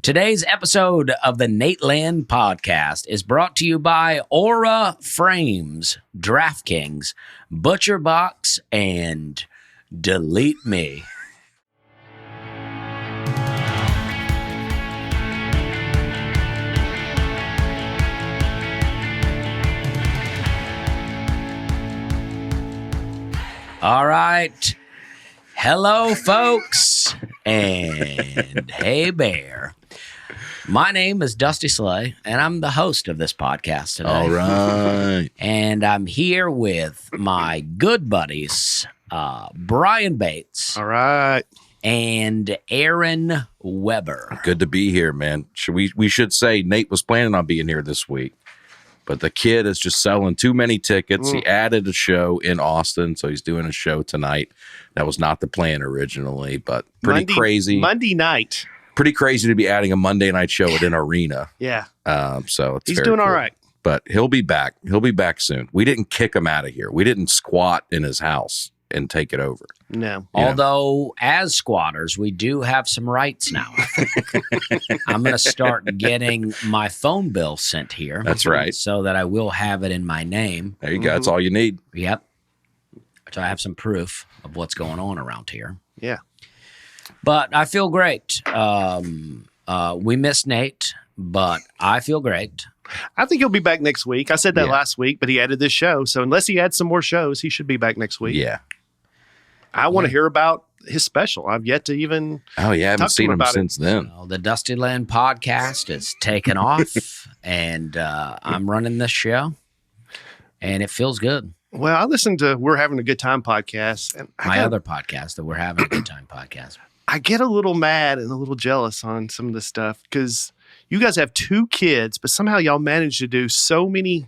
Today's episode of the Nateland podcast is brought to you by Aura Frames, DraftKings, Butcher Box, and Delete Me. All right. Hello, folks. And hey, Bear. My name is Dusty Slay, and I'm the host of this podcast today. All right. And I'm here with my good buddies, Brian Bates. All right. And Aaron Weber. Good to be here, man. We should say Nate was planning on being here this week, but the kid is just selling too many tickets. He added a show in Austin, so he's doing a show tonight. That was not the plan originally, but crazy. Monday night. Pretty crazy to be adding a Monday night show at an arena. Yeah. So it's he's doing cool. all right. But he'll be back. He'll be back soon. We didn't kick him out of here. We didn't squat in his house and take it over. No. Although, as squatters, we do have some rights now. I'm going to start getting my phone bill sent here. That's right. So that I will have it in my name. There you go. That's all you need. Yep. So I have some proof of what's going on around here. Yeah. But I feel great. We miss Nate, but I feel great. I think he'll be back next week. I said that last week, but he added this show. So unless he adds some more shows, he should be back next week. Yeah. I want to hear about his special. I've yet to even I haven't seen him since then. Well, the Dusty Land podcast is taken off, and I'm running this show, and it feels good. Well, I listened to We're Having a Good Time podcast. And My other podcast, the We're Having a Good Time podcast. I get a little mad and a little jealous on some of this stuff because you guys have 2 kids, but somehow y'all manage to do so many.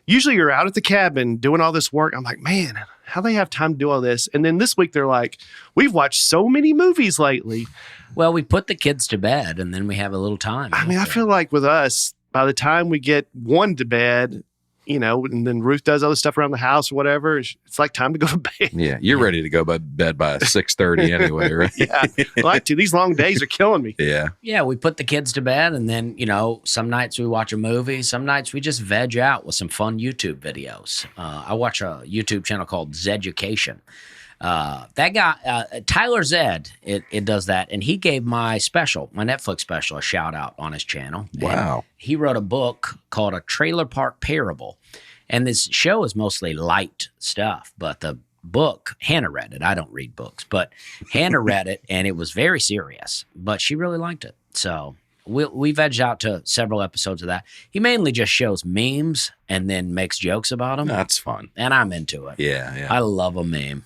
Usually you're out at the cabin doing all this work. I'm like, man, how they have time to do all this? And then this week they're like, we've watched so many movies lately. Well, we put the kids to bed, and then we have a little time. I mean, I feel like with us, by the time we get one to bed, and then Ruth does other stuff around the house or whatever, it's like time to go to bed. Yeah, you're ready to go to bed by 6:30 anyway, right? Yeah, I like to. These long days are killing me. Yeah. Yeah, we put the kids to bed, and then, some nights we watch a movie. Some nights we just veg out with some fun YouTube videos. I watch a YouTube channel called Zeducation. That guy, Tyler Zed, it does that. And he gave my Netflix special, a shout out on his channel. Wow. And he wrote a book called A Trailer Park Parable. And this show is mostly light stuff, but the book, Hannah read it. I don't read books, but Hannah read it, and it was very serious, but she really liked it. So we vegged out to several episodes of that. He mainly just shows memes and then makes jokes about them. That's fun. And I'm into it. Yeah. I love a meme.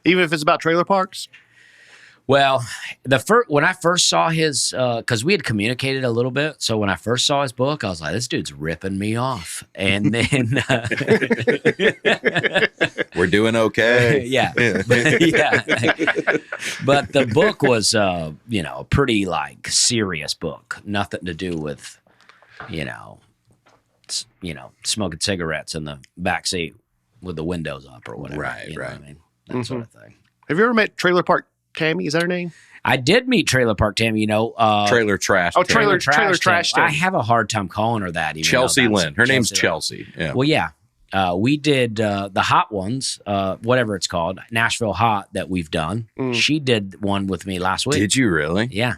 Even if it's about trailer parks? Well, when I first saw his, because we had communicated a little bit, so when I first saw his book, I was like, this dude's ripping me off. And then we're doing okay. Yeah. Yeah. But the book was, a pretty serious book. Nothing to do with, smoking cigarettes in the backseat with the windows up or whatever. Right. What I mean? That sort of thing. Have you ever met Trailer Park Tammy? Is that her name? I did meet Trailer Park Tammy, Trailer Trash. Oh, Trailer Trash Tammy. I have a hard time calling her that. Chelsea Lynn. Her name's Chelsea. Yeah. Well, yeah. We did the Hot Ones, whatever it's called, Nashville Hot that we've done. She did one with me last week. Did you really? Yeah.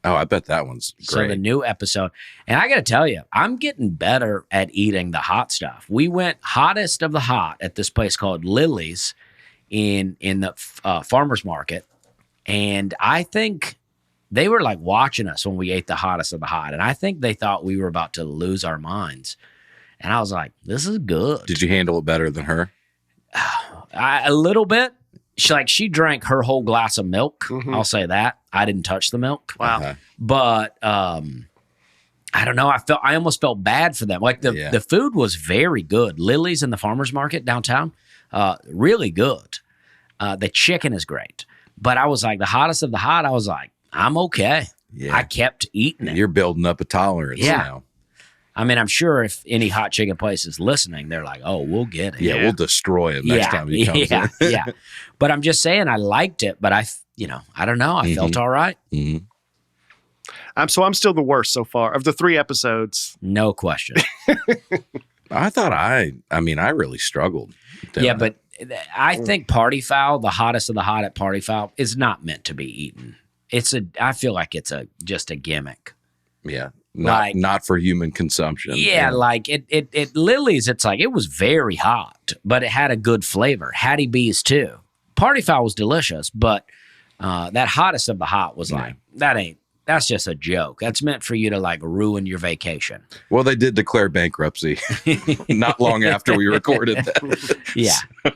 Oh, I bet that one's great. So the new episode. And I got to tell you, I'm getting better at eating the hot stuff. We went hottest of the hot at this place called Lily's in the farmer's market. And I think they were watching us when we ate the hottest of the hot. And I think they thought we were about to lose our minds. And I was like, this is good. Did you handle it better than her? A little bit. She drank her whole glass of milk. I'll say that. I didn't touch the milk. Wow. Uh-huh. But I don't know. I almost felt bad for them. The food was very good. Lily's in the farmer's market downtown, really good. The chicken is great. But I was like, the hottest of the hot, I was like, I'm okay. Yeah. I kept eating it. You're building up a tolerance now. I mean, I'm sure if any hot chicken place is listening, they're like, oh, we'll get it. Yeah, we'll destroy him next time he comes in. Yeah. But I'm just saying I liked it, but I don't know. I felt all right. Mm-hmm. I'm still the worst so far of the 3 episodes. No question. I thought I really struggled. Yeah, but I think party fowl, the hottest of the hot at party fowl, is not meant to be eaten. I feel like it's just a gimmick. Yeah. Like, Not for human consumption. Yeah, like it Lily's, it's like it was very hot, but it had a good flavor. Hattie B's too. Party fowl was delicious, but that hottest of the hot was like, that's just a joke. That's meant for you to like ruin your vacation. Well, they did declare bankruptcy not long after we recorded that. Yeah.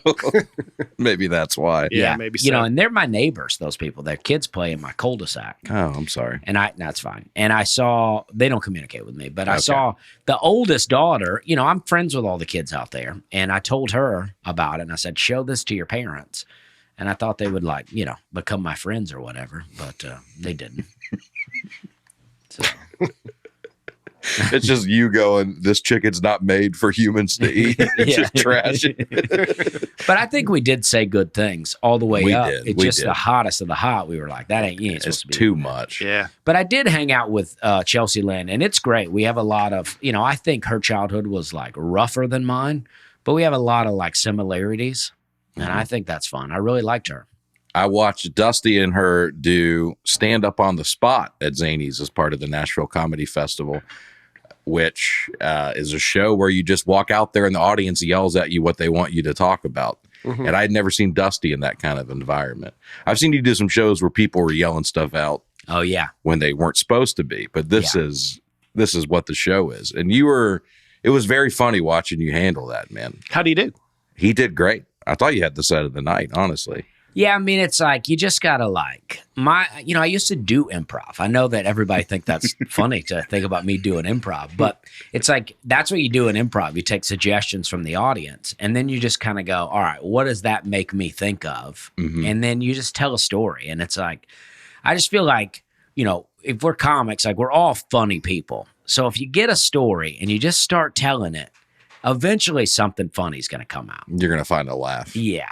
So, maybe that's why. Yeah, maybe so. You know, and they're my neighbors, those people. Their kids play in my cul-de-sac. Oh, I'm sorry. And that's fine. And I saw, they don't communicate with me, but I saw the oldest daughter, you know, I'm friends with all the kids out there. And I told her about it. And I said, show this to your parents. And I thought they would like, you know, become my friends or whatever, but they didn't. So. It's just you going, this chicken's not made for humans to eat. It's just trash. But I think we did say good things all the way up. Did. It's just the hottest of the hot. We were like, that ain't It's supposed to be too much. Yeah. But I did hang out with Chelsea Lynn, and it's great. We have a lot of, you know, I think her childhood was like rougher than mine, but we have a lot of like similarities, and I think that's fun. I really liked her. I watched Dusty and her do stand up on the spot at Zany's as part of the Nashville Comedy Festival, which is a show where you just walk out there and the audience yells at you what they want you to talk about. Mm-hmm. And I'd never seen Dusty in that kind of environment. I've seen you do some shows where people were yelling stuff out. Oh yeah, when they weren't supposed to be. But this is what the show is. And it was very funny watching you handle that, man. How do you do? He did great. I thought you had the set of the night, honestly. Yeah, I mean, it's like, you just gotta like, I used to do improv. I know that everybody think that's funny to think about me doing improv, but it's like, that's what you do in improv. You take suggestions from the audience, and then you just kind of go, all right, what does that make me think of? Mm-hmm. And then you just tell a story. And it's like, I just feel like, you know, if we're comics, like, we're all funny people. So if you get a story and you just start telling it, eventually something funny is going to come out. You're going to find a laugh. Yeah.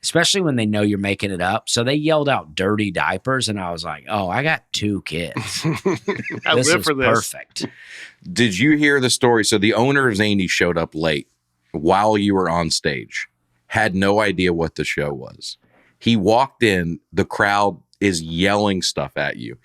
Especially when they know you're making it up. So they yelled out dirty diapers, and I was like, oh, I got 2 kids. I live for this. Perfect. Did you hear the story? So the owner of Zany showed up late while you were on stage, had no idea what the show was. He walked in, the crowd is yelling stuff at you.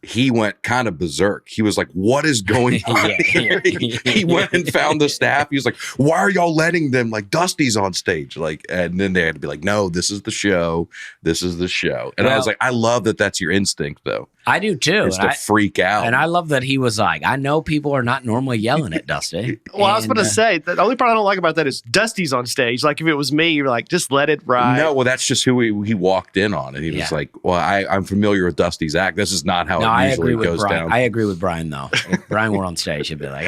He went kind of berserk. He was like, what is going on here? He went and found the staff. He was like, why are y'all letting them? Like, Dusty's on stage. Like, and then they had to be like, no, this is the show. This is the show. And I was like, I love that that's your instinct, though. I do too. Is to freak out. And I love that he was like, I know people are not normally yelling at Dusty. Well, I was going to say, the only part I don't like about that is Dusty's on stage. Like, if it was me, you're like, just let it ride. No, well, that's just who he walked in on. And he was like, well, I'm familiar with Dusty's act. This is not how it usually goes down. I agree with Brian, though. If Brian were on stage, he'd be like,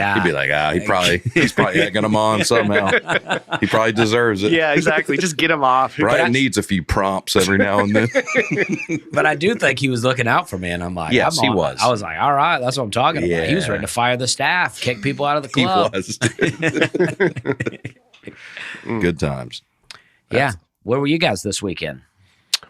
he's probably egging him on somehow. He probably deserves it. Yeah, exactly. Just get him off. Brian needs a few prompts every now and then. But I do think he was looking out for me, and I'm like, yes, he was. I was like, all right, that's what I'm talking about. He was ready to fire the staff, kick people out of the club. He was. Good times. Yeah. Where were you guys this weekend?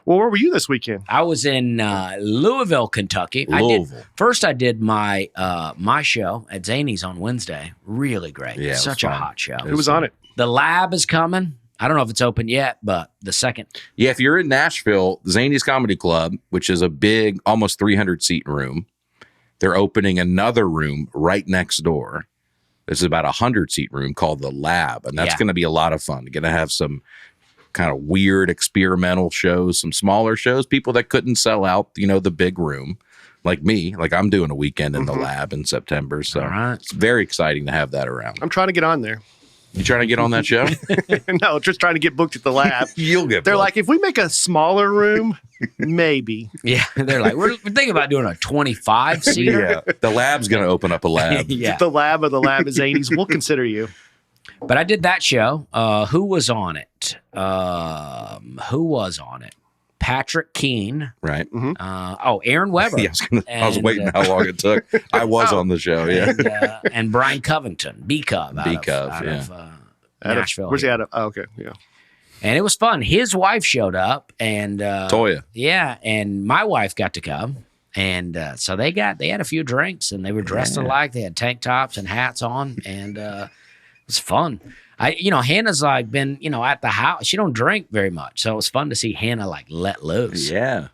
Well, where were you this weekend? I was in Louisville, Kentucky. I did my my show at Zany's on Wednesday. Really great. Yeah, such a hot show. Who was on it? The Lab is coming. I don't know if it's open yet, but the second. Yeah, if you're in Nashville, Zany's Comedy Club, which is a big, almost 300-seat room, they're opening another room right next door. This is about a 100-seat room called The Lab, and that's going to be a lot of fun. Going to have some kind of weird experimental shows, some smaller shows, people that couldn't sell out, the big room, like me. Like, I'm doing a weekend in The Lab in September, so it's very exciting to have that around. I'm trying to get on there. You trying to get on that show? No, just trying to get booked at The Lab. You'll get They're booked. like, if we make a smaller room, maybe. Yeah, they're like, we're thinking about doing a 25-seater. Yeah, The Lab's going to open up a lab. Yeah. The Lab of the Lab is 80s. We'll consider you. But I did that show. Who was on it? Patrick Keene. Right. Mm-hmm. Aaron Weber. Yeah, I was waiting how long it took. I was on the show, yeah. And Brian Covington, B-Cub. Out of Nashville. Where's he out of? Oh, okay, yeah. And it was fun. His wife showed up. And Toya. Yeah, and my wife got to come. And so they had a few drinks, and they were dressed alike. They had tank tops and hats on, and it was fun. Hannah's like been, at the house. She don't drink very much, so it was fun to see Hannah like let loose. Yeah.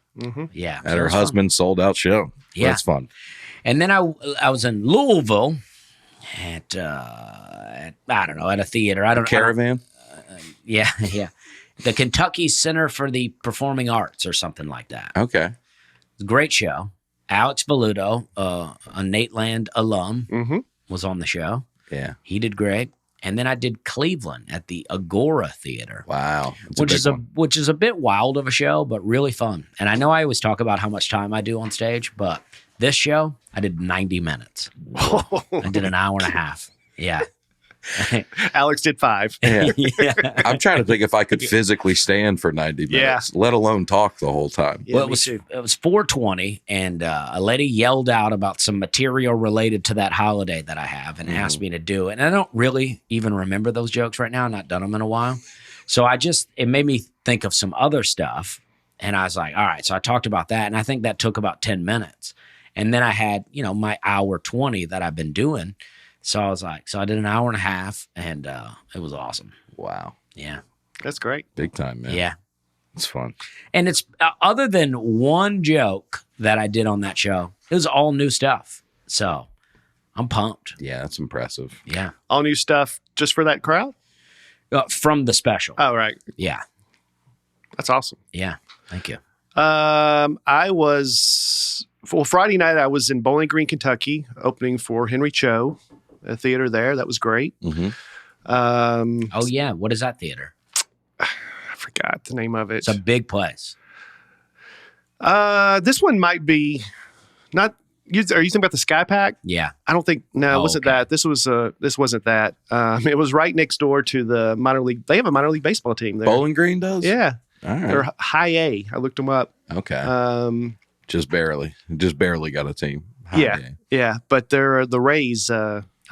Yeah. At her husband's sold out show. Yeah. That's fun. And then I was in Louisville at I don't know, at a theater. Caravan? Yeah. The Kentucky Center for the Performing Arts or something like that. Okay. It's a great show. Alex Valuto, a Nateland alum, was on the show. Yeah. He did great. And then I did Cleveland at the Agora Theater. Wow. Which is a bit wild of a show, but really fun. And I know I always talk about how much time I do on stage, but this show, I did 90 minutes. I did an hour and a half. Yeah. Alex did 5. Yeah. I'm trying to think if I could physically stand for 90 minutes, let alone talk the whole time. Yeah, well, it was 4:20, and a lady yelled out about some material related to that holiday that I have and asked me to do it. And I don't really even remember those jokes right now. I've not done them in a while. So it made me think of some other stuff. And I was like, all right. So I talked about that. And I think that took about 10 minutes. And then I had, my hour 20 that I've been doing. So I was like, I did an hour and a half, and it was awesome. Wow. Yeah. That's great. Big time, man. Yeah. It's fun. And it's other than one joke that I did on that show, it was all new stuff. So I'm pumped. Yeah, that's impressive. Yeah. All new stuff just for that crowd? From the special. Oh, right. Yeah. That's awesome. Yeah. Thank you. Friday night I was in Bowling Green, Kentucky, opening for Henry Cho, a theater there. That was great. Oh, yeah. What is that theater? I forgot the name of it. It's a big place. This one might be not. Are you thinking about the Sky Pack? Yeah. I don't think. No, it wasn't that. This wasn't that. It was right next door to the minor league. They have a minor league baseball team there. Bowling Green does? Yeah. All right. They're high A. I looked them up. Okay. Just barely got a team. Yeah. But they're the Rays.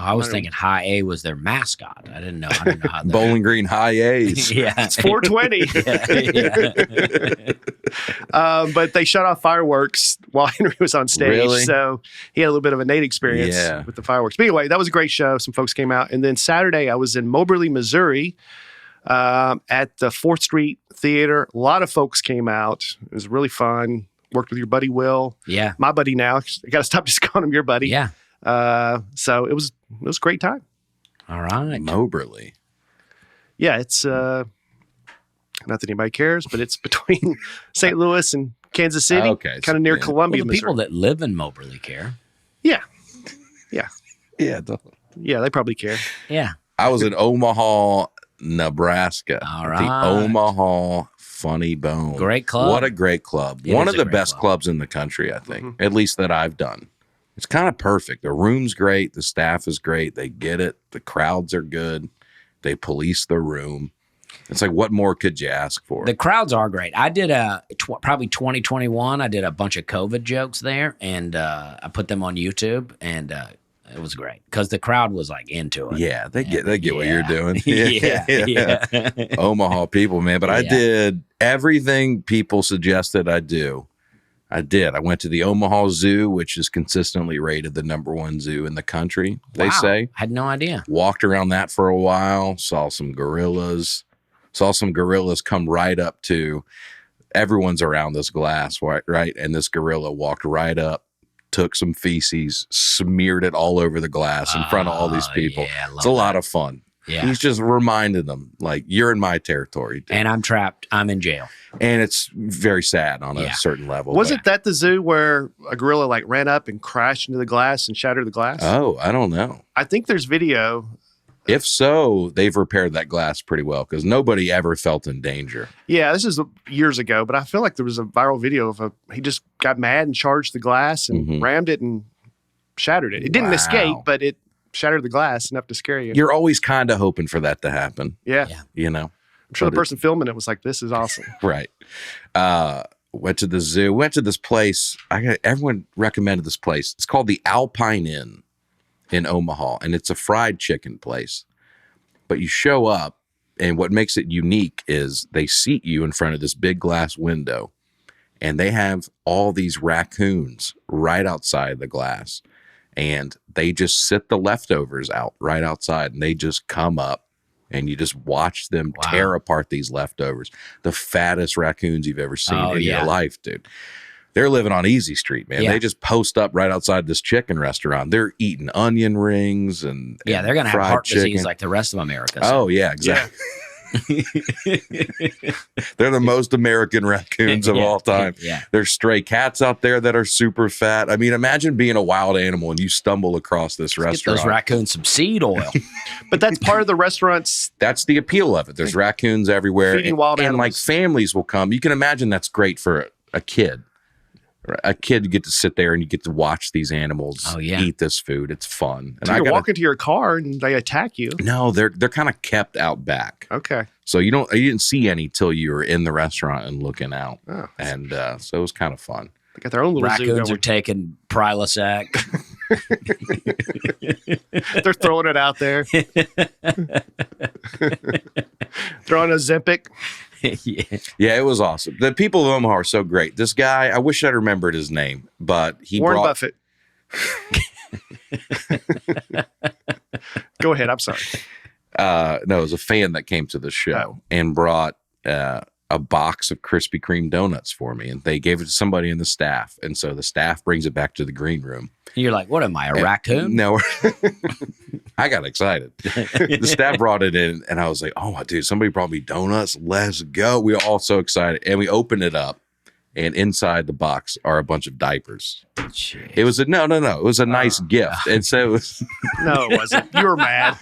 I was thinking High A was their mascot. I didn't know how Bowling Green High A's. Yeah. It's 420. But they shut off fireworks while Henry was on stage. Really? So he had a little bit of a Nate experience with the fireworks. But anyway, that was a great show. Some folks came out. And then Saturday, I was in Moberly, Missouri at the 4th Street Theater. A lot of folks came out. It was really fun. Worked with your buddy, Will. Yeah. My buddy now. I got to stop just calling him your buddy. Yeah. So it was a great time. All right. Moberly. Yeah, it's not that anybody cares, but it's between St. Louis and Kansas City. Okay. Kind of near Columbia, Well, the people that live in Moberly care. Yeah. Yeah. They probably care. Yeah. I was in Omaha, Nebraska. All right. The Omaha Funny Bone. Great club. What a great club. It One is of a the great best club. clubs in the country, I think, at least that I've done. It's kind of perfect. The room's great. The staff is great. They get it. The crowds are good. They police the room. It's like, what more could you ask for? The crowds are great. I did probably 2021. I did a bunch of COVID jokes there, and I put them on YouTube, and it was great because the crowd was like into it. Yeah, they get what you're doing. Yeah. Omaha people, man. But I did everything people suggested I do. I did. I went to the Omaha Zoo, which is consistently rated the #1 zoo in the country, they say. I had no idea. Walked around that for a while, saw some gorillas come right up to, everyone's around this glass, right? And this gorilla walked right up, took some feces, smeared it all over the glass in front of all these people. Yeah, it's a lot of fun. Yeah. He's just reminding them, like, you're in my territory, dude. And I'm trapped. I'm in jail. And it's very sad on a certain level. Wasn't that the zoo where a gorilla like ran up and crashed into the glass and shattered the glass? Oh, I don't know. I think there's video. If so, they've repaired that glass pretty well because nobody ever felt in danger. Yeah, this is years ago, but I feel like there was a viral video of he just got mad and charged the glass and rammed it and shattered it. It didn't escape, but it shattered the glass enough to scare you. You're always kind of hoping for that to happen. Yeah. You know? I'm sure the person filming it was like, this is awesome. Right. Went to the zoo, went to this place. Everyone recommended this place. It's called the Alpine Inn in Omaha, and it's a fried chicken place. But you show up, and what makes it unique is they seat you in front of this big glass window, and they have all these raccoons right outside the glass, and they just sit the leftovers out right outside, and they just come up, and you just watch them tear apart these leftovers. The fattest raccoons you've ever seen in your life, dude. They're living on Easy Street, man. Yeah. They just post up right outside this chicken restaurant. They're eating onion rings and they're going to have heart disease like the rest of America. So. Oh, yeah, exactly. They're the most American raccoons of all time. Yeah. There's stray cats out there that are super fat. I mean, imagine being a wild animal and you stumble across this restaurant. Get those raccoons some seed oil. But that's part of the restaurant's. That's the appeal of it. There's raccoons everywhere. Feeding wild animals. Like families will come. You can imagine that's great for a kid. A kid, you get to sit there and you get to watch these animals eat this food. It's fun. And so you're walking to your car and they attack you. No, they're kind of kept out back. Okay. So you didn't see any till you were in the restaurant and looking out. Oh. And so it was kind of fun. They got their own little raccoons are taking Prilosec. They're throwing it out there. Throwing a Ozempic. Yeah, it was awesome. The people of Omaha are so great. This guy, I wish I'd remembered his name, but Warren Buffett. Go ahead. I'm sorry. No, it was a fan that came to the show and brought a box of Krispy Kreme donuts for me, and they gave it to somebody in the staff, and so the staff brings it back to the green room. You're like, what am I, a raccoon? No, I got excited. The staff brought it in, and I was like, oh, dude, somebody brought me donuts. Let's go. We were all so excited, and we opened it up, and inside the box are a bunch of diapers. Jeez. It was no. It was a nice gift, and so it was. No, it wasn't. You were mad.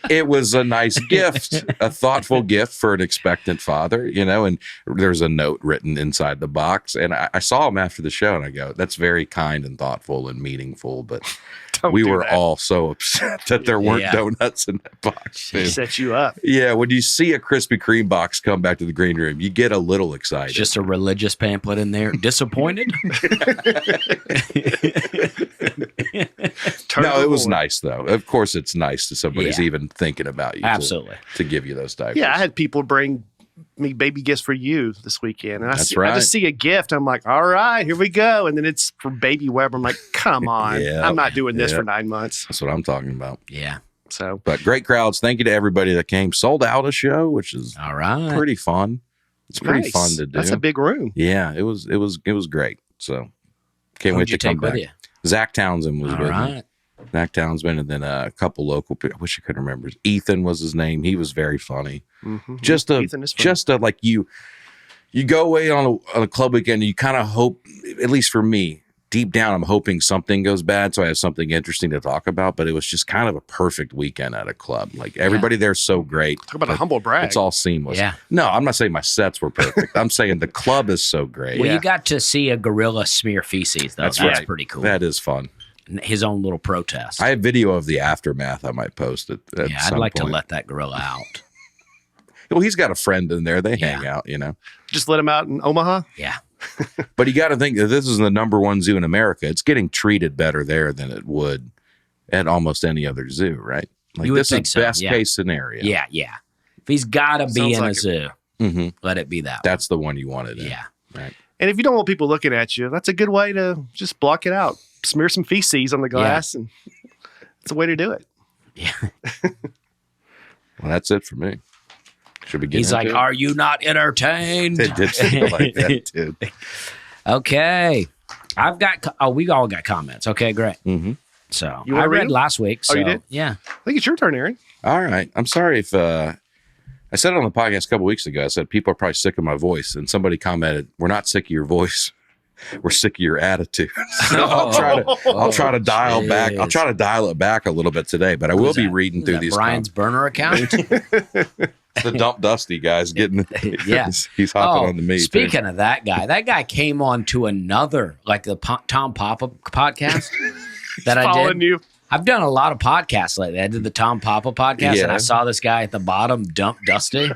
It was a nice gift, a thoughtful gift for an expectant father, and there's a note written inside the box. And I saw him after the show and I go, that's very kind and thoughtful and meaningful. But we were all so upset that there weren't donuts in that box. She set you up. Yeah. When you see a Krispy Kreme box come back to the green room, you get a little excited. Just a religious pamphlet in there. Disappointed? No, it was nice, though. Of course, it's nice that somebody's even thinking about you. Absolutely. To give you those diapers. Yeah, I had people bring me baby gifts for you this weekend. And I just see a gift. I'm like, all right, here we go. And then it's for baby Weber. I'm like, come on. I'm not doing this for 9 months. That's what I'm talking about. Yeah. So, but great crowds. Thank you to everybody that came. Sold out a show, which is pretty fun. It's pretty fun to do. That's a big room. Yeah, it was great. So can't wait to come back. With you? Zach Townsend was with me. Zach Townsend, and then a couple local people. I wish I could remember. Ethan was his name. He was very funny. Mm-hmm. Ethan is funny. Like you go away on a club weekend and you kind of hope, at least for me, deep down, I'm hoping something goes bad so I have something interesting to talk about. But it was just kind of a perfect weekend at a club. Like everybody there's so great. Talk about a humble brag. It's all seamless. Yeah. No, I'm not saying my sets were perfect. I'm saying the club is so great. Well, you got to see a gorilla smear feces, though. That's pretty cool. That is fun. His own little protest. I have video of the aftermath. I might post it. I'd like to let that gorilla out. Well, he's got a friend in there. They hang out, Just let him out in Omaha? Yeah. But you got to think that this is the #1 zoo in America. It's getting treated better there than it would at almost any other zoo, right? Like you would this think is best case scenario. Yeah. If he's got to be in a zoo, let it be that. That's the one you wanted. Yeah. Right. And if you don't want people looking at you, that's a good way to just block it out. Smear some feces on the glass, and it's a way to do it. Yeah. Well, that's it for me. Should we get He's like, are you not entertained? It did feel like that, dude. Okay. We all got comments. Okay, great. Mm-hmm. So I read last week. So, you did? Yeah. I think it's your turn, Aaron. All right. I'm sorry if I said it on the podcast a couple weeks ago. I said people are probably sick of my voice, and somebody commented, "We're not sick of your voice. We're sick of your attitude." So I'll try to dial back. I'll try to dial it back a little bit today, but I will be reading through these. Brian's burner account. The Dump Dusty guy's getting. He's hopping on the meat. Speaking of that guy came on to another, like the Tom Papa podcast that I did. Following you. I've done a lot of podcasts lately. I did the Tom Papa podcast, and I saw this guy at the bottom, Dump Dusty.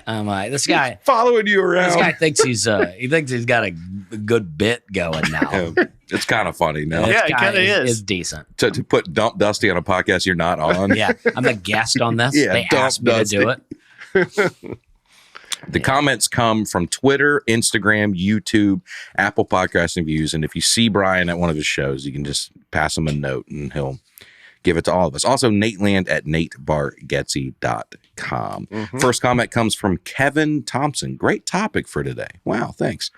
I'm like, this guy following you around. This guy thinks he's got a good bit going now. It's kind of funny now. Yeah, it kind of is. It's decent. To put Dump Dusty on a podcast you're not on. Yeah, I'm a guest on this. Yeah, they asked me to do it. The comments come from Twitter, Instagram, YouTube, Apple Podcasts, and Views. And if you see Brian at one of his shows, you can just pass him a note and he'll give it to all of us. Also, Nateland at natebargatze.com. First comment comes from Kevin Thompson. Great topic for today. Wow, thanks.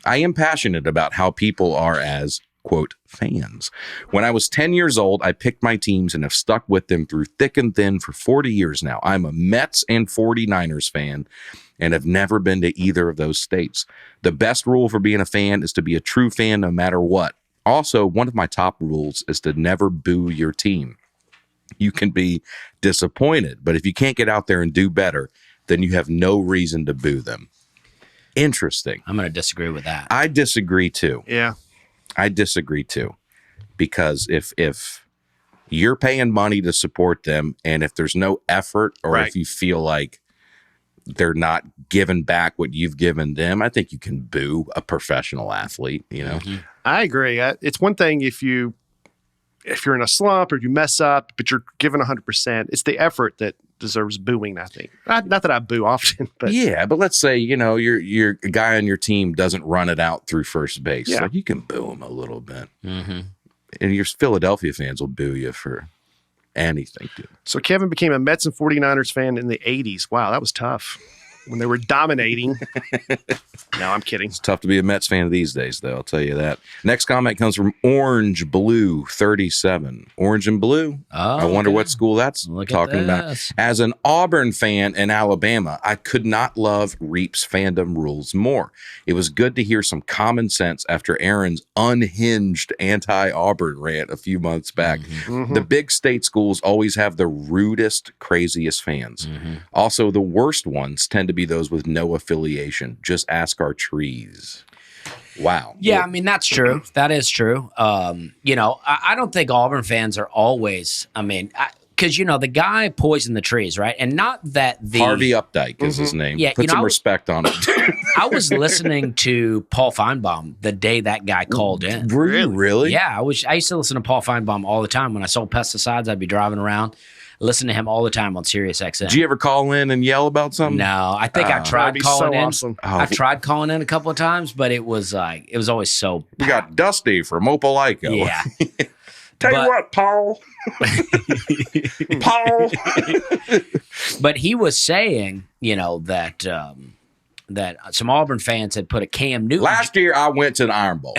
I am passionate about how people are as, quote, fans. When I was 10 years old, I picked my teams and have stuck with them through thick and thin for 40 years now. I'm a Mets and 49ers fan and have never been to either of those states. The best rule for being a fan is to be a true fan no matter what. Also, one of my top rules is to never boo your team. You can be disappointed, but if you can't get out there and do better, then you have no reason to boo them. Interesting. I'm going to disagree with that. I disagree too. Yeah. I disagree too. Because if you're paying money to support them and if there's no effort or if you feel like they're not giving back what you've given them, I think you can boo a professional athlete, you know? I agree. It's one thing if you're in a slump or you mess up, but you're giving 100%. It's the effort that deserves booing, I think. Not that I boo often, but yeah. But let's say your guy on your team doesn't run it out through first base. Yeah. Like you can boo him a little bit, and your Philadelphia fans will boo you for anything, dude. So Kevin became a Mets and 49ers fan in the 80s. Wow, that was tough. When they were dominating. No, I'm kidding. It's tough to be a Mets fan these days, though. I'll tell you that. Next comment comes from Orange Blue 37. Orange and Blue. Oh, I wonder what school that's talking about. As an Auburn fan in Alabama, I could not love Reap's fandom rules more. It was good to hear some common sense after Aaron's unhinged anti-Auburn rant a few months back. The big state schools always have the rudest, craziest fans. Also, the worst ones tend to be those with no affiliation. Just ask our trees. Wow. Yeah, I mean, that's true. That is true. I don't think Auburn fans are always, because, the guy poisoned the trees, right? And not that the... Harvey Updike is his name. Yeah, Put some respect on it. I was listening to Paul Feinbaum the day that guy called in. Were you really? Yeah, I used to listen to Paul Feinbaum all the time. When I sold pesticides, I'd be driving around. Listen to him all the time on Sirius XM. Did you ever call in and yell about something? No, I think I tried calling in. Awesome. I tried calling in a couple of times, but it was always so. We got Dusty from Opelika. Yeah. Tell you what, Paul. Paul. But he was saying, that some Auburn fans had put a Cam Newton. Last year, I went to the Iron Bowl.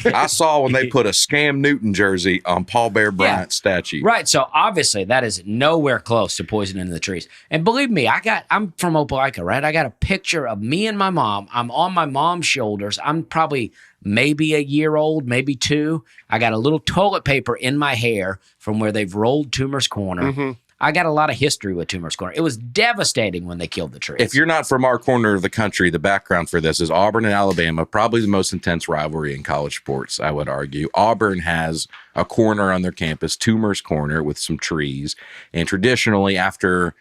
I saw when they put a Scam Newton jersey on Paul Bear Bryant's statue. Right. So obviously that is nowhere close to poisoning the trees. And believe me, I'm from Opelika, right? I got a picture of me and my mom. I'm on my mom's shoulders. I'm probably maybe a year old, maybe 2. I got a little toilet paper in my hair from where they've rolled Toomer's Corner. I got a lot of history with Toomer's Corner. It was devastating when they killed the trees. If you're not from our corner of the country, the background for this is Auburn and Alabama, probably the most intense rivalry in college sports, I would argue. Auburn has a corner on their campus, Toomer's Corner, with some trees. And traditionally, after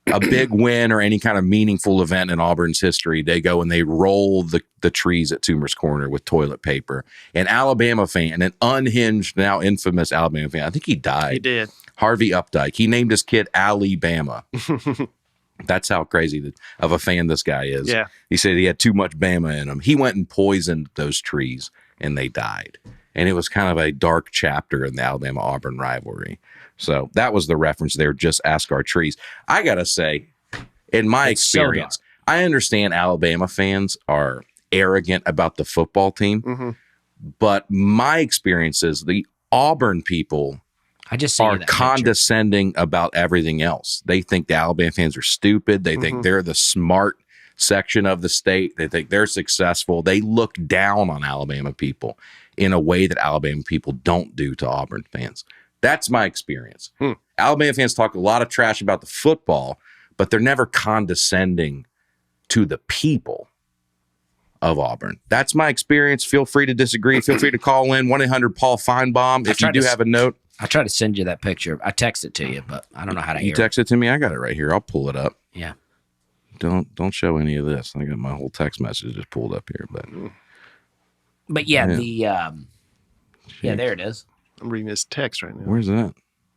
a big win or any kind of meaningful event in Auburn's history, they go and they roll the trees at Toomer's Corner with toilet paper. An Alabama fan, an unhinged, now infamous Alabama fan, I think he died. He did. Harvey Updike. He named his kid Alabama. That's how crazy of a fan this guy is. Yeah. He said he had too much Bama in him. He went and poisoned those trees, and they died. And it was kind of a dark chapter in the Alabama-Auburn rivalry. So that was the reference there. Just ask our trees. I got to say, in my experience, I understand Alabama fans are arrogant about the football team. But my experience is the Auburn people are condescending about everything else. They think the Alabama fans are stupid. They think they're the smart section of the state. They think they're successful. They look down on Alabama people in a way that Alabama people don't do to Auburn fans. That's my experience. Alabama fans talk a lot of trash about the football, but they're never condescending to the people of Auburn. That's my experience. Feel free to disagree. Feel free to call in 1-800-PAUL-FEINBAUM. If you do have a note. I tried to send you that picture. I texted it to you, but I don't know how to hear You text it to me? I got it right here. I'll pull it up. Yeah. Don't show any of this. I got my whole text message just pulled up here. But yeah, there it is. I'm reading his text right now. Where's that?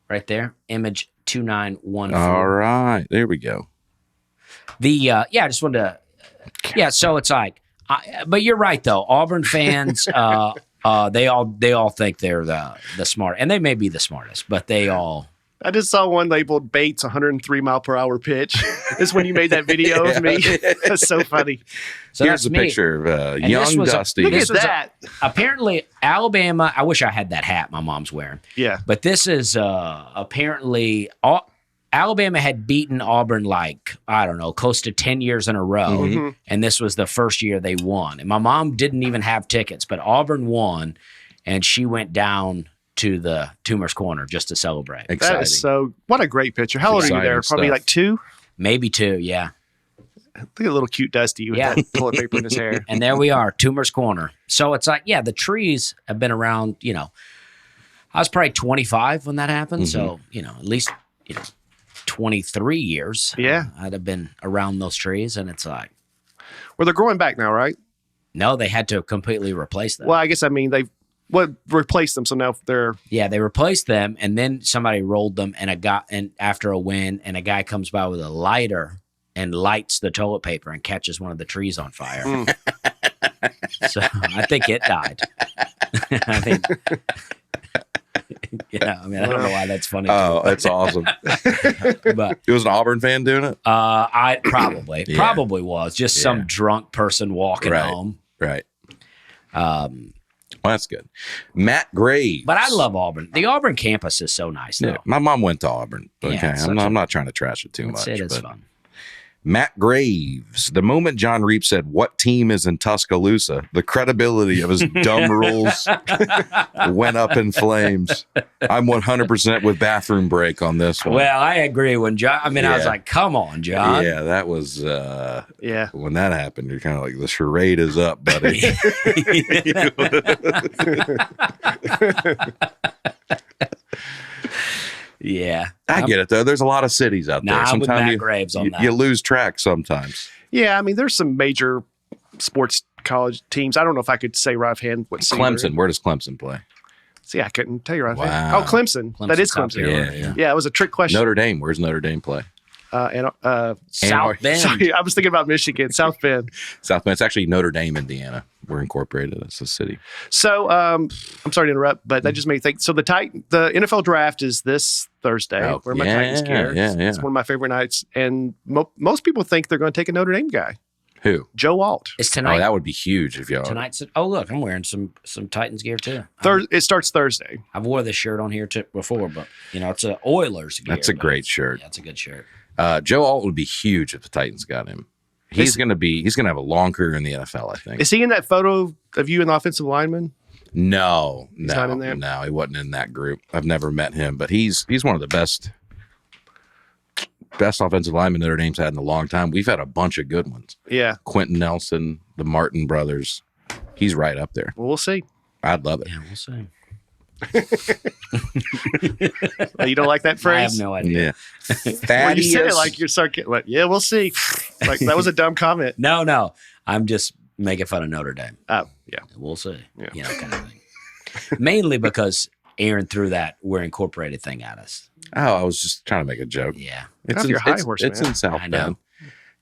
Right there. Image 2914. All right. There we go. I just wanted Yeah, so it's like, but you're right though. Auburn fans, they all think they're the smart, and they may be the smartest, but they all. I just saw one labeled Bates 103 mile per hour pitch. This is when you made that video of me. That's so funny. So here's a picture of young Dusty. Look at that. Apparently, Alabama. I wish I had that hat my mom's wearing. Yeah. But this is apparently Alabama had beaten Auburn like, I don't know, close to 10 years in a row. Mm-hmm. And this was the first year they won. And my mom didn't even have tickets, but Auburn won, and she went down to the Toomer's Corner just to celebrate. Exciting. That is so, what a great picture. How old are you there? Probably stuff. like 2? Maybe 2, yeah. Look at little cute Dusty with that toilet paper in his hair. And there we are, Toomer's Corner. So it's like, yeah, the trees have been around, I was probably 25 when that happened. So, at least, 23 years. Yeah. I'd have been around those trees, and it's like. Well, they're growing back now, right? No, they had to completely replace them. Well, I guess, they've replaced them, so now they're. Yeah, they replaced them, and then somebody rolled them, and after a win, and a guy comes by with a lighter and lights the toilet paper and catches one of the trees on fire. So I think it died. I think. I don't know why that's funny. Oh, that's awesome. But it was an Auburn fan doing it? I probably was just some drunk person walking home. Right. Well, that's good. Matt Graves. But I love Auburn. The Auburn campus is so nice, though. Yeah, my mom went to Auburn. Okay, Yeah, I'm not trying to trash it too much. It is but fun. Matt Graves. The moment John Reap said, "What team is in Tuscaloosa?" the credibility of his dumb rules went up in flames. I'm 100% with bathroom break on this one. Well, I agree. When John, I was like, "Come on, John." Yeah, that was. When that happened, you're kind of like, the charade is up, buddy. Yeah, I get it though. There's a lot of cities out there. I'm with Matt Graves on that. You lose track sometimes. Yeah, there's some major sports college teams. I don't know if I could say right offhand what city they're in. Clemson. Where does Clemson play? See, I couldn't tell you right offhand. Wow. Oh, Clemson. That is Clemson. Yeah, it was a trick question. Notre Dame. Where's Notre Dame play? South Bend. Sorry, I was thinking about Michigan, South Bend. South Bend. It's actually Notre Dame, Indiana. We're incorporated as a city. So I'm sorry to interrupt, but that just made me think. So the NFL draft is this Thursday. Wear my Titans gear. Yeah. It's one of my favorite nights, and most people think they're going to take a Notre Dame guy. Who? Joe Alt. It's tonight. Oh, that would be huge if y'all. Tonight's. Oh, look, I'm wearing some Titans gear too. It starts Thursday. I've wore this shirt on here before, but it's a Oilers gear. That's a great shirt. Yeah, it's a good shirt. Joe Alt would be huge if the Titans got him. He's gonna have a long career in the NFL, I think. Is he in that photo of you and the offensive lineman? No, not in there? No, he wasn't in that group. I've never met him, but he's one of the best offensive linemen Notre Dame's had in a long time. We've had a bunch of good ones. Yeah. Quentin Nelson, the Martin brothers. He's right up there. Well, we'll see. I'd love it. Yeah, we'll see. You don't like that phrase? I have no idea. Yeah. Well, you said it like you're sarcastic. Like, yeah, we'll see. Like that was a dumb comment. No. I'm just making fun of Notre Dame. Oh, yeah. We'll see. Yeah. Kind of thing. Mainly because Aaron threw that "we're incorporated" thing at us. Oh, I was just trying to make a joke. Yeah. It's in South I know. Bend.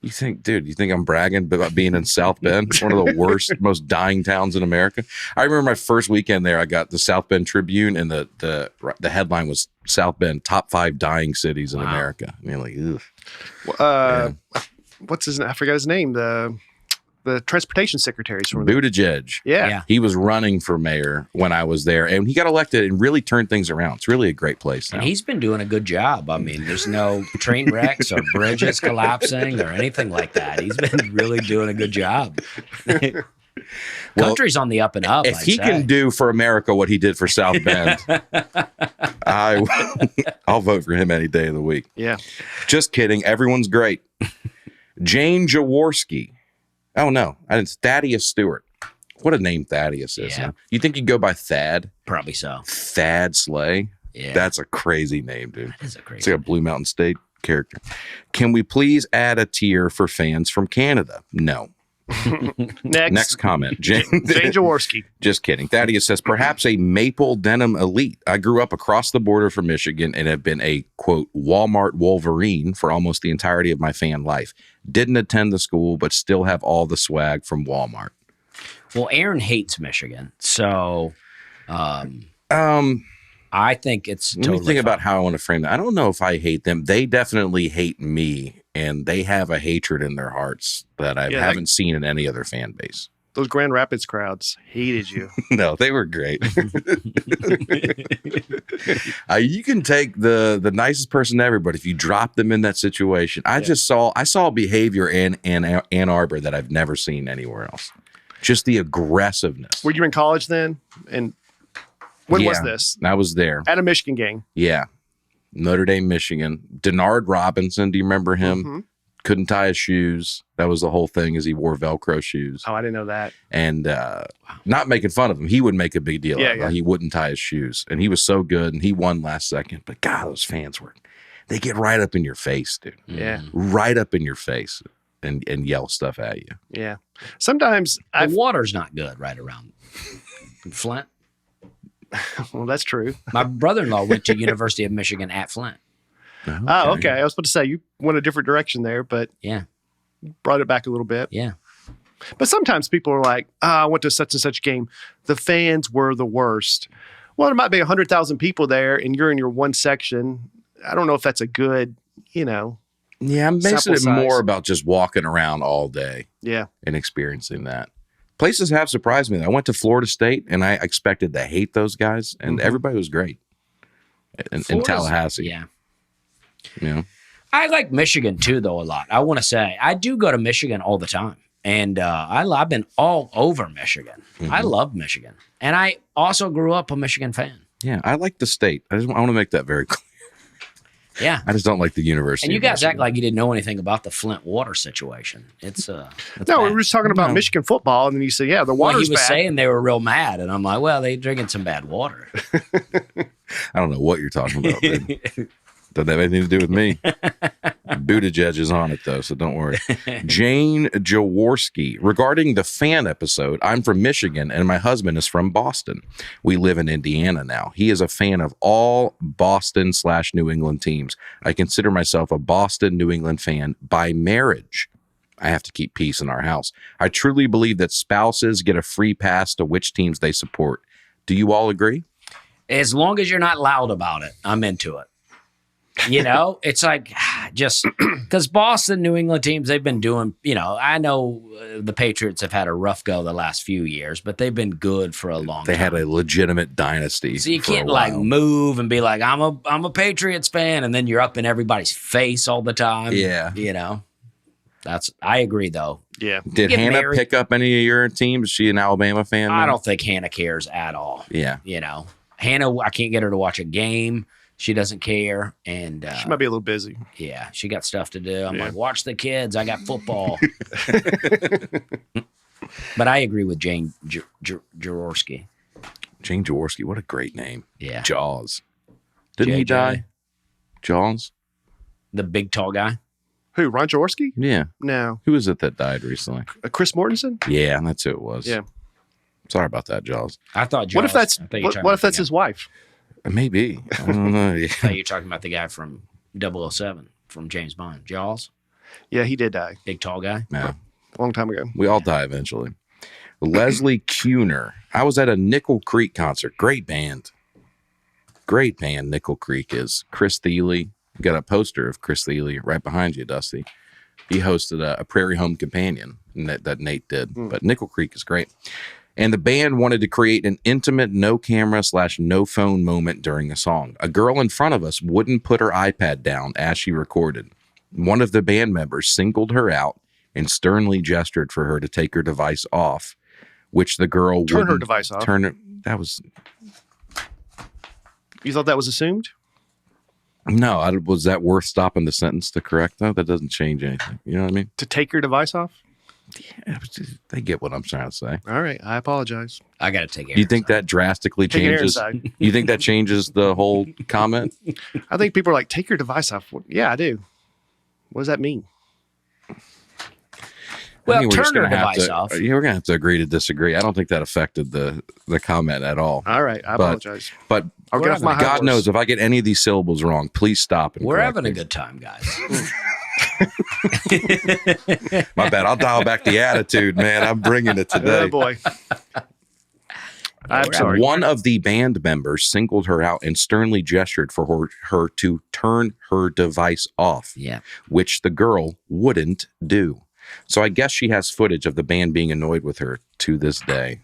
You think I'm bragging about being in South Bend? It's one of the worst, most dying towns in America. I remember my first weekend there. I got the South Bend Tribune, and the headline was "South Bend Top 5 Dying Cities in America." I mean, like, ugh. What's his name? I forgot his name. The transportation secretaries from Buttigieg. Yeah. He was running for mayor when I was there, and he got elected and really turned things around. It's really a great place now. And he's been doing a good job. I mean, there's no train wrecks or bridges collapsing or anything like that. He's been really doing a good job. Country's on the up and up. If he can do for America what he did for South Bend, I'll vote for him any day of the week. Yeah. Just kidding. Everyone's great. Jane Jaworski. Oh, no. It's Thaddeus Stewart. What a name Thaddeus is. Yeah. Huh? You think you'd go by Thad? Probably so. Thad Slay? Yeah. That's a crazy name, dude. That is a crazy It's like a Blue Mountain State character. Can we please add a tier for fans from Canada? No. Next comment. Jane Jaworski. Just kidding. Thaddeus says, perhaps a maple denim elite. I grew up across the border from Michigan and have been a, quote, Walmart Wolverine for almost the entirety of my fan life. Didn't attend the school, but still have all the swag from Walmart. Well, Aaron hates Michigan. So I think it's Let totally me think fine. about how I want to frame that. I don't know if I hate them. They definitely hate me, and they have a hatred in their hearts that I haven't seen in any other fan base. Those Grand Rapids crowds hated you. No, they were great. You can take the nicest person ever, but if you drop them in that situation, I saw behavior in Ann Arbor that I've never seen anywhere else. Just the aggressiveness. Were you in college then? And when was this? I was there. At a Michigan game. Yeah. Notre Dame, Michigan. Denard Robinson, do you remember him? Mm-hmm. Couldn't tie his shoes. That was the whole thing, is he wore Velcro shoes. Oh, I didn't know that. And not making fun of him. He would make a big deal out of it. Yeah. He wouldn't tie his shoes. And he was so good, and he won last second. But God, those fans they get right up in your face, dude. Yeah. Right up in your face and yell stuff at you. Yeah. Sometimes The water's not good right around Flint. well, that's true. My brother-in-law went to University of Michigan at Flint. Oh, okay. I was about to say you went a different direction there, but Yeah. brought it back a little bit. Yeah. But sometimes people are like, I went to such and such game. The fans were the worst. Well, there might be 100,000 people there and you're in your one section. I don't know if that's a good, Yeah, I'm basing sample it size. more about just walking around all day Yeah. and experiencing that. Places have surprised me. I went to Florida State, and I expected to hate those guys, and everybody was great in Tallahassee. Yeah. You know? I like Michigan too, though, a lot. I want to say I do go to Michigan all the time, and I've been all over Michigan. I love Michigan, and I also grew up a Michigan fan. Yeah, I like the state. I want to make that very clear. Yeah, I just don't like the university. and you of guys Michigan. act like you didn't know anything about the Flint water situation. It's No, bad. we were just talking about No. Michigan football, and then you said, yeah, the Well, water's he was bad. saying they were real mad, and I'm like, well, they drinking some bad water. I don't know what you're talking about. Dude. Doesn't have anything to do with me. Buttigieg is on it, though, so don't worry. Jane Jaworski. Regarding the fan episode, I'm from Michigan, and my husband is from Boston. We live in Indiana now. He is a fan of all Boston/New England teams. I consider myself a Boston, New England fan by marriage. I have to keep peace in our house. I truly believe that spouses get a free pass to which teams they support. Do you all agree? As long as you're not loud about it, I'm into it. It's like just because Boston, New England teams, they've been doing, I know the Patriots have had a rough go the last few years, but they've been good for a long They time. had a legitimate dynasty. So you for a can't like while. move and be like, I'm a Patriots fan, and then you're up in everybody's face all the time. Yeah. I agree though. Yeah. Did get Hannah married. pick up any of your teams? Is she an Alabama fan? I now? don't think Hannah cares at all. Yeah. Hannah, I can't get her to watch a game. She doesn't care, and She might be a little busy. yeah, she got stuff to do. I'm Yeah. like, watch the kids. I got football. But I agree with Jane Jaworski. Jane Jaworski, what a great name. Yeah, Jaws. Didn't he JJ. die? Jaws? the big tall guy. Who, Ron Jaworski? Yeah. No. Who is it that died recently? Chris Mortensen? Yeah, that's who it was. Yeah. Sorry about that, Jaws. I thought. What if Jaws- that's I thought you were what, talking what about if that's the his wife? Maybe. I don't know. Yeah. guy- I thought you were talking about the guy from 007 from James Bond. Jaws, Yeah, he did die big tall guy. No. a long time ago. We all die eventually. Leslie Kuhner. I was at a Nickel Creek concert. Great band. Great band, Nickel Creek is. Chris Thiele. You got a poster of Chris Thiele right behind you, Dusty. He hosted a Prairie Home Companion that Nate did. But Nickel Creek is great. And the band wanted to create an intimate no camera / no phone moment during a song. A girl in front of us wouldn't put her iPad down as she recorded. One of the band members singled her out and sternly gestured for her to take her device off, which the girl Turn her wouldn't device off. turn it. That was You thought that was assumed? no. Was that worth stopping the sentence to correct though? That doesn't change anything. You know what I mean? To take your device off? Yeah, they get what I'm trying to say. All right. I apologize. I got to take it. Do you think that drastically Take it changes? inside. You think that changes the whole comment? I think people are like, take your device off. Yeah, I do. What does that mean? Well, I think we're just turn her gonna have device to. off. Yeah, we're gonna have to agree to disagree. I don't think that affected the comment at all. All right, I apologize. But I'll get off my high God horse. knows if I get any of these syllables wrong, please stop and We're correct having a me. good time, guys. My bad. I'll dial back the attitude, man. I'm bringing it today. Oh boy. I'm we're sorry. One of the band members singled her out and sternly gestured for her to turn her device off, Yeah. which the girl wouldn't do. So I guess she has footage of the band being annoyed with her to this day.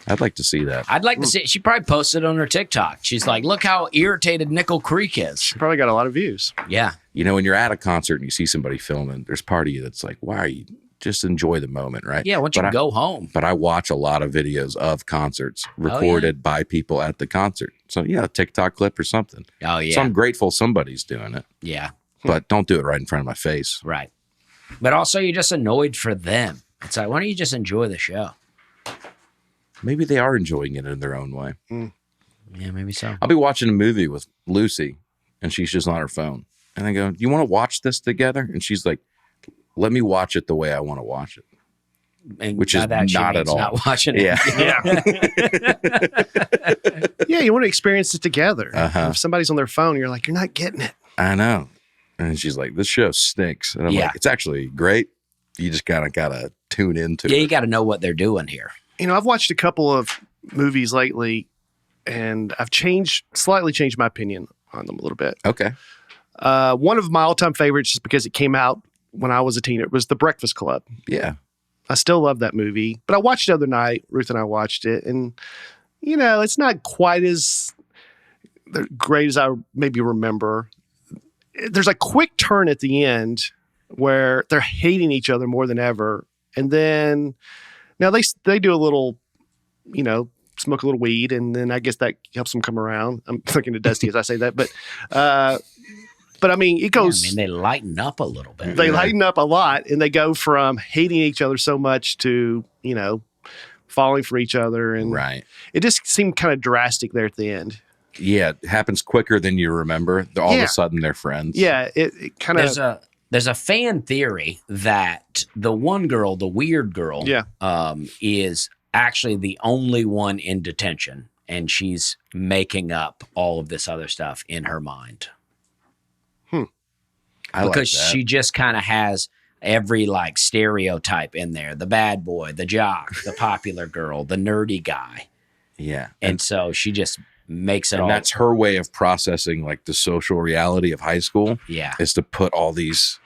I'd like to see that. I'd like to see. She probably posted on her TikTok. She's like, "Look how irritated Nickel Creek is." Probably got a lot of views. Yeah. You know, when you're at a concert and you see somebody filming, there's part of you that's like, why are you just enjoy the moment, right? Yeah. Once you But go home. But I watch a lot of videos of concerts recorded by people at the concert. So yeah, a TikTok clip or something. Oh yeah. So I'm grateful somebody's doing it, Yeah. but don't do it right in front of my face. Right. But also, you're just annoyed for them. It's like, why don't you just enjoy the show? Maybe they are enjoying it in their own way. Yeah, maybe so. I'll be watching a movie with Lucy and she's just on her phone. And I go, "You want to watch this together?" And she's like, "Let me watch it the way I want to watch it." And Which is that actually not at means all. Not watching it. Yeah. Yeah, you want to experience it together. Uh-huh. If somebody's on their phone, you're like, you're not getting it. I know. And she's like, "This show stinks." And I'm Yeah. like, "It's actually great. You just kind of got to tune into Yeah, it." you got to know what they're doing here. You know, I've watched a couple of movies lately, and I've slightly changed my opinion on them a little bit. Okay. One of my all-time favorites, just because it came out when I was a teenager, was The Breakfast Club. Yeah. I still love that movie, but I watched it the other night. Ruth and I watched it, and you know, it's not quite as great as I maybe remember. There's a quick turn at the end where they're hating each other more than ever, and then now they do a little, you know, smoke a little weed, and then I guess that helps them come around. I'm thinking of Dusty as I say that, but I mean, it goes. Yeah, I mean, they lighten up a little bit. They lighten up a lot, and they go from hating each other so much to, you know, falling for each other. And Right. it just seemed kind of drastic there at the end. Yeah. It happens quicker than you remember. All of Yeah. a sudden they're friends. Yeah, it kind of. There's a fan theory that the one girl, the weird girl, Yeah. is actually the only one in detention, and she's making up all of this other stuff in her mind. I like Because that. she just kind of has every like stereotype in there: the bad boy, the jock, the popular girl, the nerdy guy. Yeah. And so she just makes it And all. that's her way of processing like the social reality of high school Yeah. is to put all these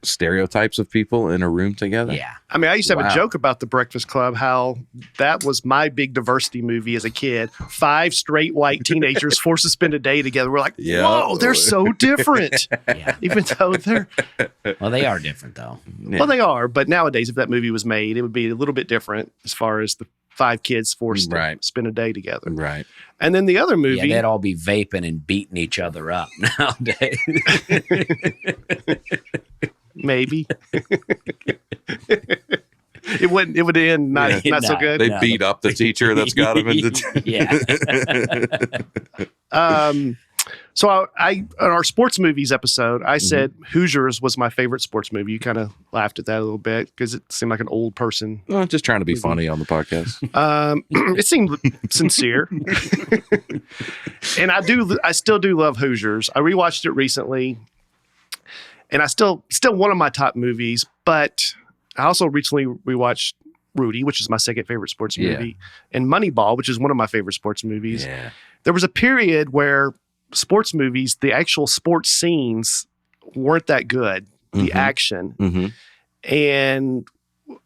stereotypes of people in a room together. Yeah. I mean, I used to have Wow. a joke about The Breakfast Club, how that was my big diversity movie as a kid. 5 straight white teenagers forced to spend a day together. We're like, Yeah. whoa, they're so different. Yeah. Even though they're, Well, they are different though. Yeah. well, they are. But nowadays, if that movie was made, it would be a little bit different as far as the 5 kids forced Right. to spend a day together. Right. And then the other Yeah, movie, they'd all be vaping and beating each other up nowadays. maybe. It would end not so No. good. They No. beat up the teacher that's got them into. Yeah. So I on our sports movies episode, I said Hoosiers was my favorite sports movie. You kind of laughed at that a little bit because it seemed like an old person. Well, just trying to be funny on the podcast. It seemed sincere, and I still do love Hoosiers. I rewatched it recently, and I still one of my top movies. But I also recently rewatched Rudy, which is my second favorite sports Yeah. movie, and Moneyball, which is one of my favorite sports movies. Yeah. There was a period where sports movies, the actual sports scenes weren't that good, the Mhm. action. Mm-hmm. And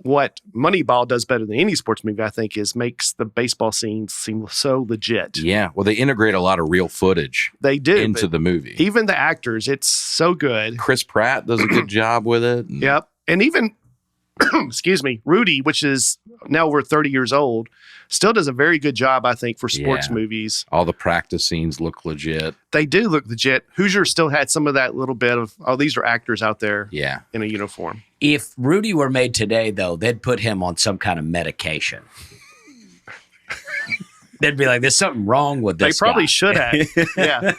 what Moneyball does better than any sports movie, I think, is makes the baseball scenes seem so legit. Yeah. Well, they integrate a lot of real footage They do. into but the movie. even the actors, it's so good. Chris Pratt does a good job with it. And Yep. And even, excuse me, Rudy, which is now over 30 years old, still does a very good job, I think, for sports Yeah. movies. all the practice scenes look legit. They do look legit. Hoosier still had some of that little bit of, oh, these are actors out there Yeah. in a uniform. If Rudy were made today, though, they'd put him on some kind of medication. They'd be like, "There's something wrong with They this." probably guy. should have. Yeah.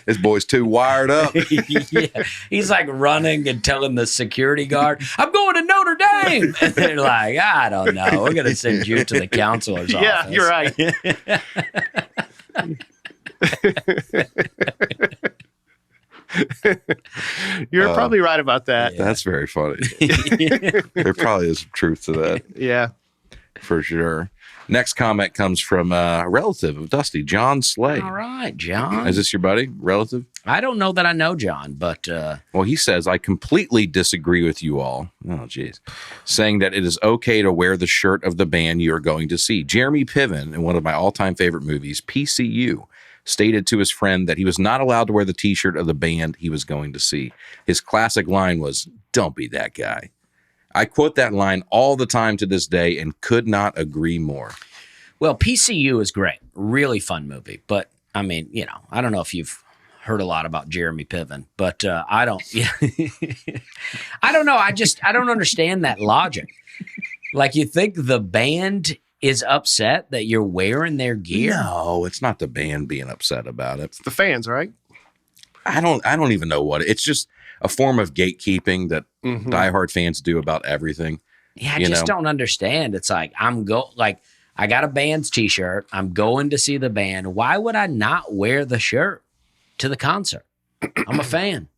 This boy's too wired up. Yeah. He's like running and telling the security guard, "I'm going to Notre Dame." And they're like, "I don't know. We're going to send you to the counselor's office." Yeah, you're right. You're probably right about that. That's very funny. There probably is some truth to that. Yeah. For sure. Next comment comes from a relative of Dusty, John Slay. All right, John. Is this your buddy, relative? I don't know that I know John, but Well, he says, I completely disagree with you all. Oh, geez. Saying that it is okay to wear the shirt of the band you are going to see. Jeremy Piven, in one of my all-time favorite movies, PCU, stated to his friend that he was not allowed to wear the T-shirt of the band he was going to see. His classic line was, "Don't be that guy." I quote that line all the time to this day and could not agree more. well, PCU is great. Really fun movie. But I mean, I don't know if you've heard a lot about Jeremy Piven, but I don't. Yeah. I don't know. I don't understand that logic. Like, you think the band is upset that you're wearing their gear? No, it's not the band being upset about it. The fans, right? I don't even know what it's just a form of gatekeeping that diehard fans do about everything. Yeah, I just don't understand. It's like, I got a band's T-shirt. I'm going to see the band. Why would I not wear the shirt to the concert? I'm a fan.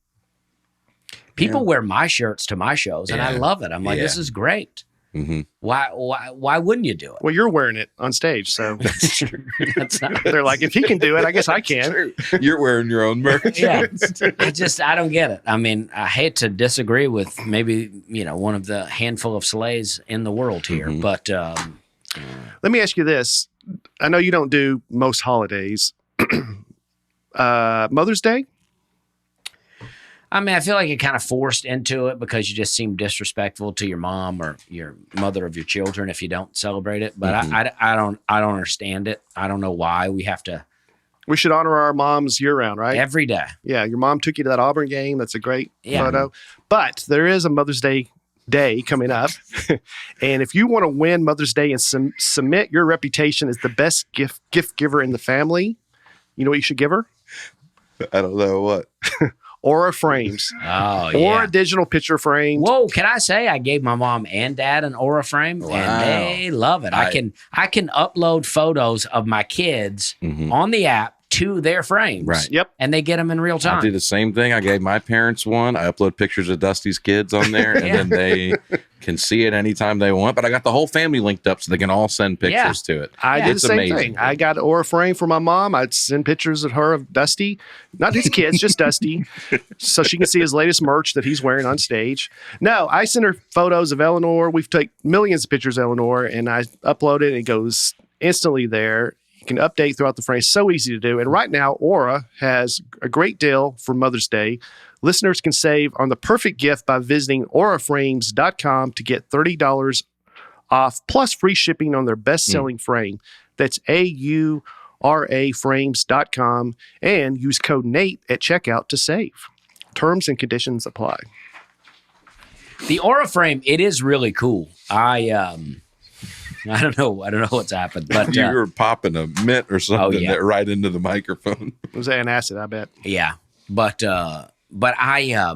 People wear my shirts to my shows, and I love it. I'm like, this is great. Mm-hmm. Why wouldn't you do it? Well, you're wearing it on stage, so That's true. That's not. they're like, if he can do it, I guess I can. You're wearing your own merch. Yeah, I don't get it. I mean, I hate to disagree with maybe one of the handful of sleighs in the world here, but Let me ask you this. I know you don't do most holidays. Mother's Day? I mean, I feel like you're kind of forced into it because you just seem disrespectful to your mom or your mother of your children if you don't celebrate it. But I don't understand it. I don't know why we have to. We should honor our moms year round, right? Every day. Yeah, your mom took you to that Auburn game. That's a great photo. But there is a Mother's Day coming up. And if you want to win Mother's Day and submit your reputation as the best gift giver in the family, you know what you should give her? I don't know what. Aura frames. Oh, yeah. Or a digital picture frame. Whoa, can I say I gave my mom and dad an Aura frame, Wow. and they love it. I can upload photos of my kids on the app to their frames. Right. Yep. And they get them in real time. I do the same thing. I gave my parents one. I upload pictures of Dusty's kids on there, and then they can see it anytime they want. But I got the whole family linked up so they can all send pictures to it. I did the same amazing. thing. I got an Aura frame for my mom. I'd send pictures of her of Dusty, not his kids, just Dusty, so she can see his latest merch that he's wearing on stage. No, I send her photos of Eleanor. We've taken millions of pictures of Eleanor, and I upload it, and it goes instantly there. You can update throughout the frame. So easy to do. And right now, Aura has a great deal for Mother's Day. Listeners can save on the perfect gift by visiting auraframes.com to get $30 off plus free shipping on their best-selling frame. That's auraframes.com and use code NATE at checkout to save. Terms and conditions apply. The Aura frame, it is really cool. I don't know what's happened, but You were popping a mint or something yeah. right into the microphone. It was antacid, I bet. yeah, but I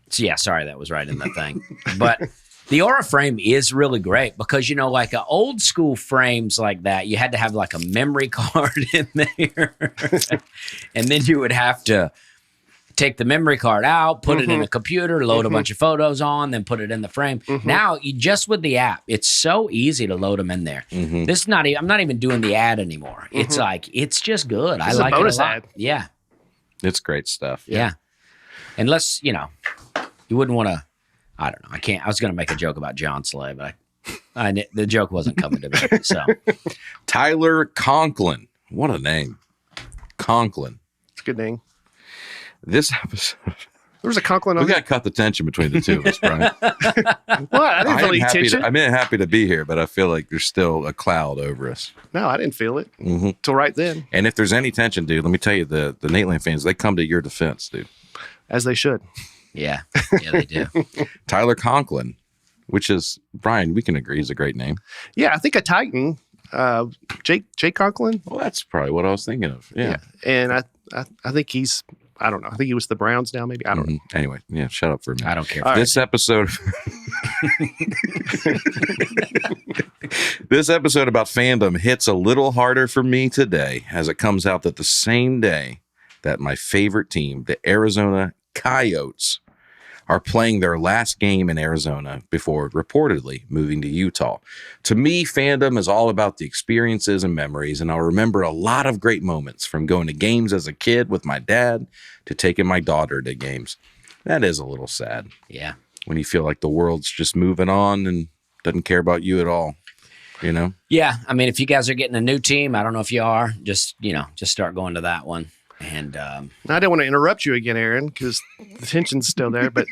so yeah, sorry, that was right in the thing. But the Aura frame is really great because like old school frames like that, you had to have like a memory card in there, and then you would have to take the memory card out, put it in a computer, load a bunch of photos on, then put it in the frame. Now, just with the app, it's so easy to load them in there. This is not. I'm not even doing the ad anymore. It's like it's just good. I is a like it bonus a lot. ad. Yeah, It's great stuff. yeah. Unless you wouldn't want to. I don't know. I can't. I was going to make a joke about John Slay, but the joke wasn't coming to me. So Tyler Conklin. What a name. Conklin. It's a good name. This episode. There was a Conklin We on got to cut the tension between the two of us, Brian. What? I didn't feel any happy tension. I'm happy to be here, but I feel like there's still a cloud over us. No, I didn't feel it till right then, And if there's any tension, dude, let me tell you, the Nateland fans, they come to your defense, dude. as they should. yeah, they do. Tyler Conklin, which is, Brian, we can agree is a great name. Yeah, I think a Titan Jake Conklin. Well, that's probably what I was thinking of. Yeah. And I think he's, I don't know. I think he was the Browns now, maybe. I don't know. Anyway, yeah, shut up for a minute. I don't care. This episode This episode about fandom hits a little harder for me today, as it comes out that the same day that my favorite team, the Arizona Coyotes, are playing their last game in Arizona before reportedly moving to Utah. To me, fandom is all about the experiences and memories, and I'll remember a lot of great moments, from going to games as a kid with my dad to taking my daughter to games. That is a little sad. Yeah. When you feel like the world's just moving on and doesn't care about you at all, you know? Yeah. I mean, if you guys are getting a new team, I don't know if you are, just start going to that one. And I didn't want to interrupt you again, Aaron, because the tension's still there, but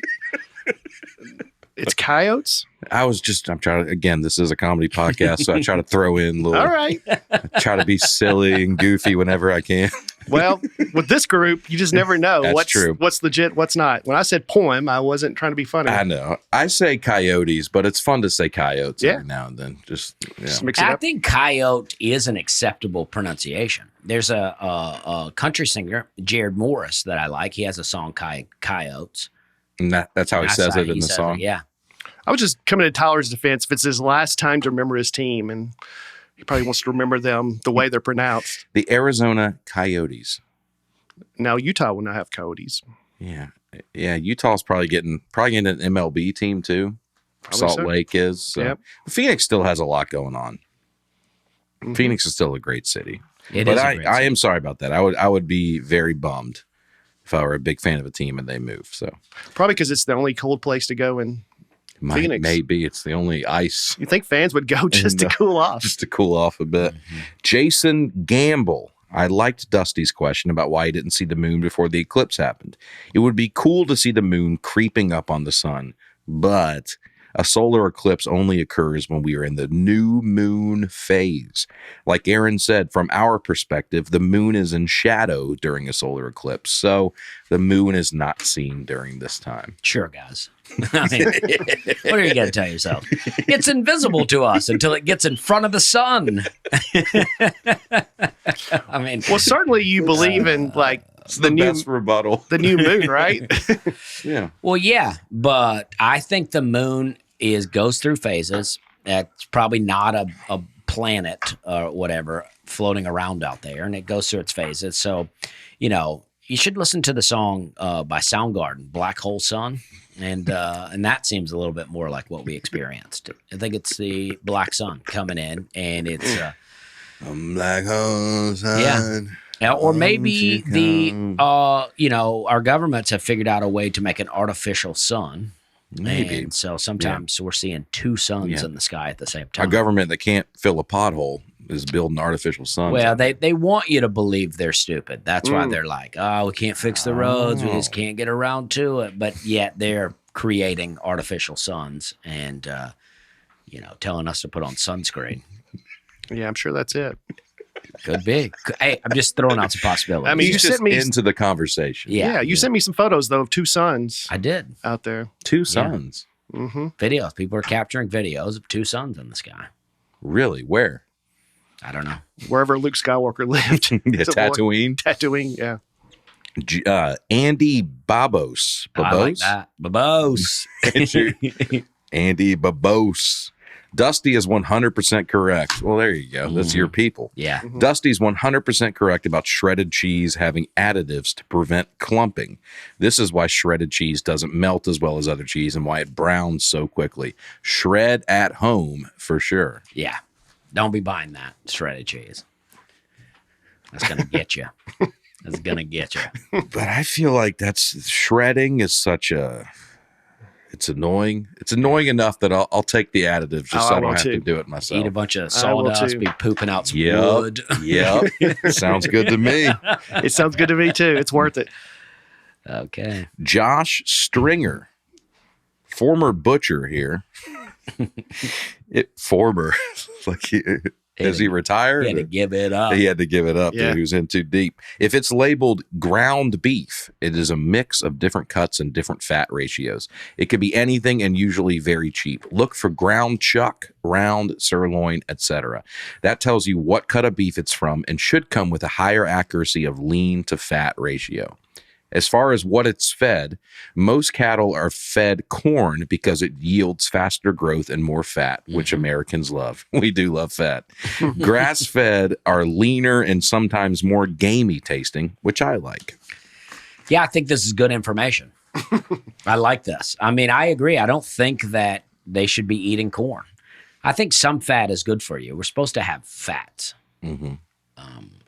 it's Coyotes. I'm trying to, again, this is a comedy podcast, so I try to throw in little, All right. I try to be silly and goofy whenever I can. Well, with this group, you just never know That's true. What's legit, what's not. When I said poem, I wasn't trying to be funny. I know. I say coyotes, but it's fun to say coyotes every now and then. Just mix it I up. think coyote is an acceptable pronunciation. There's a country singer, Jared Morris, that I like. He has a song, Coyotes. And that's how he says it in the song. Yeah. I was just coming to Tyler's defense. If it's his last time to remember his team, and he probably wants to remember them the way they're pronounced. The Arizona Coyotes. Now, Utah will not have Coyotes. Yeah. Yeah. Utah's probably getting an MLB team too. Probably Salt so. Lake is. So. Yep. Phoenix still has a lot going on. Mhm. Phoenix is still a great city. It But is a I great city. am sorry about that. I would be very bummed if I were a big fan of a team and they move. So Probably because it's the only cold place to go in Phoenix. maybe it's the only ice You think fans would go just to cool off? just to cool off a bit. Jason Gamble. I liked Dusty's question about why he didn't see the moon before the eclipse happened. It would be cool to see the moon creeping up on the sun, but a solar eclipse only occurs when we are in the new moon phase. Like Aaron said, from our perspective, the moon is in shadow during a solar eclipse, so the moon is not seen during this time. Sure, guys. I mean, what are you going to tell yourself? It's invisible to us until it gets in front of the sun. I mean, Well, certainly you believe in like the new best rebuttal. the new moon, right? Yeah. well, yeah, but I think the moon goes through phases. That's probably not a planet or whatever floating around out there, and it goes through its phases. So, you should listen to the song by Soundgarden, "Black Hole Sun," and that seems a little bit more like what we experienced. I think it's the black sun coming in, and it's Black hole sun. yeah, or maybe our governments have figured out a way to make an artificial sun. Maybe. And so sometimes we're seeing two suns in the sky at the same A time. government that can't fill a pothole is building artificial suns. Well, they want you to believe they're stupid. That's why they're like, oh, we can't fix the roads. We just can't get around to it. But yet they're creating artificial suns and, telling us to put on sunscreen. Yeah, I'm sure that's it. Could be. Hey, I'm just throwing out some possibilities. I mean, He's you just sent me into the conversation. Yeah, you sent me some photos though of two suns I did. out there. Two suns. Mm-hmm. Videos. People are capturing videos of two suns in the sky. Really? Where? I don't know. Wherever Luke Skywalker lived. Yeah, It's a boy. Tatooine. Tatooine, yeah. Andy Babos. I like that. Babos. Andy Babos. Dusty is 100% correct. Well, there you go. That's your people. Yeah. Dusty's 100% correct about shredded cheese having additives to prevent clumping. This is why shredded cheese doesn't melt as well as other cheese and why it browns so quickly. Shred at home for sure. Yeah. Don't be buying that shredded cheese. That's going to get you. That's going to get you. But I feel like shredding is such a... It's annoying. It's annoying enough that I'll take the additives just so I don't have to do it myself. Eat a bunch of I will sawdust, too. be pooping out some Yep. wood. Yep. Sounds good to me. It sounds good to me too. It's worth it. Okay. Josh Stringer, former butcher here. Former. Like Is he retired? He had to give it up. He had to give it up. Yeah. He was in too deep. If it's labeled ground beef, it is a mix of different cuts and different fat ratios. It could be anything and usually very cheap. Look for ground chuck, round, sirloin, etc. That tells you what cut of beef it's from and should come with a higher accuracy of lean to fat ratio. As far as what it's fed, most cattle are fed corn because it yields faster growth and more fat, which Americans love. We do love fat. Grass-fed are leaner and sometimes more gamey tasting, which I like. Yeah, I think this is good information. I like this. I mean, I agree. I don't think that they should be eating corn. I think some fat is good for you. We're supposed to have fats.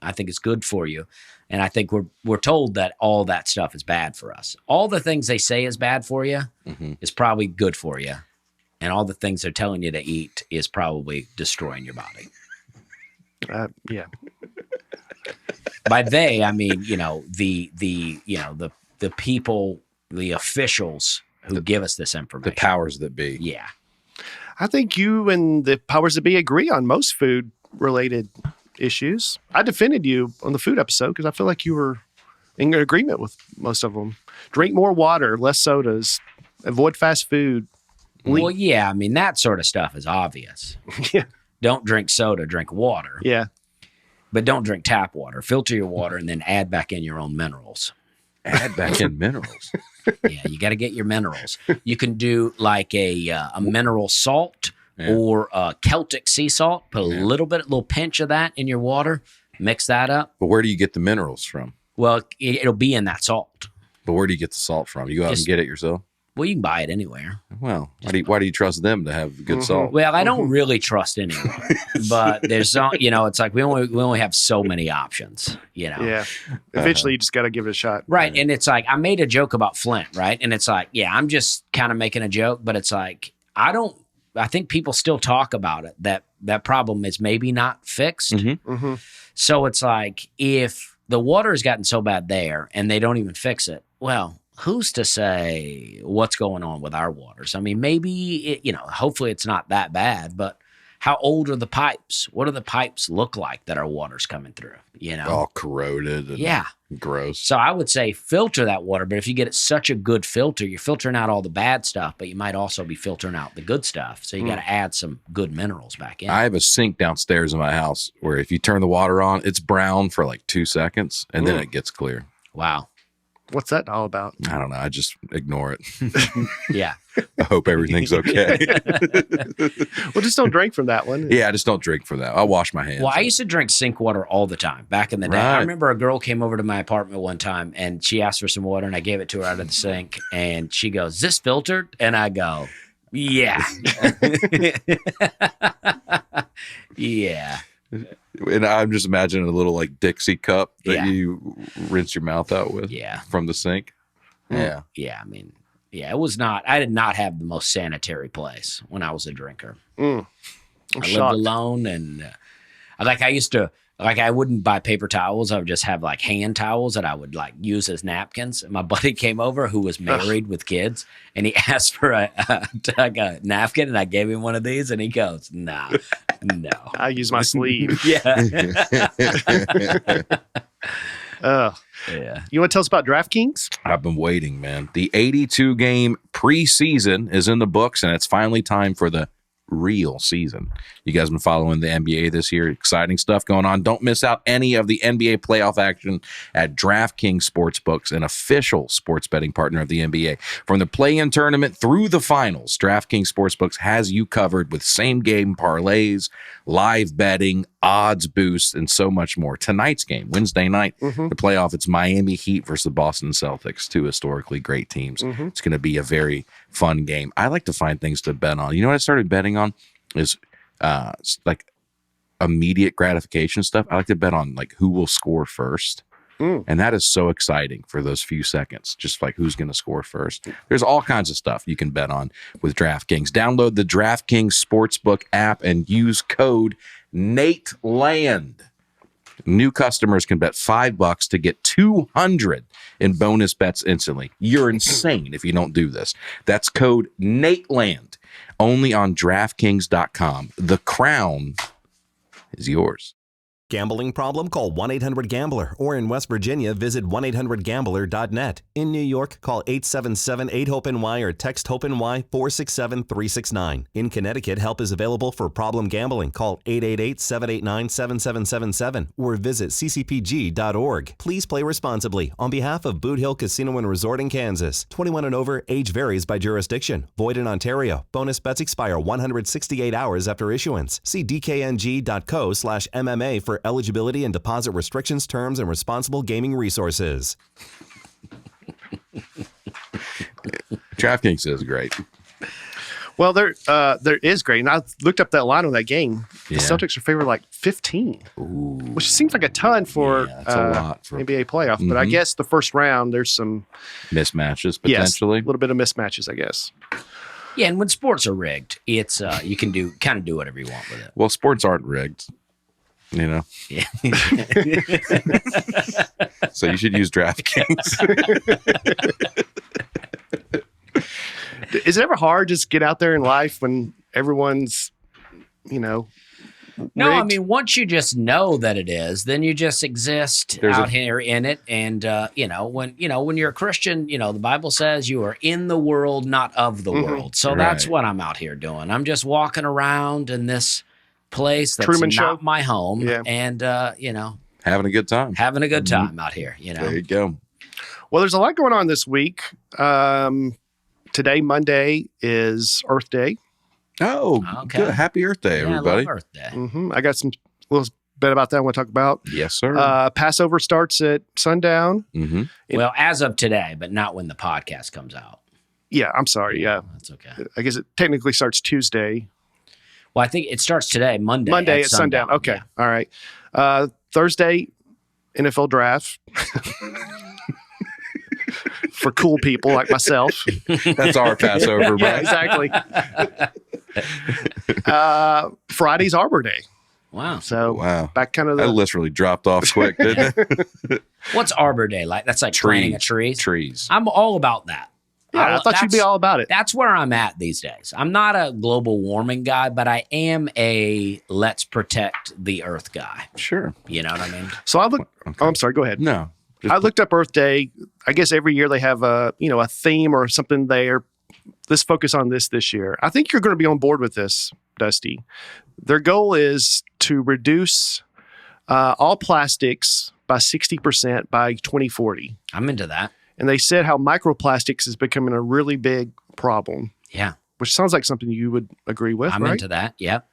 I think it's good for you. And I think we're told that all that stuff is bad for us. All the things they say is bad for you is probably good for you. And all the things they're telling you to eat is probably destroying your body. Yeah. By they, I mean, the people, the officials who give us this information. The powers that be. Yeah. I think you and the powers that be agree on most food-related issues. I defended you on the food episode because I feel like you were in agreement with most of them. Drink more water, less sodas, avoid fast food. Well, yeah, I mean, that sort of stuff is obvious. Yeah. Don't drink soda, drink water. Yeah. But don't drink tap water. Filter your water and then add back in your own minerals. Add back in minerals. Yeah, you got to get your minerals. You can do like a mineral salt or Celtic sea salt. Put a little pinch of that in your water. Mix that up. But where do you get the minerals from? Well, it'll be in that salt. But where do you get the salt from? You go out and get it yourself? Well, you can buy it anywhere. Well, why do you trust them to have good salt? Well, I don't really trust anyone, but there's some, it's like we only have so many options, Yeah. Eventually, you just got to give it a shot. Right. And it's like, I made a joke about Flint, right? And it's like, yeah, I'm just kind of making a joke, but it's like, I think people still talk about it, that problem is maybe not fixed. So it's like, if the water has gotten so bad there and they don't even fix it, well, who's to say what's going on with our waters? I mean, maybe, hopefully it's not that bad, but how old are the pipes? What do the pipes look like that our water's coming through? All corroded and gross. So I would say filter that water, but if you get it such a good filter, you're filtering out all the bad stuff, but you might also be filtering out the good stuff. So you got to add some good minerals back in. I have a sink downstairs in my house where if you turn the water on, it's brown for like 2 seconds and then it gets clear. Wow. What's that all about? I don't know. I just ignore it. Yeah. I hope everything's okay. Well, just don't drink from that one. Yeah, I just don't drink for that. I'll wash my hands. Well, I used to drink sink water all the time back in the day. I Right. remember a girl came over to my apartment one time and she asked for some water and I gave it to her out of the sink and she goes, "Is this filtered?" And I go, "Yeah." Yeah. And I'm just imagining a little like Dixie cup that you rinse your mouth out with from the sink. Yeah. Yeah. I mean, it was not, I did not have the most sanitary place when I was a drinker. I'm I shocked. lived alone and I used to, I wouldn't buy paper towels. I would just have like hand towels that I would like use as napkins. And my buddy came over who was married with kids and he asked for a napkin and I gave him one of these and he goes, "No." I use my sleeve. Yeah. You want to tell us about DraftKings? I've been waiting, man. The 82 game preseason is in the books and it's finally time for the real season. You guys been following the NBA this year? Exciting stuff going on. Don't miss out any of the NBA playoff action at DraftKings Sportsbooks, an official sports betting partner of the NBA. From the play-in tournament through the finals, DraftKings Sportsbooks has you covered with same-game parlays, live betting, odds boosts, and so much more. Tonight's game, Wednesday night, the playoff, it's Miami Heat versus the Boston Celtics, two historically great teams. It's going to be a very fun game. I like to find things to bet on. You know what I started betting on is like immediate gratification stuff. I like to bet on like who will score first. And that is so exciting for those few seconds, just like who's going to score first. There's all kinds of stuff you can bet on with DraftKings. Download the DraftKings Sportsbook app and use code Nateland. New customers can bet $5 to get $200 in bonus bets instantly. You're insane if you don't do this. That's code Nateland only on DraftKings.com. The crown is yours. Gambling problem? Call 1-800-GAMBLER. Or in West Virginia, visit 1-800-GAMBLER.net. In New York, call 877-8-HOPE-NY or text HOPE-NY 467-369. In Connecticut, help is available for problem gambling. Call 888-789-7777 or visit ccpg.org. Please play responsibly. On behalf of Boot Hill Casino and Resort in Kansas, 21 and over, age varies by jurisdiction. Void in Ontario. Bonus bets expire 168 hours after issuance. See dkng.co/MMA for eligibility and deposit restrictions, terms, and responsible gaming resources. DraftKings is great. Well, there is great. And I looked up that line on that game. Yeah. The Celtics are favored like 15, Ooh. which seems like a ton for, Yeah, that's a lot for NBA playoff. But I guess the first round, there's some mismatches potentially. a little bit of mismatches, I guess. Yeah, and when sports are rigged, it's you can do whatever you want with it. Well, sports aren't rigged. You know, Yeah. so you should use DraftKings. Is it ever hard just get out there in life when everyone's, No, rigged? I mean, once you just know that it is, then you just exist out here in it. And when you're a Christian, the Bible says you are in the world, not of the world. So that's Right. what I'm out here doing. I'm just walking around in this place that's Truman not Show? my home, Yeah. and Having a good time. having a good time out here. There you go. Well, there's a lot going on this week. Today, Monday, is Earth Day. Oh, Okay. good. Happy Earth Day, Yeah, I everybody. love Earth Day. I got some little bit about that I want to talk about. Yes, sir. Passover starts at sundown. Well, as of today, but not when the podcast comes out. Yeah, I'm sorry. Yeah, That's okay. I guess it technically starts Tuesday. Well, I think it starts today, Monday. Monday at sundown. Okay. Yeah. All right. Thursday, NFL draft. For cool people like myself. That's our Passover, Yeah, right? exactly. Friday's Arbor Day. Wow. So Wow. back kind of That the list really dropped off quick, didn't it? What's Arbor Day like? That's like planting a tree. Trees. I'm all about that. I thought you'd be all about it. That's where I'm at these days. I'm not a global warming guy, but I am a let's protect the earth guy. Sure. You know what I mean? So I looked. Oh, I'm sorry. Go ahead. No. I looked up Earth Day. I guess every year they have a theme or something there. Let's focus on this year. I think you're going to be on board with this, Dusty. Their goal is to reduce all plastics by 60% by 2040. I'm into that. And they said how microplastics is becoming a really big problem, Yeah. which sounds like something you would agree with, I'm right? into that. Yep.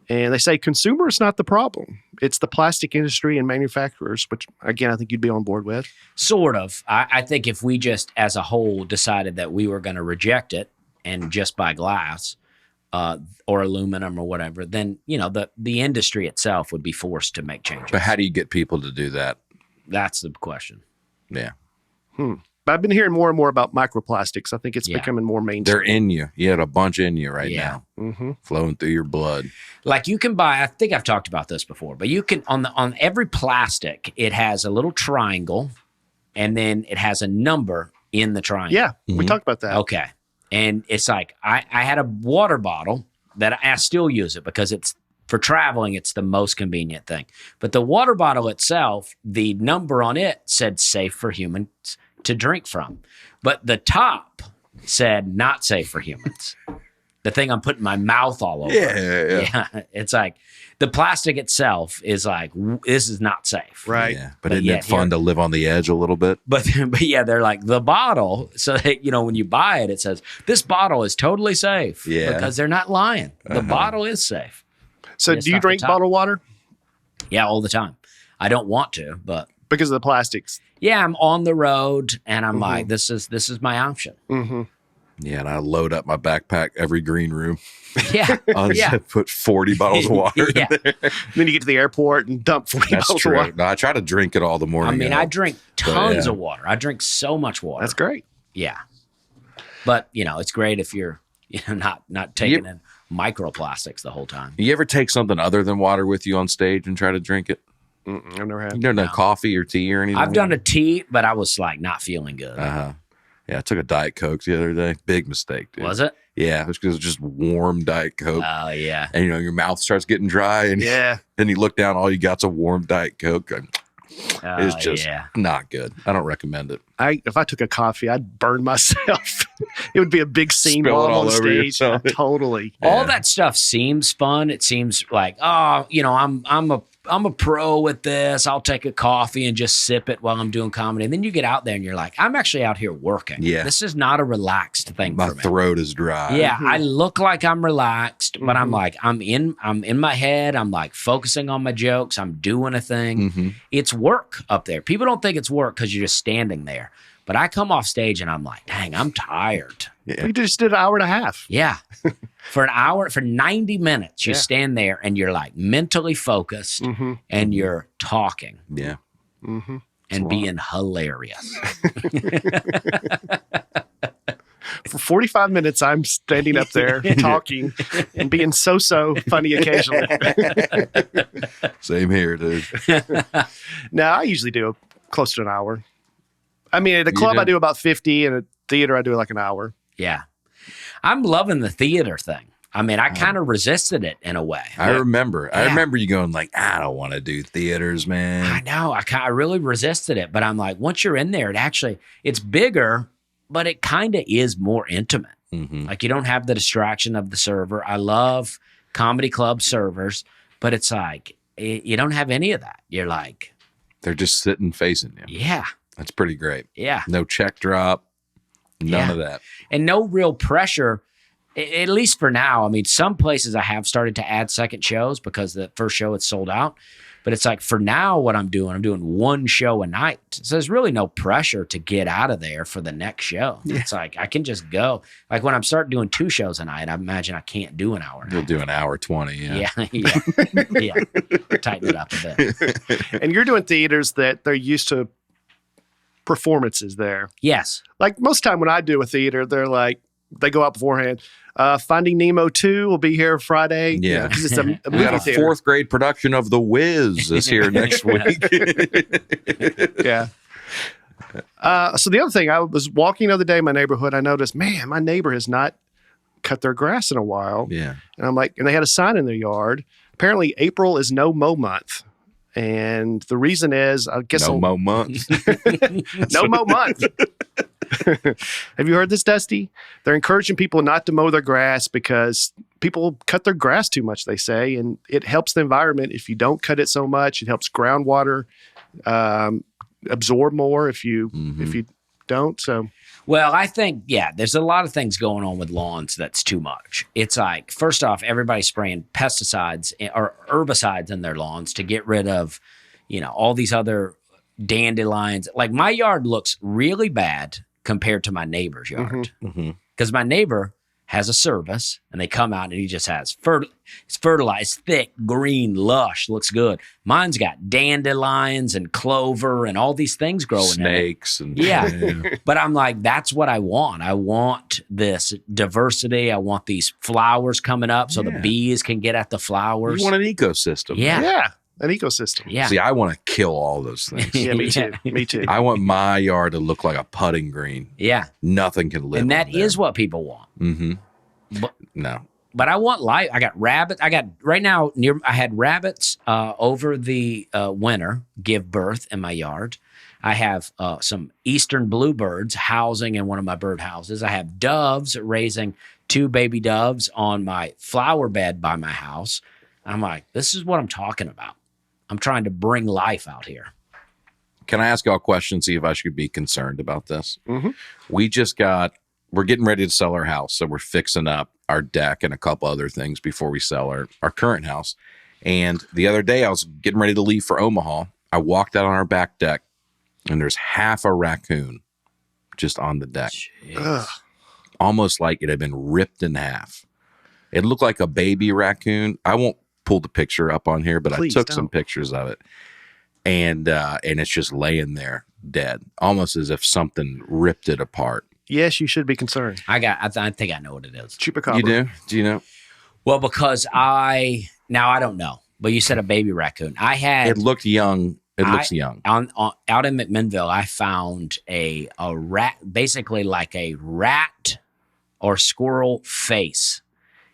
And they say consumer is not the problem. It's the plastic industry and manufacturers, which, again, I think you'd be on board with. Sort of. I think if we just as a whole decided that we were going to reject it and just buy glass or aluminum or whatever, then, the industry itself would be forced to make changes. But how do you get people to do that? That's the question. Yeah. But I've been hearing more and more about microplastics. I think it's Yeah. becoming more mainstream. They're in you. You had a bunch in you right Yeah. now, flowing through your blood. Like you can buy, I think I've talked about this before, but you can on every plastic, it has a little triangle and then it has a number in the triangle. Yeah, we talked about that. Okay. And it's like I had a water bottle that I still use it because it's for traveling, it's the most convenient thing. But the water bottle itself, the number on it said safe for humans to drink from. But the top said not safe for humans. The thing I'm putting my mouth all over. Yeah. It's like the plastic itself is like, this is not safe. Right. Yeah. But But isn't yet it fun here- to live on the edge a little bit? But yeah, they're like the bottle. So that, when you buy it, it says this bottle is totally safe. Yeah. Because they're not lying. The bottle is safe. So It's do you not the drink top. bottled water? Yeah, all the time. I don't want to, but Because of the plastics. yeah, I'm on the road and I'm like, this is my option. Yeah, and I load up my backpack every green room. Yeah. I'll just Yeah. put 40 bottles of water Yeah. in there. Then you get to the airport and dump 40 That's bottles true. of water. No, I try to drink it all the morning. I mean, of. I drink tons yeah. of water. I drink so much water. That's great. Yeah. But, it's great if you're, not taking in microplastics the whole time. You ever take something other than water with you on stage and try to drink it? I've never had. You never done coffee or tea or anything? I've done a tea, but I was like not feeling good. Yeah, I took a Diet Coke the other day. Big mistake, dude. Was it? Yeah, it's because it's just warm Diet Coke. Oh, yeah. And, your mouth starts getting dry. And Yeah. then you look down, all you got's a warm Diet Coke. It's Oh, just yeah. not good. I don't recommend it. If I took a coffee, I'd burn myself. It would be a big scene Spill while it I'm all on over stage. yourself. Totally. All Yeah. that stuff seems fun. It seems like, I'm a pro with this. I'll take a coffee and just sip it while I'm doing comedy. And then you get out there and you're like, I'm actually out here working. Yeah. This is not a relaxed thing My for me. throat is dry. Yeah, I look like I'm relaxed, but I'm Mhm. like, I'm in my head. I'm like focusing on my jokes. I'm doing a thing. Mhm. It's work up there. People don't think it's work because you're just standing there. But I come off stage and I'm like, dang, I'm tired. Yeah. We just did an hour and a half. Yeah. For an hour, for 90 minutes, you Yeah. stand there and you're like mentally focused Mm-hmm. and you're talking Yeah. Mm-hmm. and being hilarious. For 45 minutes, I'm standing up there talking and being so funny occasionally. Same here, dude. No, I usually do close to an hour. I mean, at a club, do? I do about 50, and at theater, I do like an hour. Yeah. I'm loving the theater thing. I mean, I kind of resisted it in a way. I remember. I Yeah. remember you going like, I don't want to do theaters, I man. know. I really resisted it, but I'm like, once you're in there, it's bigger, but it kind of is more intimate. Mm-hmm. Like you don't have the distraction of the server. I love comedy club servers, but it's like you don't have any of that. You're like, They're just sitting facing you. yeah, That's pretty great. yeah, No check drop. None Yeah. of that. and no real pressure. At least for now. I mean, some places I have started to add second shows because the first show it's sold out. But it's like for now, what I'm doing one show a night. So there's really no pressure to get out of there for the next show. Yeah. It's like I can just go. Like when I'm starting doing 2 shows a night, I imagine I can't do an hour. And a You'll half. do an hour 20. Yeah. Yeah. Tighten it up a bit. And you're doing theaters that they're used to performances there. Yes. Like most time when I do a theater, they're like, they go out beforehand. Finding Nemo 2 will be here Friday. Yeah. Because it's a We movie got a theater. 4th grade production of The Wiz is here next week. Yeah. So the other thing, I was walking the other day in my neighborhood. I noticed, man, my neighbor has not cut their grass in a while. Yeah. And I'm like, and they had a sign in their yard. Apparently, April is no mow month. And the reason is, I guess, No mo months. no mow month. Have you heard this, Dusty? They're encouraging people not to mow their grass because people cut their grass too much, they say, and it helps the environment if you don't cut it so much. It helps groundwater absorb more if you don't. So Well, I think, there's a lot of things going on with lawns that's too much. It's like, first off, everybody's spraying pesticides or herbicides in their lawns to get rid of, all these other dandelions. Like my yard looks really bad compared to my neighbor's yard. Mm-hmm. Because my neighbor has a service and they come out and he just has it's fertilized, thick, green, lush, looks good. Mine's got dandelions and clover and all these things growing in it. Snakes. And, Yeah. But I'm like, that's what I want. I want this diversity. I want these flowers coming up so the Yeah. bees can get at the flowers. You want an ecosystem. Yeah. an ecosystem. Yeah. See, I want to kill all those things. Yeah, me too. Me too. I want my yard to look like a putting green. Yeah. Nothing can live And that on there. is what people want. Mm-hmm. But, No. but I want life. I got rabbits. I had rabbits over the winter give birth in my yard. I have some eastern bluebirds housing in one of my bird houses. I have doves raising 2 baby doves on my flower bed by my house. I'm like, this is what I'm talking about. I'm trying to bring life out here. Can I ask y'all a question, see if I should be concerned about this? Mhm. We're getting ready to sell our house. So we're fixing up our deck and a couple other things before we sell our current house. And the other day I was getting ready to leave for Omaha. I walked out on our back deck and there's half a raccoon just on the deck. Ugh. Almost like it had been ripped in half. It looked like a baby raccoon. I won't pull the picture up on here, but Please I took some don't. pictures of it. And it's just laying there dead, almost as if something ripped it apart. Yes, you should be concerned. I think I know what it is. Chupacabra. You do? Do you know? Well, because I don't know, but you said a baby raccoon. I had It looked young. It looks young. out in McMinnville. I found a rat, basically like a rat or squirrel face.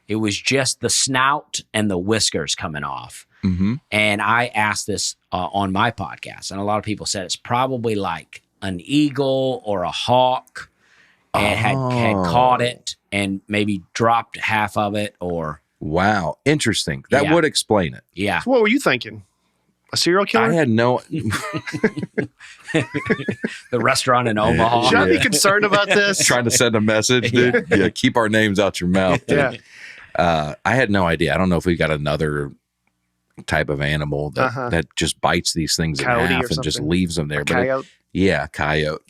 It was just the snout and the whiskers coming off. Mm-hmm. And I asked this on my podcast, and a lot of people said it's probably like an eagle or a hawk and had caught it and maybe dropped half of it or. Wow. Interesting. That Yeah. would explain it. Yeah. So what were you thinking? A serial killer? I had no. The restaurant in Omaha. Should I be concerned about this? Trying to send a message, dude. Yeah, keep our names out your mouth. Dude. Yeah. I had no idea. I don't know if we got another type of animal that just bites these things Coyote in half or and just something. leaves them there. Coyote. Coyote Yeah.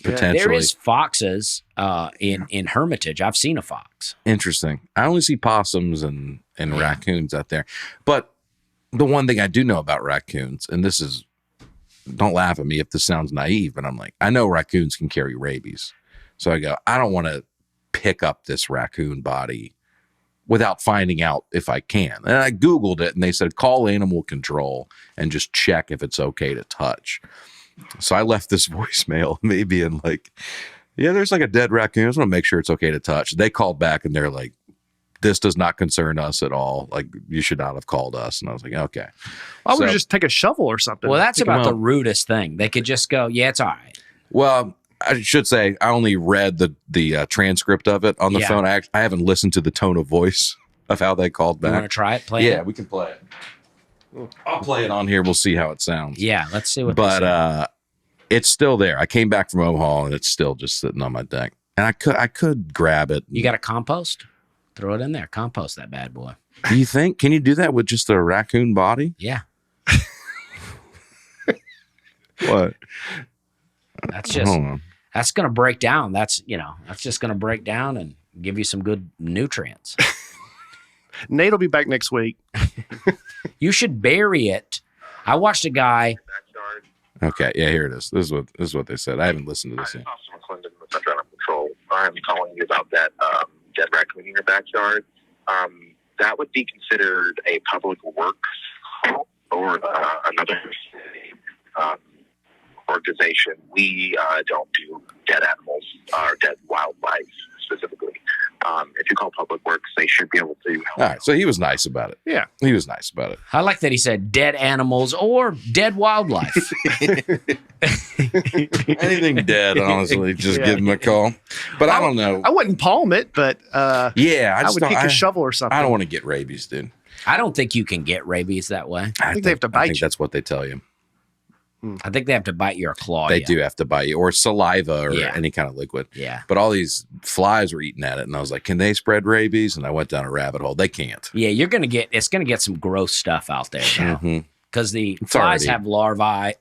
potentially. There is foxes in Hermitage. I've seen a fox. Interesting. I only see possums and raccoons out there. But the one thing I do know about raccoons, and this is, don't laugh at me if this sounds naive, but I'm like, I know raccoons can carry rabies. So I go, I don't want to pick up this raccoon body without finding out if I can. And I Googled it and they said, call animal control and just check if it's okay to touch. So I left this voicemail, maybe in like, yeah, there's like a dead raccoon. I just want to make sure it's okay to touch. They called back and they're like, this does not concern us at all. Like, you should not have called us. And I was like, okay. I would So- just take a shovel or something. Well, that's Pick 'em about the up. rudest thing. They could just go, yeah, it's all right. Well, I should say I only read the transcript of it on the Yeah. phone. I haven't listened to the tone of voice of how they called You want to back. try it? Play Yeah, it? we can play it. I'll play it on here. We'll see how it sounds. Yeah, let's see what they say. But it's still there. I came back from Omaha and it's still just sitting on my deck. And I could grab it. You got a compost? Throw it in there. Compost that bad boy. Do you think? Can you do that with just a raccoon body? Yeah. What? That's just, Hold on. that's going to break down. That's just going to break down and give you some good nutrients. Nate will be back next week. You should bury it. I watched a guy. Okay, yeah, here it is. This is what they said. I haven't listened to this yet. Officer McClendon with Central Animal Control. I'm calling you about that dead raccoon in your backyard. That would be considered a public works or another organization. We don't do dead animals or dead wildlife specifically. If you call public works, they should be able to. All right, so he was nice about it. Yeah. He was nice about it. I like that he said dead animals or dead wildlife. Anything dead, honestly, just give him a call. But I don't know. I wouldn't palm it, but Yeah, I would pick a shovel or something. I don't want to get rabies, dude. I don't think you can get rabies that way. I think they have to I bite think you. that's what they tell you. I think they have to bite you or claw They you. do have to bite you, or saliva, or Yeah. any kind of liquid. Yeah. But all these flies were eating at it, and I was like, "Can they spread rabies?" And I went down a rabbit hole. They can't. Yeah, it's going to get some gross stuff out there Mhm. because the It's flies already- have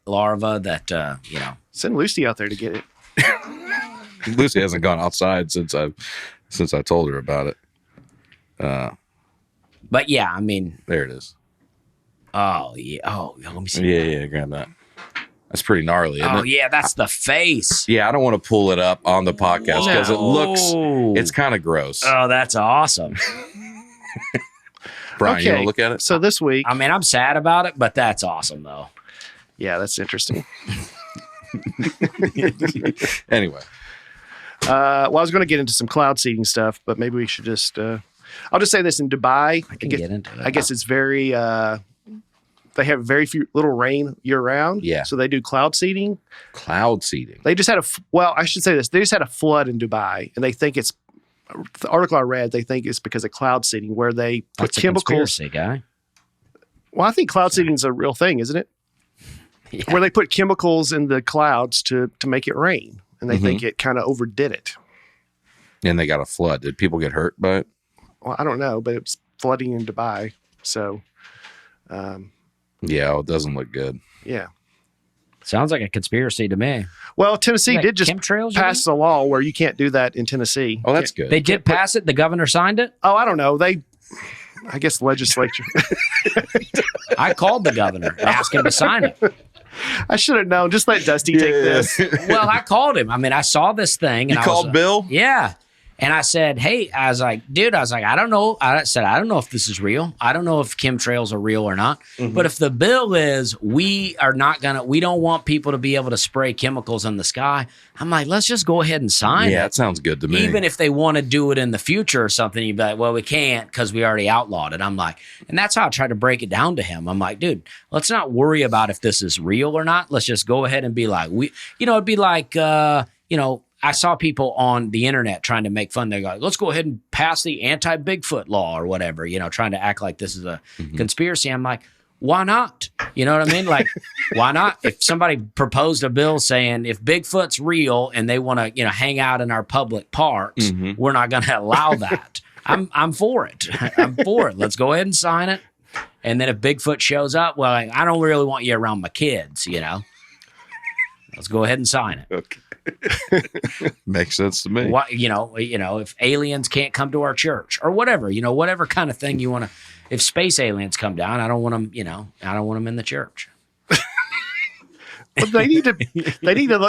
larvae that, Send Lucy out there to get it. Lucy hasn't gone outside since I told her about it. but yeah, I mean, There it is. oh, yeah. Oh, let me see. Yeah, grab that. That's pretty gnarly, isn't Oh, it? yeah, that's the face. Yeah, I don't want to pull it up on the podcast because it looks, Whoa. it's kind of gross. Oh, that's awesome. Brian, you want to look at it? So this week, I mean, I'm sad about it, but that's awesome, though. yeah, that's interesting. Anyway, Well, I was going to get into some cloud seeding stuff, but maybe we should just. I'll just say this: in Dubai, I can get into it. I guess it's very. They have very few little rain year round. Yeah. So they do cloud seeding. cloud seeding. They just had I should say this: they just had a flood in Dubai, and they think it's. The article I read, they think it's because of cloud seeding, where they put That's a chemicals. conspiracy, guy. Well, I think cloud seeding is a real thing, isn't it? Yeah. Where they put chemicals in the clouds to make it rain, and they think it kind of overdid it. And they got a flood. Did people get hurt by it? Well, I don't know, but it was flooding in Dubai, so Yeah, it doesn't look good. yeah. Sounds like a conspiracy to me. Well, Tennessee Like did just chemtrails, you pass a law where you can't do that in Tennessee. Oh, that's good. They did pass it. The governor signed it. Oh, I don't know. I guess the legislature. I called the governor and asked him to sign it. I should have known. Just let Dusty take this. Well, I called him. I mean, I saw this thing. And You I called was, Bill? Yeah. And I said, hey, I was like, dude, I don't know. I said, I don't know if this is real. I don't know if chemtrails are real or not. But if the bill is we don't want people to be able to spray chemicals in the sky, I'm like, let's just go ahead and sign it. Yeah, that sounds good to me. Even if they want to do it in the future or something, you'd be like, well, we can't because we already outlawed it. I'm like, and that's how I try to break it down to him. I'm like, dude, let's not worry about if this is real or not. Let's just go ahead and be like, it'd be like, I saw people on the internet trying to make fun. They go, let's go ahead and pass the anti-Bigfoot law or whatever, trying to act like this is a conspiracy. I'm like, why not? You know what I mean? Like, why not? If somebody proposed a bill saying if Bigfoot's real and they want to, hang out in our public parks, we're not going to allow that. I'm for it. I'm for it. Let's go ahead and sign it. And then if Bigfoot shows up, well, I don't really want you around my kids, Let's go ahead and sign it. Okay. Makes sense to me. What, if aliens can't come to our church or whatever, whatever kind of thing you want to. If space aliens come down, I don't want them. I don't want them in the church. Well, they need to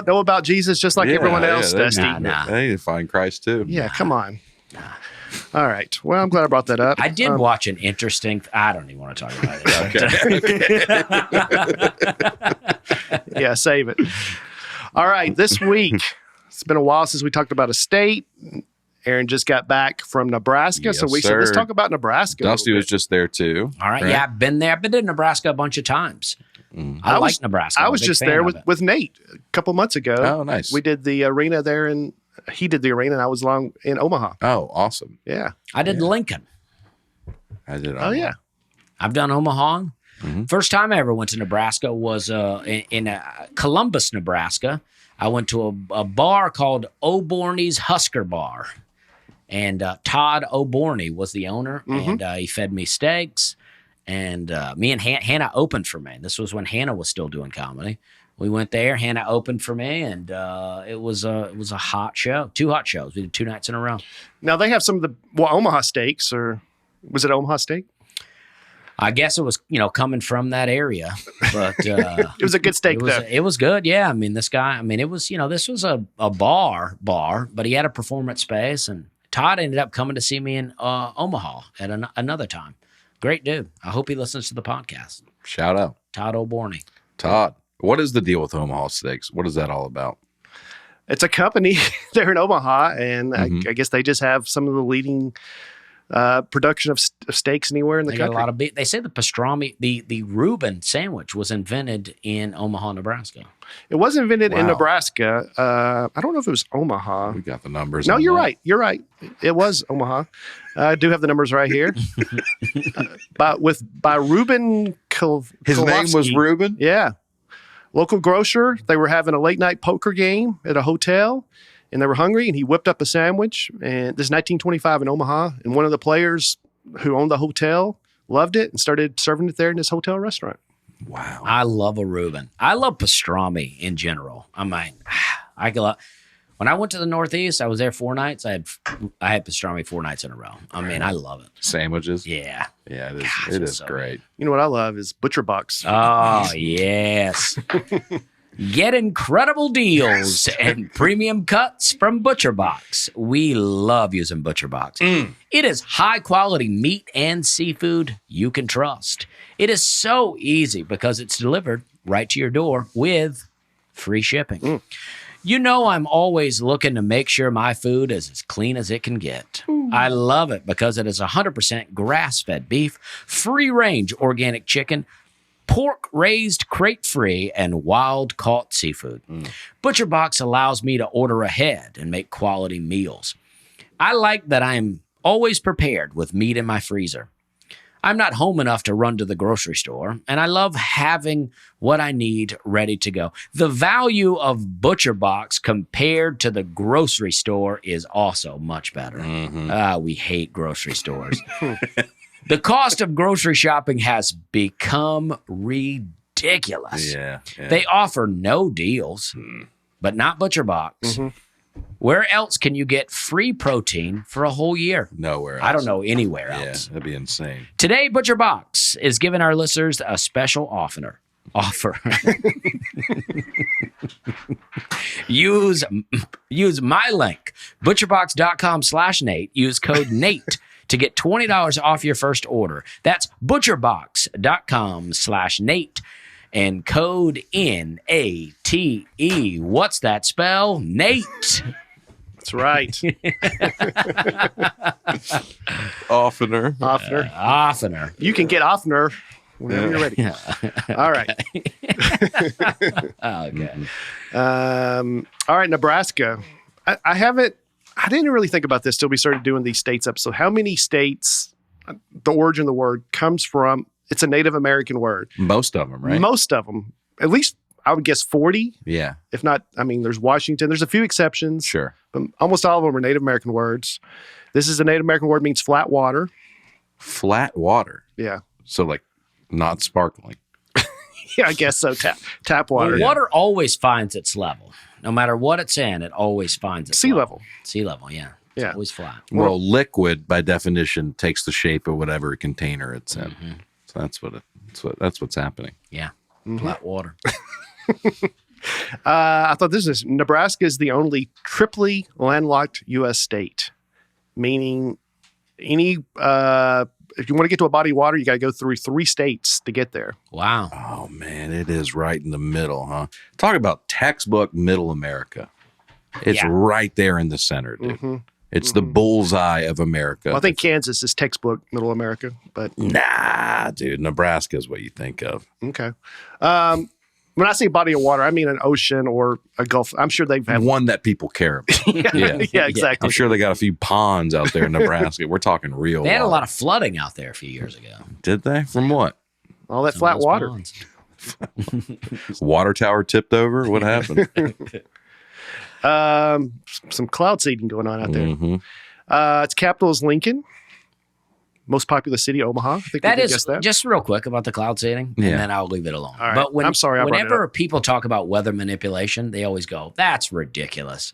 know about Jesus just like everyone else does. They need to find Christ too. Yeah, come on. All right. Well, I'm glad I brought that up. I did watch an interesting. I don't even want to talk about it. Yeah, save it. All right. This week, it's been a while since we talked about a state. Aaron just got back from Nebraska, Yes, so we said let's sir. talk about Nebraska. Dusty was just there too. All right. Yeah, I've been there. I've been to Nebraska a bunch of times. I like Nebraska. I I'm a was big just fan there of it. with Nate a couple months ago. Oh, nice. We did the arena there, and he did the arena, and I was along in Omaha. Oh, awesome. Yeah. I did Lincoln. I did. Oh, yeah. I've done Omaha. First time I ever went to Nebraska was in Columbus, Nebraska. I went to a bar called Auburn's Husker Bar. And Todd Auburn was the owner, and he fed me steaks. And me and Hannah opened for me. This was when Hannah was still doing comedy. We went there. Hannah opened for me, and it was a hot show. 2 hot shows. We did 2 nights in a row. Now, they have some of the Omaha steaks, or was it Omaha steak? I guess it was, coming from that area, but It was a good steak, though. It was good. Yeah. I mean, this guy, it was, this was a bar, but he had a performance space, and Todd ended up coming to see me in Omaha at another time. Great dude. I hope he listens to the podcast. Shout out. Todd Auburn. Todd, what is the deal with Omaha Steaks? What is that all about? It's a company there in Omaha, and I guess they just have some of the leading production of steaks anywhere in the They country. got a lot of beef. They say the pastrami, the Rueben sandwich was invented in Omaha, Nebraska. It was invented in Wow. Nebraska. I don't know if it was Omaha. We got the numbers. No, on you're that. right. You're right. It was Omaha. I do have the numbers right here. By Rueben His name was Kolofsky. Rueben? Yeah. Local grocer. They were having a late night poker game at a hotel, and they were hungry, and he whipped up a sandwich. And this is 1925 in Omaha, and one of the players who owned the hotel loved it and started serving it there in his hotel restaurant. Wow. I love a Ruben. I love pastrami in general. When I went to the Northeast, I was there 4 nights. I had pastrami 4 nights in a row. I love it. Sandwiches? Yeah. Yeah, it is. Gosh, It it's is so great. You know what I love is Butcher Box. Oh, yes. Get incredible deals and premium cuts from Butcher Box. We love using Butcher Box. It is high quality meat and seafood you can trust. It is so easy because it's delivered right to your door with free shipping. I'm always looking to make sure my food is as clean as it can get. I love it because it is 100% grass-fed beef, free-range organic chicken, pork raised crate-free, and wild-caught seafood. Butcher Box allows me to order ahead and make quality meals. I like that I'm always prepared with meat in my freezer. I'm not home enough to run to the grocery store, and I love having what I need ready to go. The value of Butcher Box compared to the grocery store is also much better. We hate grocery stores. The cost of grocery shopping has become ridiculous. Yeah. They offer no deals, but not Butcher Box. Where else can you get free protein for a whole year? Nowhere else. I don't know anywhere Yeah, else. that'd be insane. Today, Butcher Box is giving our listeners a special offer. Use my link, butcherbox.com/Nate. Use code Nate to get $20 off your first order. That's butcherbox.com/Nate and code NATE. What's that spell? Nate. That's right. Oftener. Oftener. You can get oftener whenever you're ready. All right. Okay. All right, Nebraska. I didn't really think about this till we started doing these states episodes. How many states the origin of the word comes from? It's a Native American word. Most of them, right? Most of them. At least I would guess 40. Yeah. If not, I mean, there's Washington. There's a few exceptions. Sure. But almost all of them are Native American words. This is a Native American word, means flat water. Flat water. Yeah. So like not sparkling. Yeah, I guess so. Tap water. Well, water always finds its level. No matter what it's in, it always finds its Sea level. Sea level, yeah. It's Yeah. always flat. Well, liquid by definition takes the shape of whatever container it's in. So that's what's happening. Yeah. Flat water. I thought Nebraska is the only triply landlocked U.S. state, meaning if you want to get to a body of water, you got to go through 3 states to get there. Wow. Oh man, it is right in the middle, huh? Talk about textbook middle America. It's right there in the center, dude. It's the bullseye of America. Well, I think Kansas is textbook middle America, but Nah, dude, Nebraska is what you think of. okay. When I say body of water, I mean an ocean or a gulf. I'm sure they've had One that people care about. Yeah. yeah, exactly. I'm sure they got a few ponds out there in Nebraska. We're talking real They had a water. lot of flooding out there a few years ago. Did they? From what? All that Some flat of those water. ponds. Water tower tipped over? What happened? Some cloud seeding going on out there. Mhm. Its capital is Lincoln. Most populous city, Omaha. I think That we can is guess that. just real quick about the cloud seeding, Yeah. and then I'll leave it alone. All right. But I'm sorry I brought it whenever people talk about weather manipulation, they always go, "That's ridiculous,"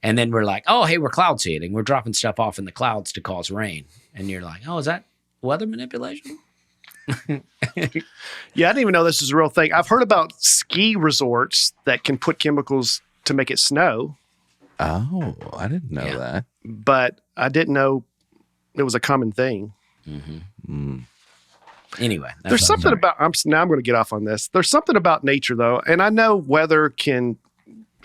and then we're like, "Oh, hey, we're cloud seeding. We're dropping stuff off in the clouds to cause rain," and you're like, "Oh, is that weather manipulation?" Yeah, I didn't even know this is a real thing. I've heard about ski resorts that can put chemicals to make it snow, Oh, I didn't know Yeah. that. but I didn't know it was a common thing. Anyway, that's There's what I'm something saying. about now I'm going to get off on this. There's something about nature though, and I know weather can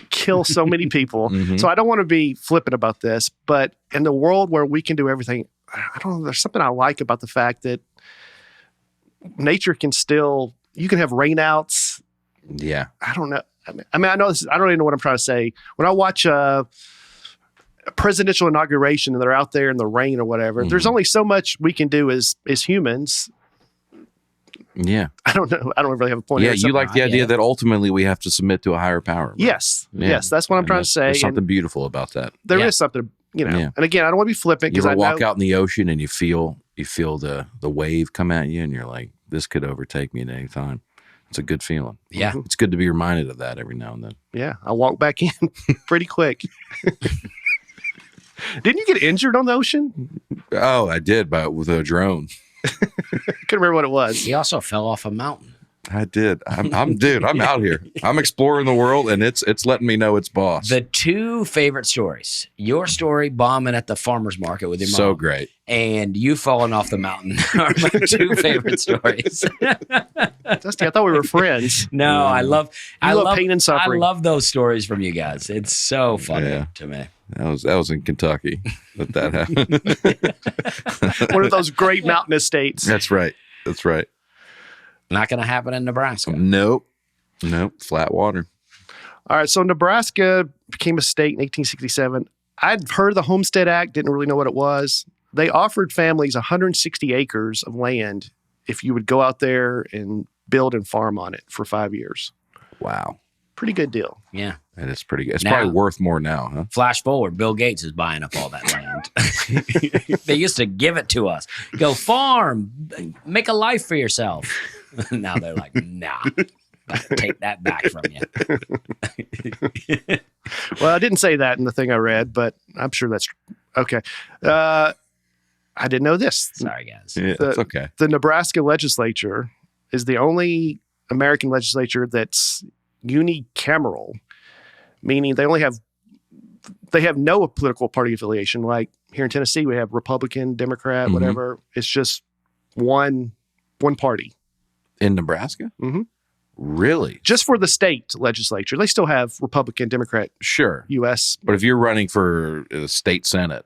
kill so many people. So I don't want to be flippant about this, but in the world where we can do everything, I don't know, there's something I like about the fact that nature can still, you can have rainouts. Yeah. I don't know. I mean, I know this, I don't even know what I'm trying to say. When I watch a presidential inauguration and they're out there in the rain or whatever, there's only so much we can do as humans. Yeah. I don't know. I don't really have a point. Yeah. here. You Something- like the idea that ultimately we have to submit to a higher power. right? Yes. Yeah. Yes. That's what I'm And trying to say. There's something And beautiful about that. there is Yeah. something, you know, Yeah. and again, I don't want to be flippant You because ever I walk know, out in the ocean and you feel the wave come at you and you're like, this could overtake me at any time. It's a good feeling. Yeah. It's good to be reminded of that every now and then. yeah, I walk back in pretty quick. Didn't you get injured on the ocean? Oh, I did, but with a drone. Couldn't remember what it was. He also fell off a mountain. I did. I'm dude. I'm out here. I'm exploring the world, and it's letting me know it's boss. The 2 favorite stories: your story bombing at the farmer's market with your mom, So great. and you falling off the mountain are my 2 favorite stories. Dusty, I thought we were friends. No, I love pain and suffering. I love those stories from you guys. It's so funny Yeah. to me. That was in Kentucky that happened. One of those great mountain estates. That's right. That's right. Not going to happen in Nebraska. Nope. Flat water. All right, so Nebraska became a state in 1867. I'd heard of the Homestead Act, didn't really know what it was. They offered families 160 acres of land if you would go out there and build and farm on it for 5 years. Wow. Pretty good deal. Yeah. That is pretty good. It's Now- probably worth more now, huh? Flash forward, Bill Gates is buying up all that land. They used to give it to us. Go farm, make a life for yourself. Now they're like, nah, take that back from you. Well, I didn't say that in the thing I read, but I'm sure that's okay. I didn't know this. Sorry, guys. Yeah, it's okay. The Nebraska legislature is the only American legislature that's unicameral, meaning they have no political party affiliation. Like here in Tennessee, we have Republican, Democrat, whatever. It's just one party. In Nebraska? Mhm. Really? Just for the state legislature. They still have Republican, Democrat, Sure. U.S. But if you're running for the state senate,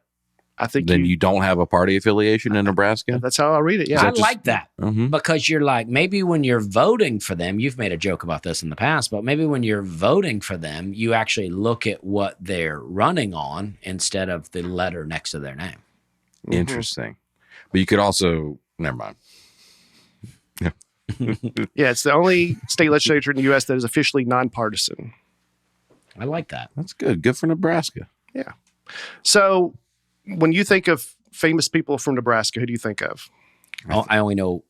I think then you don't have a party affiliation in Nebraska? that's how I read it. Yeah. I like that Mhm. because you're like, maybe when you're voting for them, you've made a joke about this in the past, but maybe when you're voting for them, you actually look at what they're running on instead of the letter next to their name. Interesting. But you could also, never mind. Yeah. Yeah, it's the only state legislature in the U.S. that is officially nonpartisan. I like that. That's good. Good for Nebraska. Yeah. So when you think of famous people from Nebraska, who do you think of? Oh, I only know,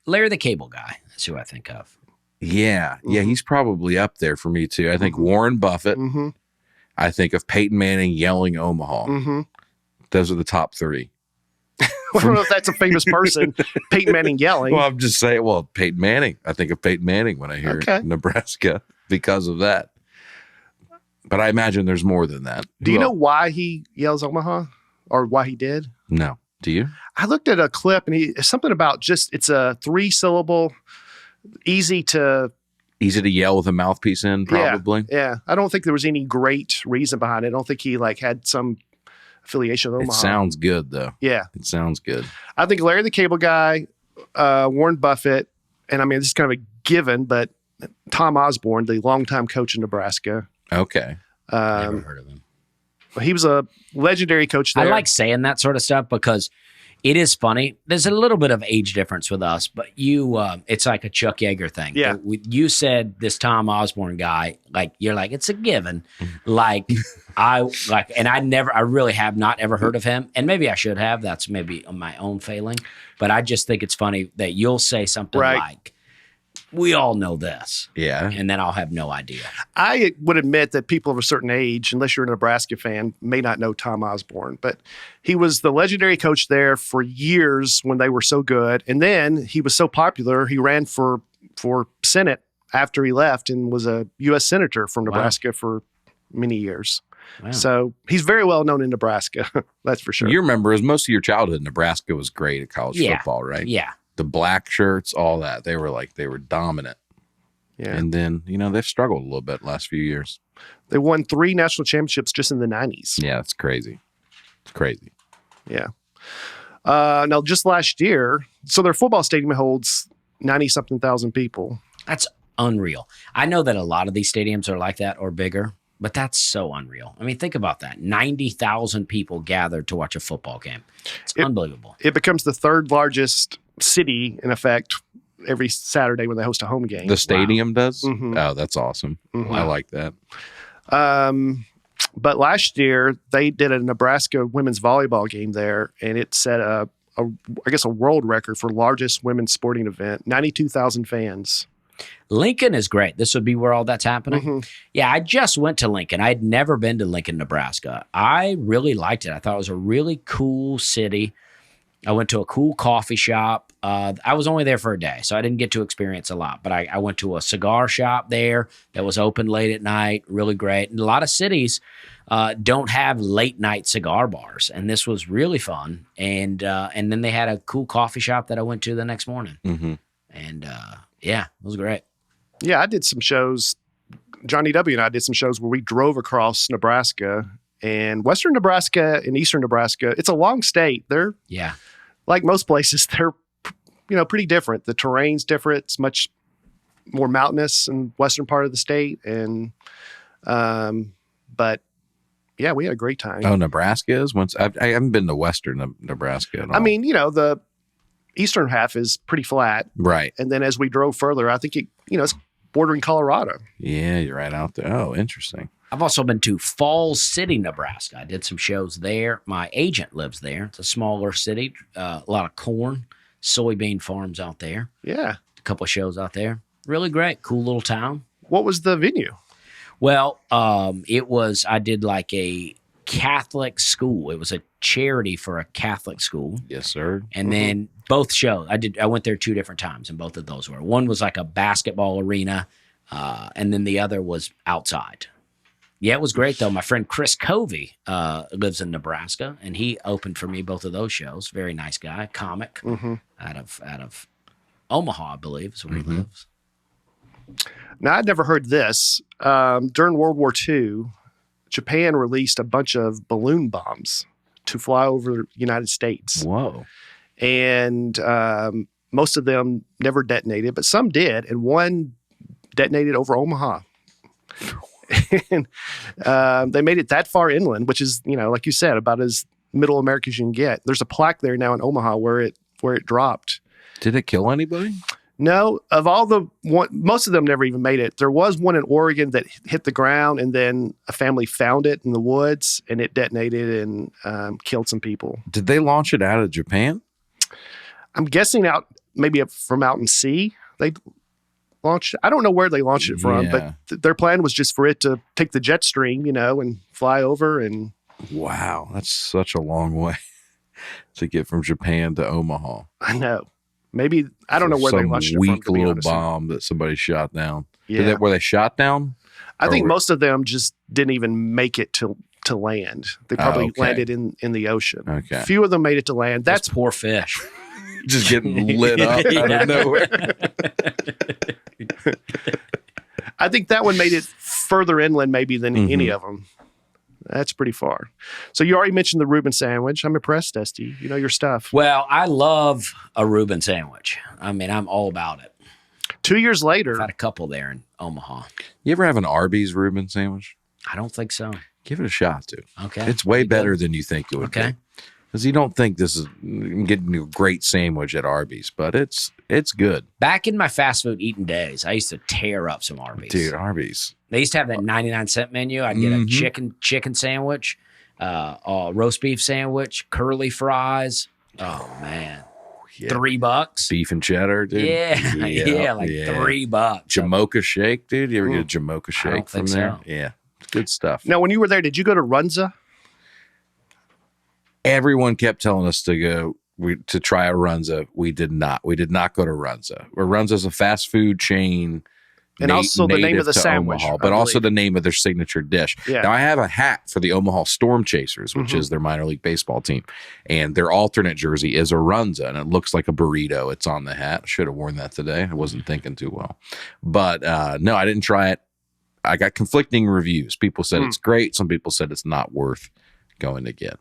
Larry the Cable Guy. That's who I think of. Yeah. Yeah, he's probably up there for me too. I think Warren Buffett. Mm-hmm. I think of Peyton Manning yelling Omaha. Mm-hmm. Those are the top three. I don't know if that's a famous person. Peyton Manning yelling. Well, I'm just saying, Peyton Manning. I think of Peyton Manning when I hear Nebraska because of that. But I imagine there's more than that. Do you know why he yells Omaha or why he did? No. Do you? I looked at a clip and it's something about it's a 3-syllable, easy to yell with a mouthpiece in, probably. Yeah. I don't think there was any great reason behind it. I don't think he had some affiliation with Omaha. It sounds good, though. Yeah. It sounds good. I think Larry the Cable Guy, Warren Buffett, and I mean, this is kind of a given, but Tom Osborne, the longtime coach in Nebraska. Okay. Never heard of him. He was a legendary coach there. I like saying that sort of stuff because it is funny. There's a little bit of age difference with us, but it's like a Chuck Yeager thing. Yeah. You said this Tom Osborne guy, you're like, it's a given. And I really have not ever heard of him. And maybe I should have. That's maybe my own failing. But I just think it's funny that you'll say something like, we all know this. Yeah. And then I'll have no idea. I would admit that people of a certain age, unless you're a Nebraska fan, may not know Tom Osborne, but he was the legendary coach there for years when they were so good. And then he was so popular, he ran for Senate after he left and was a U.S. Senator from Nebraska for many years. Wow. So he's very well known in Nebraska. That's for sure. You remember, most of your childhood, Nebraska was great at college football, right? Yeah. The black shirts, all that. They were dominant. Yeah. And then, they've struggled a little bit last few years. They won 3 national championships just in the 90s. Yeah, it's crazy. It's crazy. Yeah. Now, just last year, so their football stadium holds 90-something thousand people. That's unreal. I know that a lot of these stadiums are like that or bigger, but that's so unreal. I mean, think about that. 90,000 people gathered to watch a football game. It's unbelievable. It becomes the 3rd largest city, in effect, every Saturday when they host a home game. The stadium does? Mhm. Oh, that's awesome. I like that. But last year, they did a Nebraska women's volleyball game there, and it set a world record for largest women's sporting event, 92,000 fans. Lincoln is great. This would be where all that's happening. Mm-hmm. Yeah, I just went to Lincoln. I'd never been to Lincoln, Nebraska. I really liked it. I thought it was a really cool city. I went to a cool coffee shop. I was only there for a day, so I didn't get to experience a lot. But I went to a cigar shop there that was open late at night, really great. And a lot of cities don't have late night cigar bars, and this was really fun. And then they had a cool coffee shop that I went to the next morning. Mm-hmm. And it was great. Yeah, I did some shows. Johnny W. and I did some shows where we drove across Nebraska and western Nebraska and eastern Nebraska. It's a long state. They're like most places. They're pretty different. The terrain's different. It's much more mountainous in western part of the state, and but yeah, we had a great time. Oh, Nebraska is I haven't been to western Nebraska at all. I mean, the eastern half is pretty flat, right? And then as we drove further, I think it's bordering Colorado. Yeah, you're right out there. Oh, interesting. I've also been to Falls City, Nebraska. I did some shows there. My agent lives there. It's a smaller city, a lot of corn, soybean farms out there. Yeah. A couple of shows out there. Really great. Cool little town. What was the venue? Well, I did like a Catholic school. It was a charity for a Catholic school. Yes, sir. And then both shows, I went there 2 different times, and both of those were. One was like a basketball arena And then the other was outside. Yeah, it was great though. My friend Chris Covey lives in Nebraska, and he opened for me both of those shows. Very nice guy, comic out of Omaha, I believe, is where he lives. Now, I'd never heard this. During World War II, Japan released a bunch of balloon bombs to fly over the United States. Whoa. And most of them never detonated, but some did, and one detonated over Omaha. And they made it that far inland, which is, like you said, about as middle America as you can get. There's a plaque there now in Omaha where it dropped. Did it kill anybody? No, of all most of them never even made it. There was one in Oregon that hit the ground, and then a family found it in the woods, and it detonated and killed some people. Did they launch it out of Japan? I'm guessing maybe from out in sea. They launched it. I don't know where they launched it from, but their plan was just for it to take the jet stream, and fly over. And wow, that's such a long way to get from Japan to Omaha. I know. Maybe I don't know where they launched it from. Some weak little bomb that somebody shot down. Yeah. Were they shot down? I think most of them just didn't even make it to land. They probably landed in the ocean. Okay. Few of them made it to land. That's poor fish. Just getting lit up out of nowhere. I think that one made it further inland maybe than any of them. That's pretty far. So you already mentioned the Rueben sandwich. I'm impressed, Dusty. You know your stuff. Well, I love a Rueben sandwich. I mean, I'm all about it. 2 years later. I've had a couple there in Omaha. You ever have an Arby's Rueben sandwich? I don't think so. Give it a shot, dude. Okay. It's way better than you think it would be. Because you don't think this is getting a great sandwich at Arby's, but it's good. Back in my fast food eating days, I used to tear up some Arby's. Dude, Arby's. They used to have that 99-cent menu. I'd get a chicken sandwich, a roast beef sandwich, curly fries. Oh, man. Yeah. $3. Beef and cheddar, dude. Yeah, $3. Jamocha shake, dude. You ever get a Jamocha shake from there? So. Yeah. It's good stuff. Now, when you were there, did you go to Runza? Everyone kept telling us to go to try a Runza. We did not. We did not go to Runza. Runza's a fast food chain. And also the name of the sandwich. Omaha, but also the name of their signature dish. Yeah. Now, I have a hat for the Omaha Storm Chasers, which is their minor league baseball team. And their alternate jersey is a Runza, and it looks like a burrito. It's on the hat. I should have worn that today. I wasn't thinking too well. But no, I didn't try it. I got conflicting reviews. People said it's great. Some people said it's not worth going to get.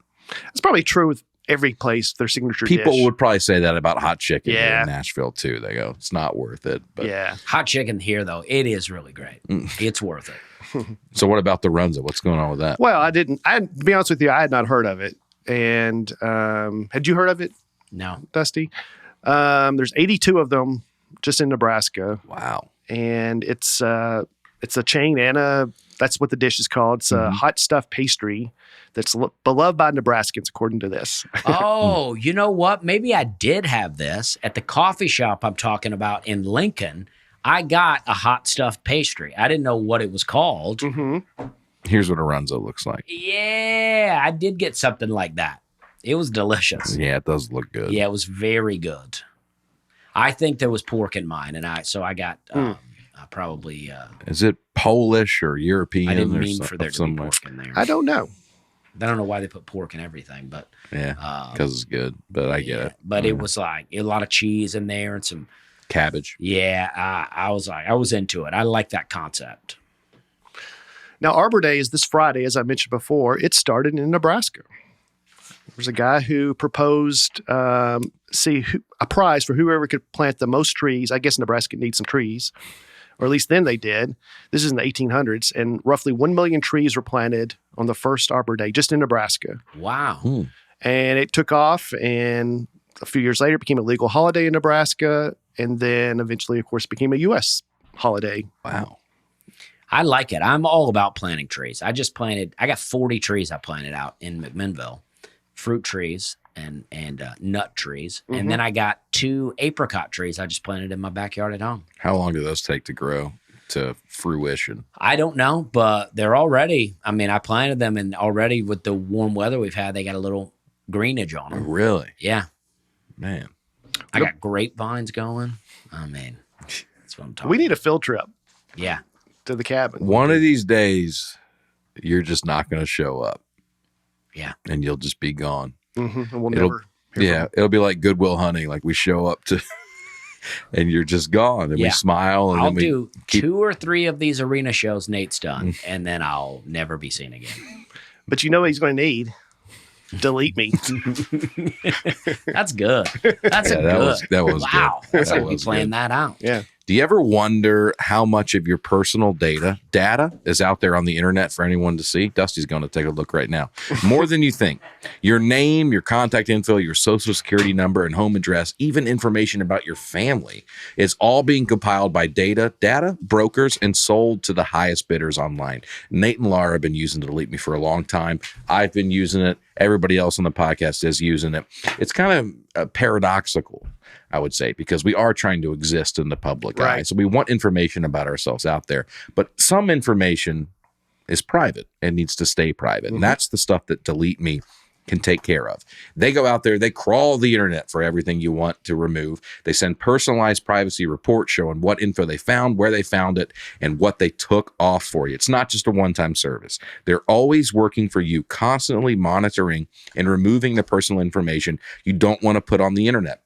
It's probably true with every place, their signature People dish. would probably say that about hot chicken here in Nashville, too. They go, it's not worth it. But. Yeah. Hot chicken here, though, it is really great. It's worth it. So what about the Runza? What's going on with that? Well, to be honest with you, I had not heard of it. And had you heard of it? No. Dusty? There's 82 of them just in Nebraska. Wow. And it's a chain, and that's what the dish is called. It's a hot stuffed pastry that's beloved by Nebraskans, according to this. Oh, you know what? Maybe I did have this at the coffee shop I'm talking about in Lincoln. I got a hot stuffed pastry. I didn't know what it was called. Here's what a Runza looks like. Yeah, I did get something like that. It was delicious. Yeah, it does look good. Yeah, it was very good. I think there was pork in mine, and I got probably. Is it Polish or European? I didn't or mean for there to be pork in there. I don't know. I don't know why they put pork in everything, but because it's good. But I get it. But it was like a lot of cheese in there and some cabbage. Yeah, I was into it. I like that concept. Now, Arbor Day is this Friday, as I mentioned before. It started in Nebraska. There's a guy who proposed a prize for whoever could plant the most trees. I guess Nebraska needs some trees, or at least then they did. This is in the 1800s, and roughly 1 million trees were planted on the first Arbor Day, just in Nebraska. Wow. And it took off, and a few years later, it became a legal holiday in Nebraska, and then eventually, of course, became a U.S. holiday. Wow. I like it. I'm all about planting trees. I got 40 trees I planted out in McMinnville, fruit trees and nut trees. And then I got 2 apricot trees I just planted in my backyard at home. How long do those take to grow to fruition? I don't know, but they're already, I planted them, and already with the warm weather we've had, they got a little greenage on them. Really? Yeah. Man. I got grapevines going. That's what I'm talking We need a field trip. Yeah. to the cabin. One of these days, you're just not going to show up. Yeah. And you'll just be gone. And we'll It'll- never. hear Yeah, it'll be like Goodwill Hunting. Like we show up to, and you're just gone, and we Yeah. smile, and I'll then we do keep- 2 or 3 of these arena shows Nate's done, and then I'll never be seen again. from. But you know what he's going to need? Delete me. That's good. That's Yeah, a that good. was- that was wow. good. That's That like we was planned good. that out. Yeah. Do you ever wonder how much of your personal data is out there on the internet for anyone to see? Dusty's going to take a look right now. More than you think. Your name, your contact info, your social security number and home address, even information about your family is all being compiled by data brokers and sold to the highest bidders online. Nate and Laura have been using Delete Me for a long time. I've been using it. Everybody else on the podcast is using it. It's kind of paradoxical, I would say, because we are trying to exist in the public eye. Right. So we want information about ourselves out there, but some information is private and needs to stay private. And that's the stuff that Delete Me can take care of. They go out there, they crawl the internet for everything you want to remove. They send personalized privacy reports showing what info they found, where they found it, and what they took off for you. It's not just a one-time service. They're always working for you, constantly monitoring and removing the personal information you don't want to put on the internet.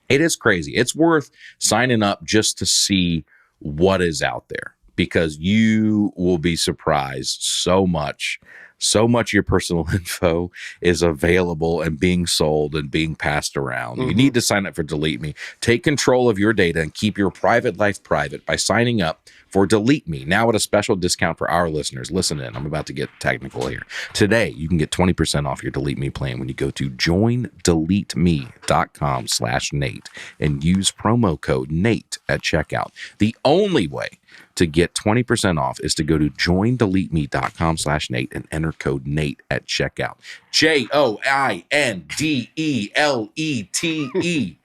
It is crazy. It's worth signing up just to see what is out there, because you will be surprised so much of your personal info is available and being sold and being passed around. You need to sign up for Delete Me. Take control of your data and keep your private life private by signing up for Delete Me, now at a special discount for our listeners. Listen in, I'm about to get technical here. Today, you can get 20% off your Delete Me plan when you go to joindeleteme.com/Nate and use promo code Nate at checkout. The only way to get 20% off is to go to joindeleteme.com/Nate and enter code Nate at checkout. JOINDELETE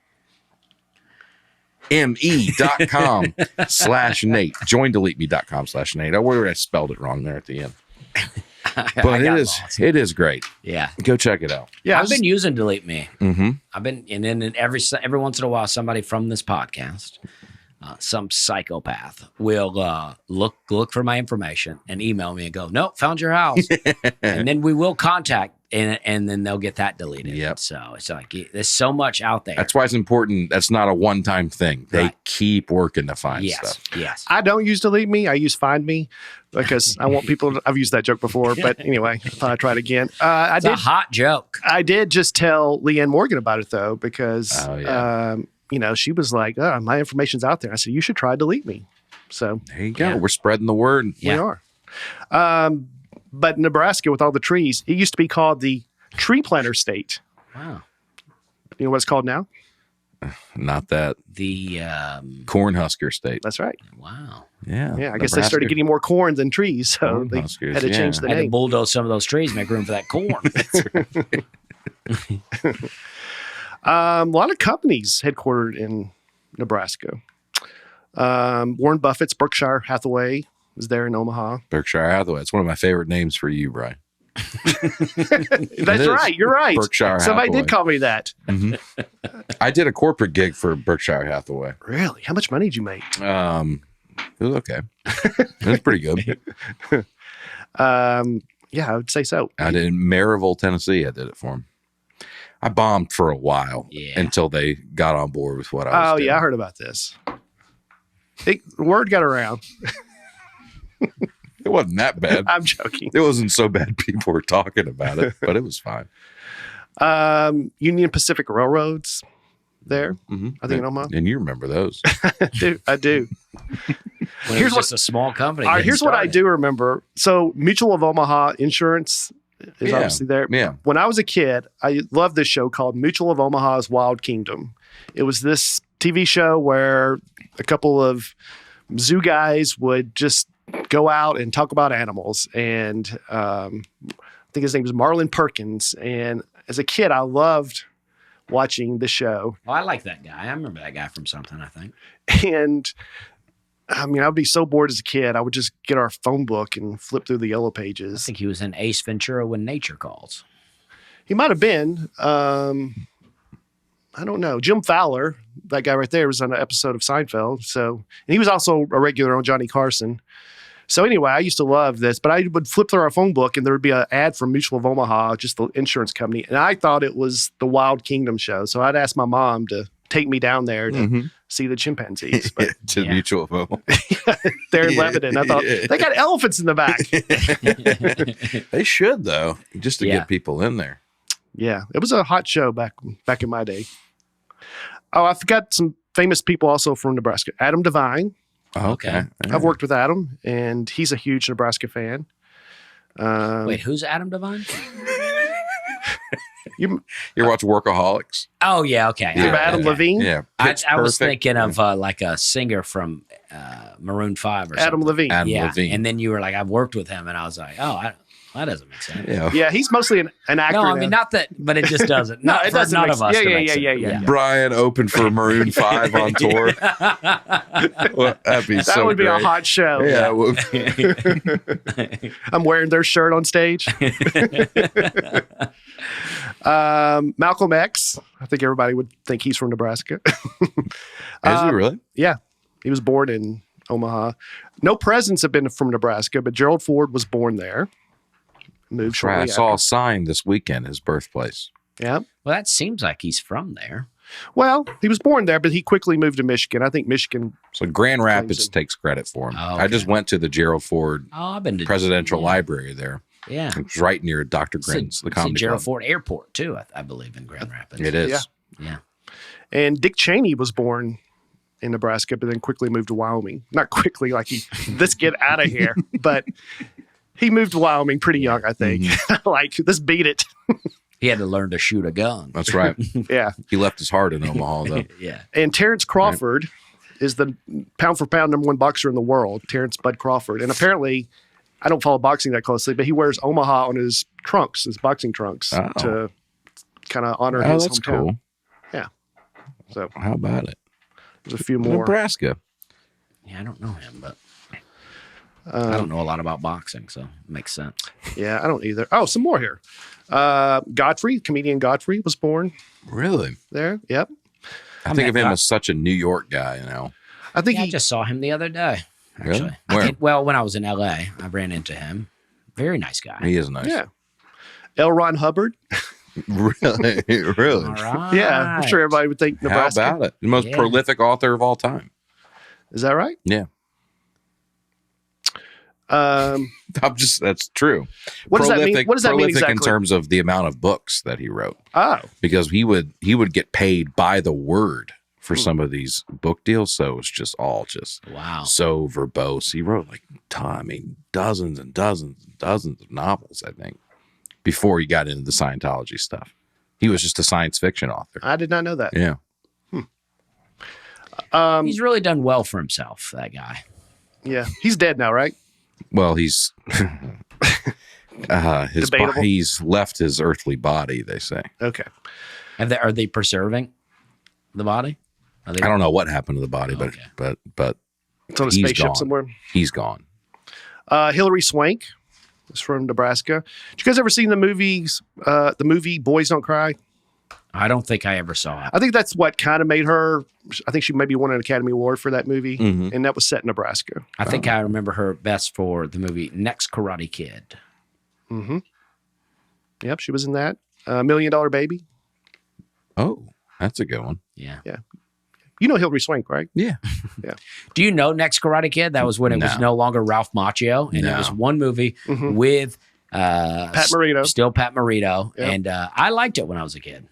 me.com/Nate. Joindeleteme.com/Nate. I spelled it wrong there at the end. But it is great. Yeah. Go check it out. Yeah. I've been using Delete Me. Mm-hmm. I've been, and then every once in a while, somebody from this podcast, some psychopath, will look for my information and email me and go, "Nope, found your house," and then we will contact, and then they'll get that deleted. Yep. So it's like there's so much out there. That's why it's important. That's not a one-time thing. They Right. keep working to find stuff. Yes. I don't use Delete Me. I use Find Me because I want people to, I've used that joke before, but anyway, I thought I'd try it again. It's a hot joke. I did just tell Leanne Morgan about it though, because, she was like, my information's out there. I said, you should try Delete Me. So There you go. Yeah. We're spreading the word. Yeah. we are. But Nebraska, with all the trees, it used to be called the tree planter state. Wow. You know what it's called now? Not that The Cornhusker state. That's right. wow. Yeah. Yeah, I guess they started getting more corn than trees, so they Cornhuskers, had to change the I had to name. bulldoze some of those trees, make room for that corn. A lot of companies headquartered in Nebraska. Warren Buffett's Berkshire Hathaway is there in Omaha. Berkshire Hathaway. It's one of my favorite names for you, Brian. That's is. right. You're right. Berkshire Somebody Hathaway. did call me that. I did a corporate gig for Berkshire Hathaway. Really? How much money did you make? It was okay. It was pretty good. Yeah, I would say so. I did in Maryville, Tennessee. I did it for him. I bombed for a while until they got on board with what I was doing. Yeah, I heard about this. Word got around. It wasn't that bad. I'm joking. It wasn't so bad people were talking about it, but it was fine. Union Pacific Railroads there, I think in Omaha. And you remember those. I do. When here's just a small company. All right, getting here's what I started. do remember. So Mutual of Omaha Insurance is obviously there. Yeah. When I was a kid, I loved this show called Mutual of Omaha's Wild Kingdom. It was this TV show where a couple of zoo guys would just go out and talk about animals. And I think his name was Marlon Perkins. And as a kid, I loved watching the show. Oh, I like that guy. I remember that guy from something, I think. And I mean, I would be so bored as a kid. I would just get our phone book and flip through the yellow I pages. think he was in Ace Ventura When Nature Calls. He might have been. I I don't know. Jim Fowler, that guy right there, was on an episode of Seinfeld. So, and he was also a regular on Johnny Carson. So anyway, I used to love this, but I would flip through our phone book and there would be an ad from Mutual of Omaha, just the insurance company. And I thought it was the Wild Kingdom show. So I'd ask my mom to take me down there to see the chimpanzees. But To Mutual of Omaha. they're in Lebanon. I thought they got elephants in the back. They should, though, just to get people in there. Yeah, it was a hot show back in my day. Oh, I forgot some famous people also from Nebraska. Adam Devine. Okay. I've worked with Adam, and he's a huge Nebraska fan. Wait, who's Adam Devine? You ever watch Workaholics? Oh, yeah, okay. Adam Levine? Yeah. I was thinking of like a singer from Maroon 5 or something. Adam Levine. Adam Yeah, Levine. and then you were like, I've worked with him, and I was like, oh, that doesn't make sense. Yeah. Yeah, he's mostly an actor. No, I now. mean, not that, but it just doesn't. No, Not it for doesn't none make of us. sense. to Yeah, make yeah, sense. yeah. Brian opened for Maroon 5 on tour. Well, that'd be That would be a hot show. Yeah. it would- I'm wearing their shirt on stage. Malcolm X. I think everybody would think he's from Nebraska. Is he really? Yeah, he was born in Omaha. No presidents have been from Nebraska, but Gerald Ford was born there. Moved shortly I saw a after. sign this weekend, his birthplace. Yeah. Well, that seems like he's from there. Well, he was born there, but he quickly moved to Michigan. I think Michigan. So Grand Rapids him. takes credit for him. Oh, I just went to the Gerald Ford Oh, I've been to Presidential Library there. Yeah. It was right near Dr. It's a- Grin's, the it's a comedy Gerald club. Ford Airport, too, I believe, in Grand Rapids. It is. Yeah. Yeah. And Dick Cheney was born in Nebraska, but then quickly moved to Wyoming. Not quickly, like let's get out of here. But he moved to Wyoming pretty young, I think. Like, let's beat it. He had to learn to shoot a gun. That's right. Yeah. He left his heart in Omaha, though. Yeah. And Terrence Crawford is the pound for pound #1 boxer in the world, Terrence Bud Crawford. And apparently, I don't follow boxing that closely, but he wears Omaha on his trunks, his boxing trunks, to kind of honor his That's hometown. cool. Yeah. So How about it? there's a few more. Nebraska. Yeah, I don't know him, but I don't know a lot about boxing, so it makes sense. Yeah, I don't either. Oh, some more here. Godfrey, comedian Godfrey, was born Really? there. Yep. I think of him as such a New York guy, you know. I think Yeah, I he. just saw him the other day, Really? actually. Where? When I was in LA, I ran into him. Very nice guy. He is nice. Yeah. L. Ron Hubbard. Really? Really? All right. Yeah, I'm sure everybody would think How Nebraska. about it? The most Yeah. prolific author of all time. Is that right? Yeah. Um, That's true. What does that mean? What does that mean Prolific in exactly? terms of the amount of books that he wrote, Oh, because he would get paid by the word for some of these book deals. So it's just all Wow. so verbose. He wrote dozens and dozens and dozens of novels, I think, before he got into the Scientology stuff. He was just a science fiction author. I did not know that. Yeah. He's really done well for himself, that guy. Yeah, he's dead now, right? Well, he's Debatable. he's left his earthly body, they say. Okay. Are they preserving the body? Are they, I don't know what happened to the body, Okay. but It's on a He's spaceship gone. somewhere. he's gone. Hillary Swank is from Nebraska. Did you guys ever seen the movie Boys Don't Cry? I don't think I ever saw it. I think that's what kind of made her. I think she maybe won an Academy Award for that movie, Mhm. and that was set in Nebraska. I think I remember her best for the movie Next Karate Kid. Mm-hmm. Yep, she was in that. $1 Million Baby. Oh, that's a good one. Yeah. You know Hillary Swank, right? Yeah. Do you know Next Karate Kid? That was when it was No. no longer Ralph Macchio, and it No. was one movie Mhm. with Pat Morito. still Pat Morito, Yep. and I liked it when I was a kid.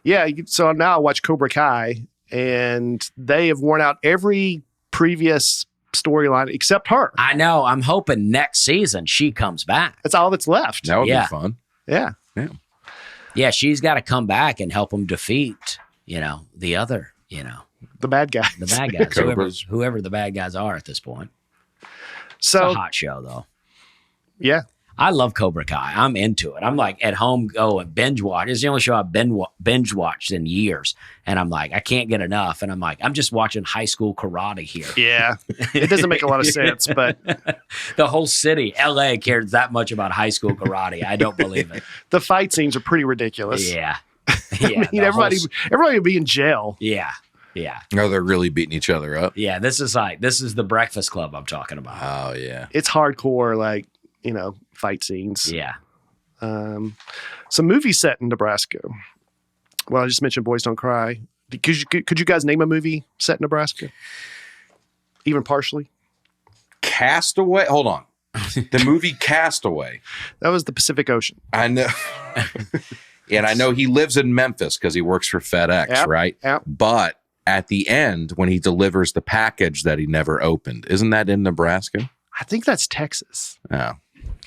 Yeah. So now I watch Cobra Kai, and they have worn out every previous storyline except her. I know. I'm hoping next season she comes back. That's all that's left. That would Yeah. be fun. Yeah. Yeah, she's got to come back and help him defeat, the other, The bad guy. the bad guys, Cobras. whoever the bad guys are at this point. It's So a hot show, though. yeah. I love Cobra Kai. I'm into it. I'm like at home going binge watch. It's the only show I've binge watched in years. And I'm like, I can't get enough. And I'm like, I'm just watching high school karate here. Yeah. It doesn't make a lot of sense, but The whole city, LA, cares that much about high school karate. I don't believe it. the fight scenes are pretty ridiculous. Yeah. Yeah, I mean, everybody would be in jail. Yeah. Yeah. Oh, they're really beating each other up. Yeah. This is the Breakfast Club I'm talking about. Oh yeah. It's hardcore, like, fight scenes. Yeah. Some movies set in Nebraska. Well, I just mentioned Boys Don't Cry. Could you guys name a movie set in Nebraska? Even partially? Castaway. Hold on. The movie Castaway. That was the Pacific Ocean. I know. And I know he lives in Memphis because he works for FedEx, Yep, right? yep. But at the end, when he delivers the package that he never opened, isn't that in Nebraska? I think that's Texas. Oh,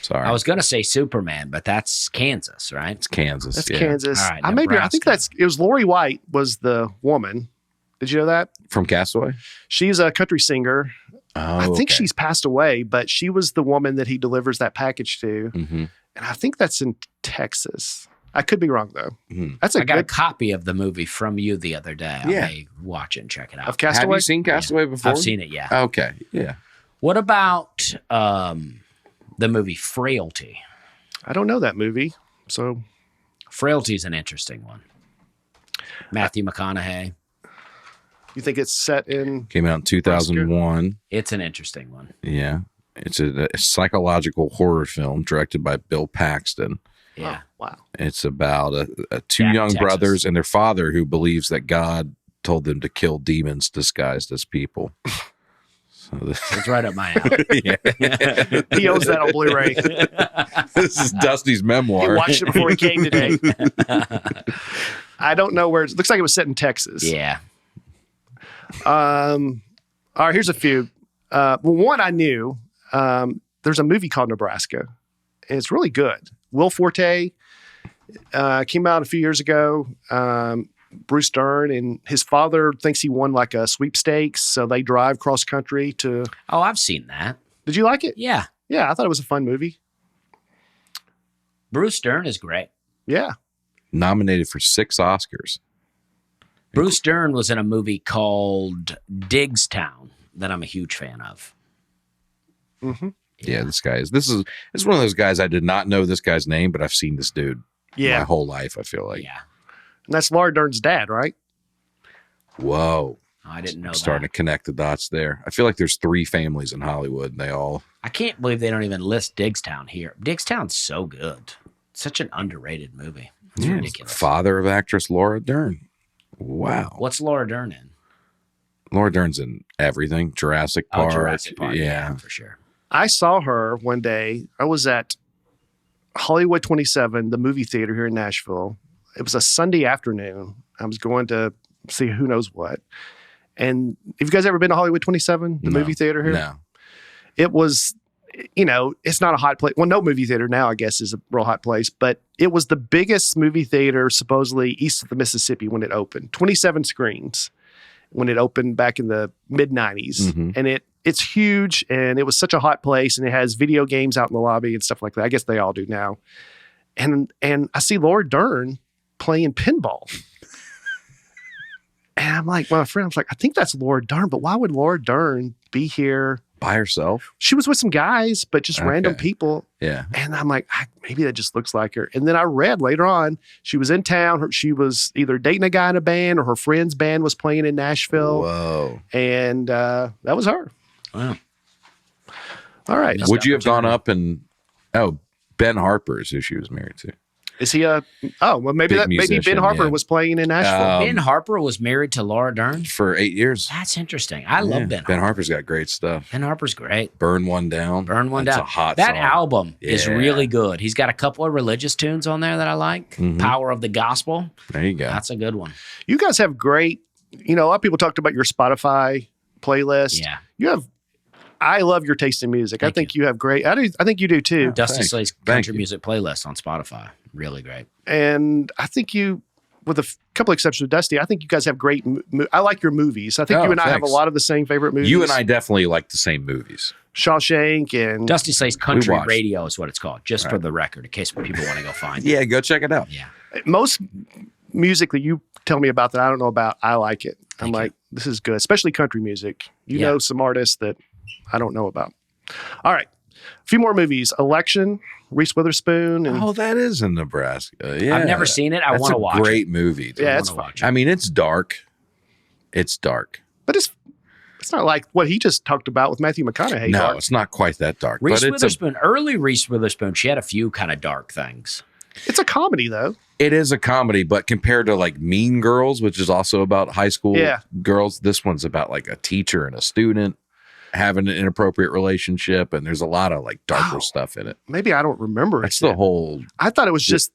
sorry. I was going to say Superman, but that's Kansas, right? It's Kansas. That's yeah. Kansas. All right, I think Nebraska. it was Lori White was the woman. Did you know that? From Castaway? She's a country singer. Oh, I think okay. she's passed away, but she was the woman that he delivers that package to. Mm-hmm. And I think that's in Texas. I could be wrong, though. Mm-hmm. That's a I got a good copy of the movie from you the other day. I Yeah. may watch it and check it out. of Castaway. Have you seen Castaway before? I've seen it, yeah. Okay. Yeah. What about the movie Frailty? I don't know that movie. So Frailty's an interesting one. Matthew McConaughey. you think it's set in Came out in 2001. It's an interesting one. Yeah. It's a psychological horror film directed by Bill Paxton. Yeah. Oh, wow. It's about two Yeah, young Texas. brothers and their father who believes that God told them to kill demons disguised as people. So It's right up my alley. He owns that on Blu-ray. this is Dusty's He memoir. watched it before he came today. I don't know where it looks like it was set in Texas. Yeah. All right, here's a few. Well, one I knew. There's a movie called Nebraska, and it's really good. Will Forte came out a few years ago. Bruce Dern and his father thinks he won like a sweepstakes, so they drive cross country to. Oh, I've seen that. Did you like it? Yeah. Yeah, I thought it was a fun movie. Bruce Dern is great. Yeah, Nominated for 6 Oscars. Bruce Dern was in a movie called Diggstown that I'm a huge fan of. mm-hmm. Yeah, this is one of those guys I did not know this guy's name, but I've seen this dude Yeah, my whole life, I feel like. Yeah. and that's Laura Dern's dad, right? Whoa. I didn't know I'm starting that. to connect the dots there. I feel like there's 3 families in Hollywood and they all I can't believe they don't even list Diggstown here. Diggstown's so good. Such an underrated movie. It's ridiculous. father of actress Laura Dern. Wow. What's Laura Dern in? Laura Dern's in everything. Jurassic Park. Oh, Jurassic Park. Yeah. For sure. I saw her one day. I was at Hollywood 27, the movie theater here in Nashville. It was a Sunday afternoon. I was going to see who knows what. And have you guys ever been to Hollywood 27, the No. movie theater here? No. It was, it's not a hot place. Well, no movie theater now, I guess, is a real hot place. But it was the biggest movie theater supposedly east of the Mississippi when it opened. 27 screens when it opened back in the mid-90s. Mhm. And it's huge, and it was such a hot place, and it has video games out in the lobby and stuff like that. I guess they all do now. And I see Laura Dern playing pinball. And I'm like, my friend, I was like, I think that's Laura Dern, but why would Laura Dern be here? By herself? She was with some guys, but just random Okay. people. Yeah. And I'm like, maybe that just looks like her. And then I read later on, she was in town. She was either dating a guy in a band or her friend's band was playing in Nashville. Whoa. And that was her. Wow. All right. Missed Would you have gone opportunity. up and Ben Harper is who she was married to. Is he maybe Big maybe Ben musician, Harper yeah. was playing in Nashville. Ben Harper was married to Laura Dern. For 8 years. That's interesting. I love Yeah. Ben Ben Harper. Harper's got great stuff. Ben Harper's great. Burn One Down. Burn One That's Down. a hot that song. album is Yeah. really good. He's got a couple of religious tunes on there that I like. Mhm. Power of the Gospel. There you go. That's a good one. You guys have great, a lot of people talked about your Spotify playlist. Yeah. I love your taste in music. I Thank think you have great, I think you do too. Dusty thanks. Slade's Thank country you. music playlist on Spotify. Really great. And I think you, with a couple exceptions of Dusty, I think you guys have great, I like your movies. I think Oh, you and I have a thanks. lot of the same favorite movies. You and I definitely like the same movies. Shawshank and Dusty Slade's Country watched. Radio is what it's called, just for Right. the record, in case people want to go find it. Yeah, go check it out. Yeah. most music that you tell me about that I don't know about, I like it. I'm Thank you. like, this is good, especially country music. You Yeah. know some artists that I don't know about. All right. few more movies. Election, Reese Witherspoon. And, Oh, that is in Nebraska. Yeah. I've never seen it. I That's want to a watch great it. movie. dude. Yeah, I it's wanna fun. watch it. I mean, it's dark. It's dark. But it's not like what he just talked about with Matthew McConaughey. No, dark. it's not quite that dark. Reese but Witherspoon, early Reese Witherspoon, she had a few kind of dark things. It's a comedy, though. it is a comedy, but compared to like Mean Girls, which is also about high school girls, this one's about like a teacher and a student having an inappropriate relationship, and there's a lot of like darker stuff in it. Maybe I don't remember. That's the whole. I thought it was just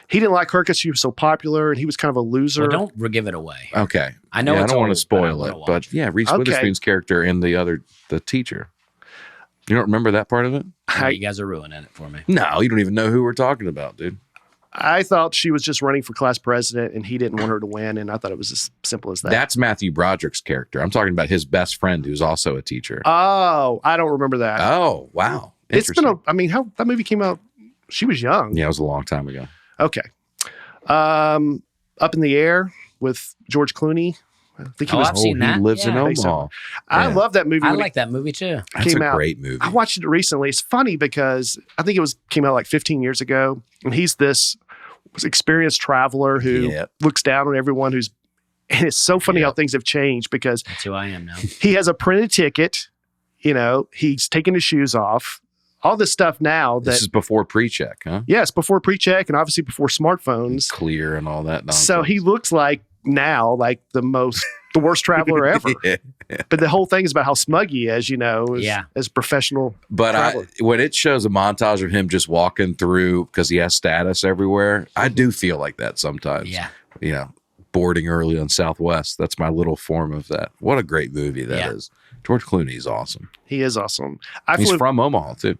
he didn't like her because she was so popular, and he was kind of a loser. Well, don't give it away. Okay, I know I it's don't want to old, spoil but I it, wanna but watch yeah, Reese Witherspoon's character and the teacher. You don't remember that part of it? You guys are ruining it for me. No, you don't even know who we're talking about, dude. I thought she was just running for class president, and he didn't want her to win, and I thought it was as simple as that. That's Matthew Broderick's character. I'm talking about his best friend, who's also a teacher. Oh, I don't remember that. Oh, wow. It's been how that movie came out, she was young. Yeah, it was a long time ago. Okay. Up in the Air with George Clooney. I think he was. I've seen that. He lives in Yeah. Omaha. I love that movie. I when like that movie too. That's came a out. great movie. I watched it recently. It's funny because I think came out like 15 years ago, and he's this experienced traveler who looks down on everyone and it's so funny how things have changed because That's who I am now. he has a printed ticket, he's taking his shoes off, all this stuff now this is before pre-check, huh? Yes, before pre-check and obviously before smartphones. Clear and all that nonsense. So he looks like now like the worst traveler ever. But the whole thing is about how smug he is, as professional. But when it shows a montage of him just walking through because he has status everywhere, I do feel like that sometimes. Yeah. Boarding early on Southwest. That's my little form of that. What a great movie that is. George Clooney's awesome. He is awesome. He's from Omaha too.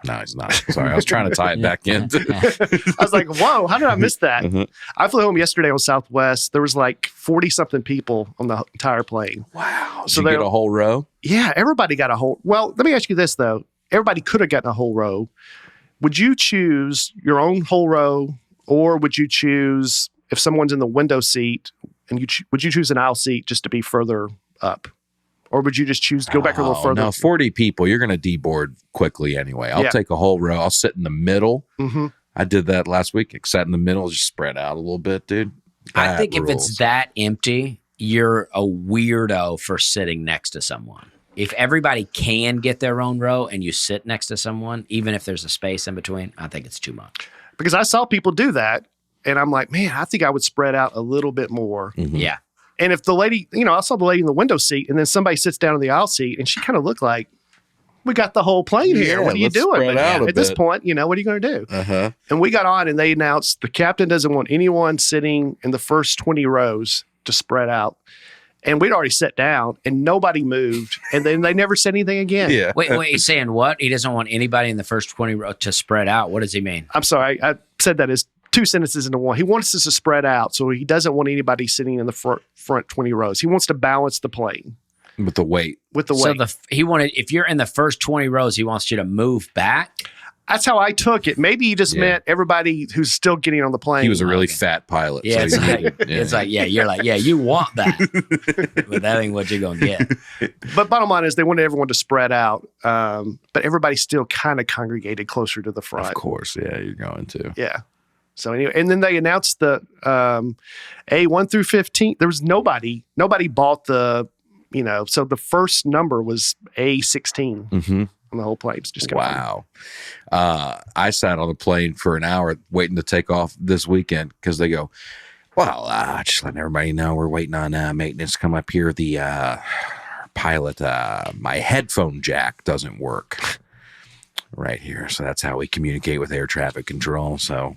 No, he's not. Sorry, I was trying to tie it back in. I was like, whoa, how did I miss that? I flew home yesterday on Southwest. There was like 40-something people on the entire plane. Wow. So you get a whole row? Yeah, everybody got a whole. Well, let me ask you this, though. Everybody could have gotten a whole row. Would you choose your own whole row, or would you choose, if someone's in the window seat, and would you choose an aisle seat just to be further up? Or would you just choose to go back a little further? No, 40 people, you're going to deboard quickly anyway. I'll take a whole row. I'll sit in the middle. Mm-hmm. I did that last week. Sat in the middle, just spread out a little bit, dude. I think if it's that empty, you're a weirdo for sitting next to someone. If everybody can get their own row and you sit next to someone, even if there's a space in between, I think it's too much. Because I saw people do that, and I'm like, man, I think I would spread out a little bit more. Mm-hmm. Yeah. And if the lady, I saw the lady in the window seat, and then somebody sits down in the aisle seat, and she kind of looked like, we got the whole plane here. What are you doing? But at this point, what are you going to do? Uh-huh. And we got on, and they announced the captain doesn't want anyone sitting in the first 20 rows to spread out. And we'd already sat down, and nobody moved. And then they never said anything again. Yeah. Wait, he's saying what? He doesn't want anybody in the first 20 rows to spread out. What does he mean? I'm sorry. I said that as two sentences into one. He wants us to spread out, so he doesn't want anybody sitting in the front 20 rows. He wants to balance the plane. With the weight. So he wanted, if you're in the first 20 rows, he wants you to move back. That's how I took it. Maybe he just meant everybody who's still getting on the plane. He was a really fat pilot. Yeah, so it's like, you're like, you want that. But that ain't what you're going to get. But bottom line is they wanted everyone to spread out. But everybody still kind of congregated closer to the front. Of course, yeah, you're going to. Yeah. So anyway, and then they announced the A1 through 15. There was nobody bought the, so the first number was A16 on the whole plane. It's just wow. I sat on the plane for an hour waiting to take off this weekend because they go, well, just letting everybody know we're waiting on maintenance to come up here. The pilot, my headphone jack doesn't work right here. So that's how we communicate with air traffic control. So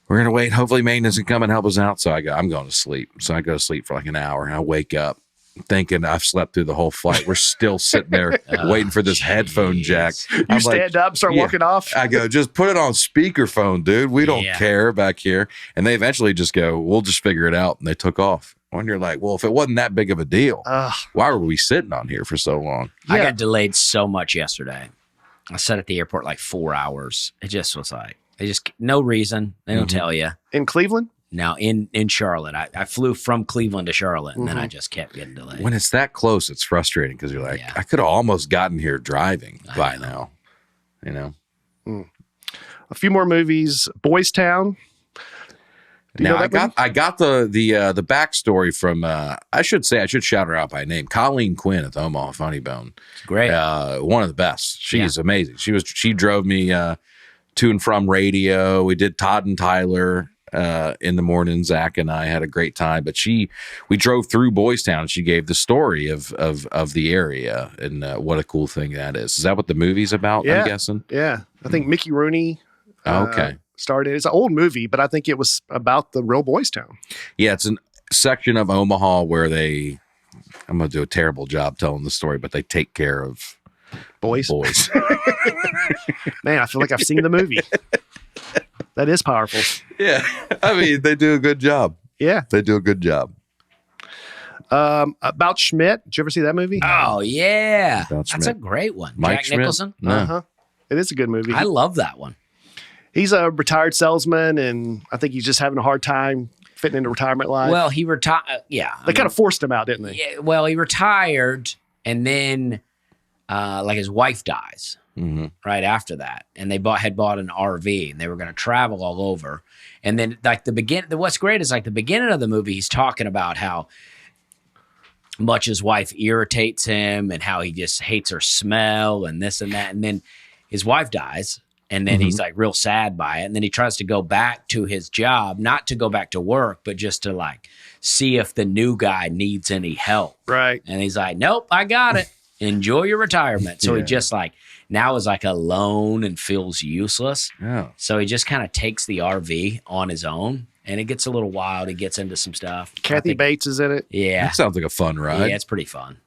we're going to wait. Hopefully maintenance can come and help us out. So I'm going to sleep. So I go to sleep for like an hour and I wake up thinking I've slept through the whole flight. We're still sitting there waiting for this headphone jack. You stand up, start walking off. I go, just put it on speakerphone, dude. We don't care back here. And they eventually just go, we'll just figure it out. And they took off. When you're like, well, if it wasn't that big of a deal, why were we sitting on here for so long? I got delayed so much yesterday. I sat at the airport like 4 hours. It just was like, no reason. They don't tell you. In Cleveland? Now in Charlotte, I flew from Cleveland to Charlotte, and then I just kept getting delayed. When it's that close, it's frustrating because you're like, Yeah. I could have almost gotten here driving by know. now. A few more movies. Boys Town. Do you know that movie? I got the backstory from I should shout her out by name, Colleen Quinn at the Omaha Funny Bone. Great. One of the best. She's amazing. She drove me to and from radio. We did Todd and Tyler in the morning. Zach and I had a great time. But we drove through Boys Town. And she gave the story of the area and what a cool thing that is. Is that what the movie's about? Yeah. I'm guessing. Yeah. I think Mickey Rooney Okay. started. It's an old movie, but I think it was about the real Boys Town. Yeah, it's a section of Omaha where I'm going to do a terrible job telling the story, but they take care of Boys. Man, I feel like I've seen the movie. That is powerful. Yeah. I mean, they do a good job. Yeah. They do a good job. About Schmidt. Did you ever see that movie? Oh yeah, About that's Schmidt. a great one. Mike Jack Schmidt? Nicholson. No. Uh-huh. It is a good movie. I love that one. He's a retired salesman, and I think he's just having a hard time fitting into retirement life. Well, he retired. Yeah, they kind of forced him out, didn't they? Yeah, well, he retired, and then like his wife dies right after that, and they had bought an RV, and they were going to travel all over. And then like what's great is like the beginning of the movie, he's talking about how much his wife irritates him and how he just hates her smell and this and that. And then his wife dies, and then he's like real sad by it. And then he tries to go back to his job, not to go back to work, but just to like see if the new guy needs any help. Right. And he's like, nope, I got it. Enjoy your retirement. So he just like now is like alone and feels useless. Yeah. So he just kind of takes the RV on his own, and it gets a little wild. He gets into some stuff. Kathy Bates is in it. Yeah. That sounds like a fun ride. Yeah, it's pretty fun.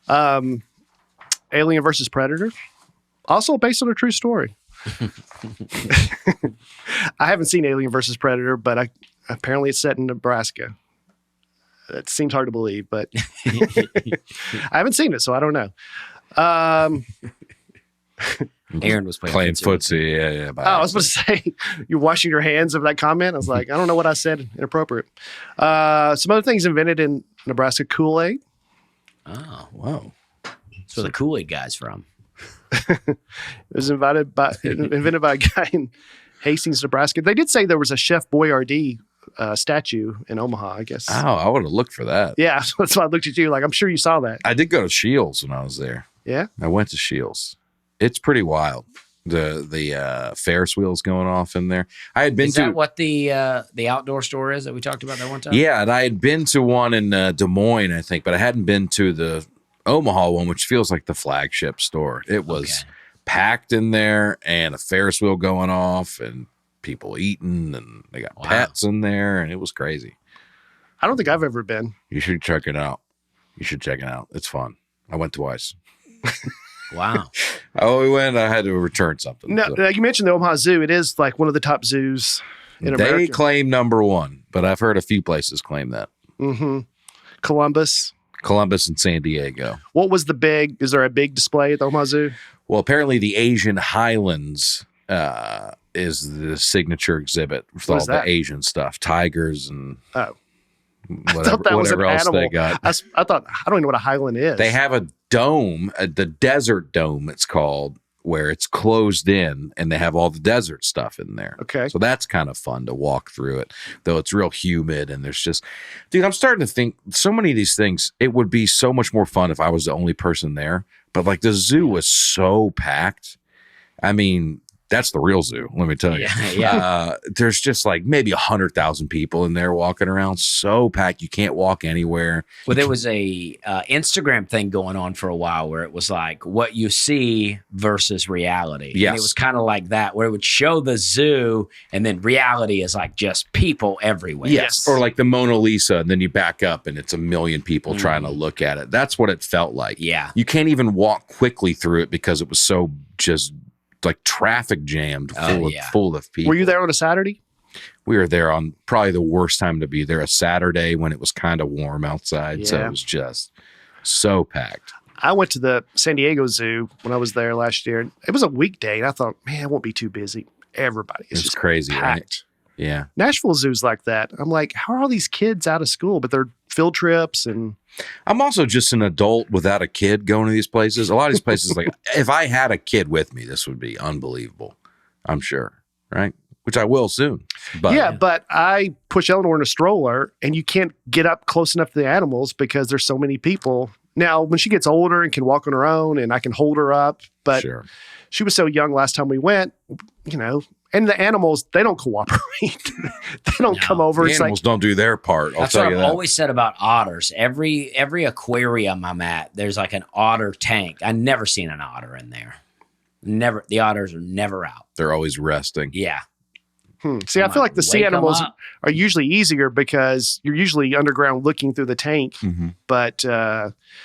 Alien versus Predator. Also based on a true story. I haven't seen Alien versus Predator, but apparently it's set in Nebraska. It seems hard to believe, but I haven't seen it, so I don't know. Aaron was Playing footsie. footsie. Yeah. I was supposed to say, you're washing your hands of that comment. I was like, I don't know what I said inappropriate. Some other things invented in Nebraska. Kool-Aid. Oh, Whoa. that's where the Kool-Aid guy's from. It was invented by a guy in Hastings, Nebraska. They did say there was a Chef Boyardee statue in Omaha, I guess. Oh, I would have looked for that. Yeah, that's why I looked at you like, I'm sure you saw that. I did go to Shields when I was there. Yeah? I went to Shields. It's pretty wild. The Ferris wheels going off in there. I had been Is to that what the outdoor store is that we talked about that one time? Yeah, and I had been to one in Des Moines, I think, but I hadn't been to the Omaha one, which feels like the flagship store. It was packed in there, and a Ferris wheel going off, and people eating, and they got pets in there, and it was crazy. I don't think I've ever been. You should check it out. It's fun. I went twice. Wow. We went. I had to return something. No, you mentioned the Omaha Zoo. It is like one of the top zoos in America. They claim number one, but I've heard a few places claim that. Mm-hmm. Columbus and San Diego. What was is there a big display at the Omaha Zoo? Well, apparently the Asian Highlands is the signature exhibit with all the Asian stuff, tigers and whatever else they got. I thought, I don't even know what a highland is. They have a dome, the desert dome it's called, where it's closed in and they have all the desert stuff in there. Okay. So that's kind of fun to walk through it, though it's real humid and there's just, dude, I'm starting to think so many of these things, it would be so much more fun if I was the only person there. But like the zoo was so packed. I mean, that's the real zoo, let me tell you. Yeah. There's just like maybe 100,000 people in there walking around, so packed you can't walk anywhere. Well, there was a Instagram thing going on for a while where it was like what you see versus reality. Yes. And it was kind of like that, where it would show the zoo and then reality is like just people everywhere. Yes. Or like the Mona Lisa, and then you back up and it's a million people trying to look at it. That's what it felt like. Yeah. You can't even walk quickly through it because it was so just like traffic jammed full of people. Were you there on a Saturday? We were there on probably the worst time to be there, a Saturday when it was kind of warm outside. Yeah. So it was just so packed. I went to the San Diego Zoo when I was there last year. It was a weekday, and I thought, man, it won't be too busy. Everybody. It's just crazy, packed. Yeah. Nashville Zoo's like that. I'm like, how are all these kids out of school? But they're field trips and I'm also just an adult without a kid going to these places. A lot of these places, like if I had a kid with me, this would be unbelievable. I'm sure, right? Which I will soon. But but I push Eleanor in a stroller and you can't get up close enough to the animals because there's so many people. Now, when she gets older and can walk on her own and I can hold her up, but sure. She was so young last time we went, you know, and the animals, they don't cooperate. They don't come over. The it's animals don't do their part. I'll That's tell what you I've that. always said about otters. Every aquarium I'm at, there's like an otter tank. I've never seen an otter in there. Never. The otters are never out. They're always resting. Yeah. See, I feel like the sea Wake 'em animals up. are usually easier because you're usually underground looking through the tank. Mhm. But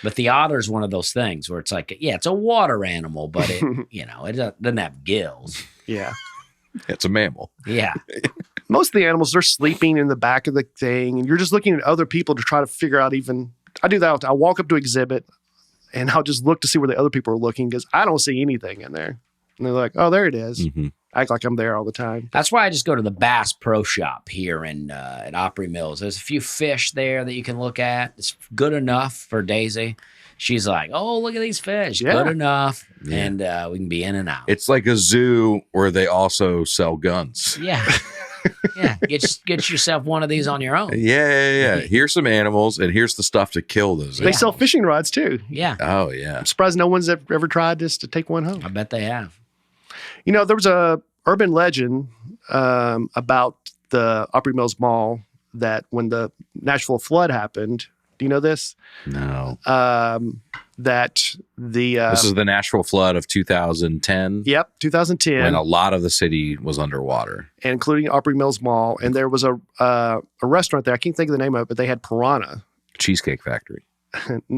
But the otter's one of those things where it's like, yeah, it's a water animal, but it, you know, it doesn't have gills. yeah, It's a mammal. Yeah. most of the animals, they're sleeping in the back of the thing. And you're just looking at other people to try to figure out I do that. I'll walk up to exhibit and I'll just look to see where the other people are looking because I don't see anything in there. And they're like, oh, there it is. Mm-hmm. I act like I'm there all the time. That's why I just go to the Bass Pro Shop here at Opry Mills. There's a few fish there that you can look at. It's good enough for Daisy. She's like, oh, look at these fish. Yeah. Good enough. Yeah. And we can be in and out. It's like a zoo where they also sell guns. Yeah. Yeah. Get yourself one of these on your own. Yeah. Here's some animals, and here's the stuff to kill those They animals. sell fishing rods too. Yeah. Oh, yeah. I'm surprised no one's ever tried this to take one home. I bet they have. You know, there was a urban legend about the Opry Mills Mall that when the Nashville flood happened, do you know this? No. That the This is the Nashville flood of 2010. yep, 2010, When a lot of the city was underwater. and including Opry Mills Mall, and there was a restaurant there. I can't think of the name of it, but they had piranha. Cheesecake Factory.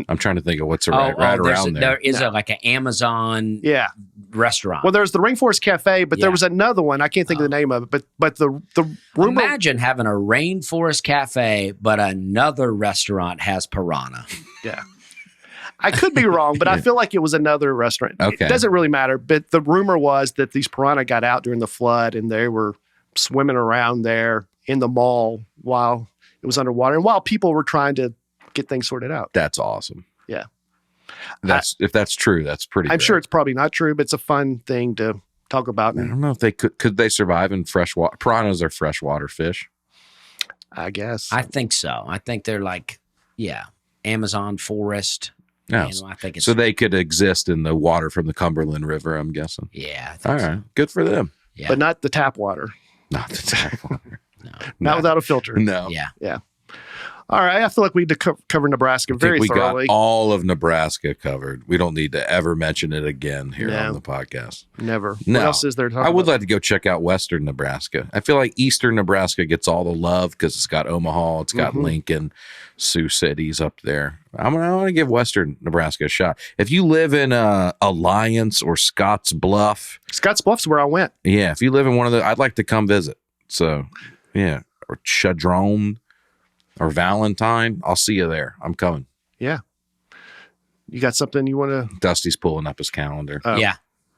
I'm trying to think of what's right around there. There is like an Amazon Yeah. restaurant. Well, there's the Rainforest Cafe, but Yeah. there was another one. I can't think of the name of it, but the rumor. Imagine having a rainforest cafe, but another restaurant has piranha. Yeah. I could be wrong, but I feel like it was another restaurant. Okay. It doesn't really matter. But the rumor was that these piranha got out during the flood and they were swimming around there in the mall while it was underwater and while people were trying to get things sorted out. That's awesome. Yeah. If that's true, that's pretty I'm great. sure it's probably not true, but it's a fun thing to talk about. I don't know if they could they survive in fresh water. Piranhas are freshwater fish. I guess. I think so. I think they're like, yeah, Amazon forest. No. You know, I think it's So they could exist in the water from the Cumberland River, I'm guessing. yeah. I think All right. Good for them. Yeah. But not the tap water. Not the tap water. No. Not without a filter. No. Yeah. All right. I feel like we need to cover Nebraska I think very we thoroughly. got all of Nebraska covered. We don't need to ever mention it again here No. on the podcast. Never. No. What else is there to talk I would about? like to go check out Western Nebraska. I feel like Eastern Nebraska gets all the love because it's got Omaha, it's got Mhm. Lincoln, Sioux cities up there. I want to give Western Nebraska a shot. If you live in Alliance or Scotts Bluff, Scotts Bluff's where I went. yeah, if you live in one of the, I'd like to come visit. So, yeah, or Chadron or Valentine, I'll see you there. I'm coming. Yeah. You got something you want to? Dusty's pulling up his calendar. Oh. Yeah.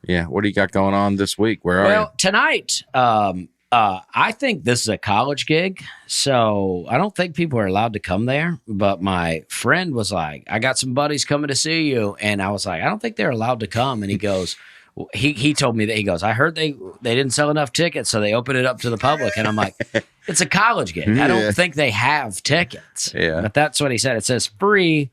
Yeah, what do you got going on this week? Where are Well, tonight, I think this is a college gig, so I don't think people are allowed to come there. But my friend was like, I got some buddies coming to see you. And I was like, I don't think they're allowed to come. And he goes, he told me that, he goes, I heard they didn't sell enough tickets, so they opened it up to the public. And I'm like, it's a college gig. I Yeah. don't think they have tickets. Yeah. But that's what he said. It says free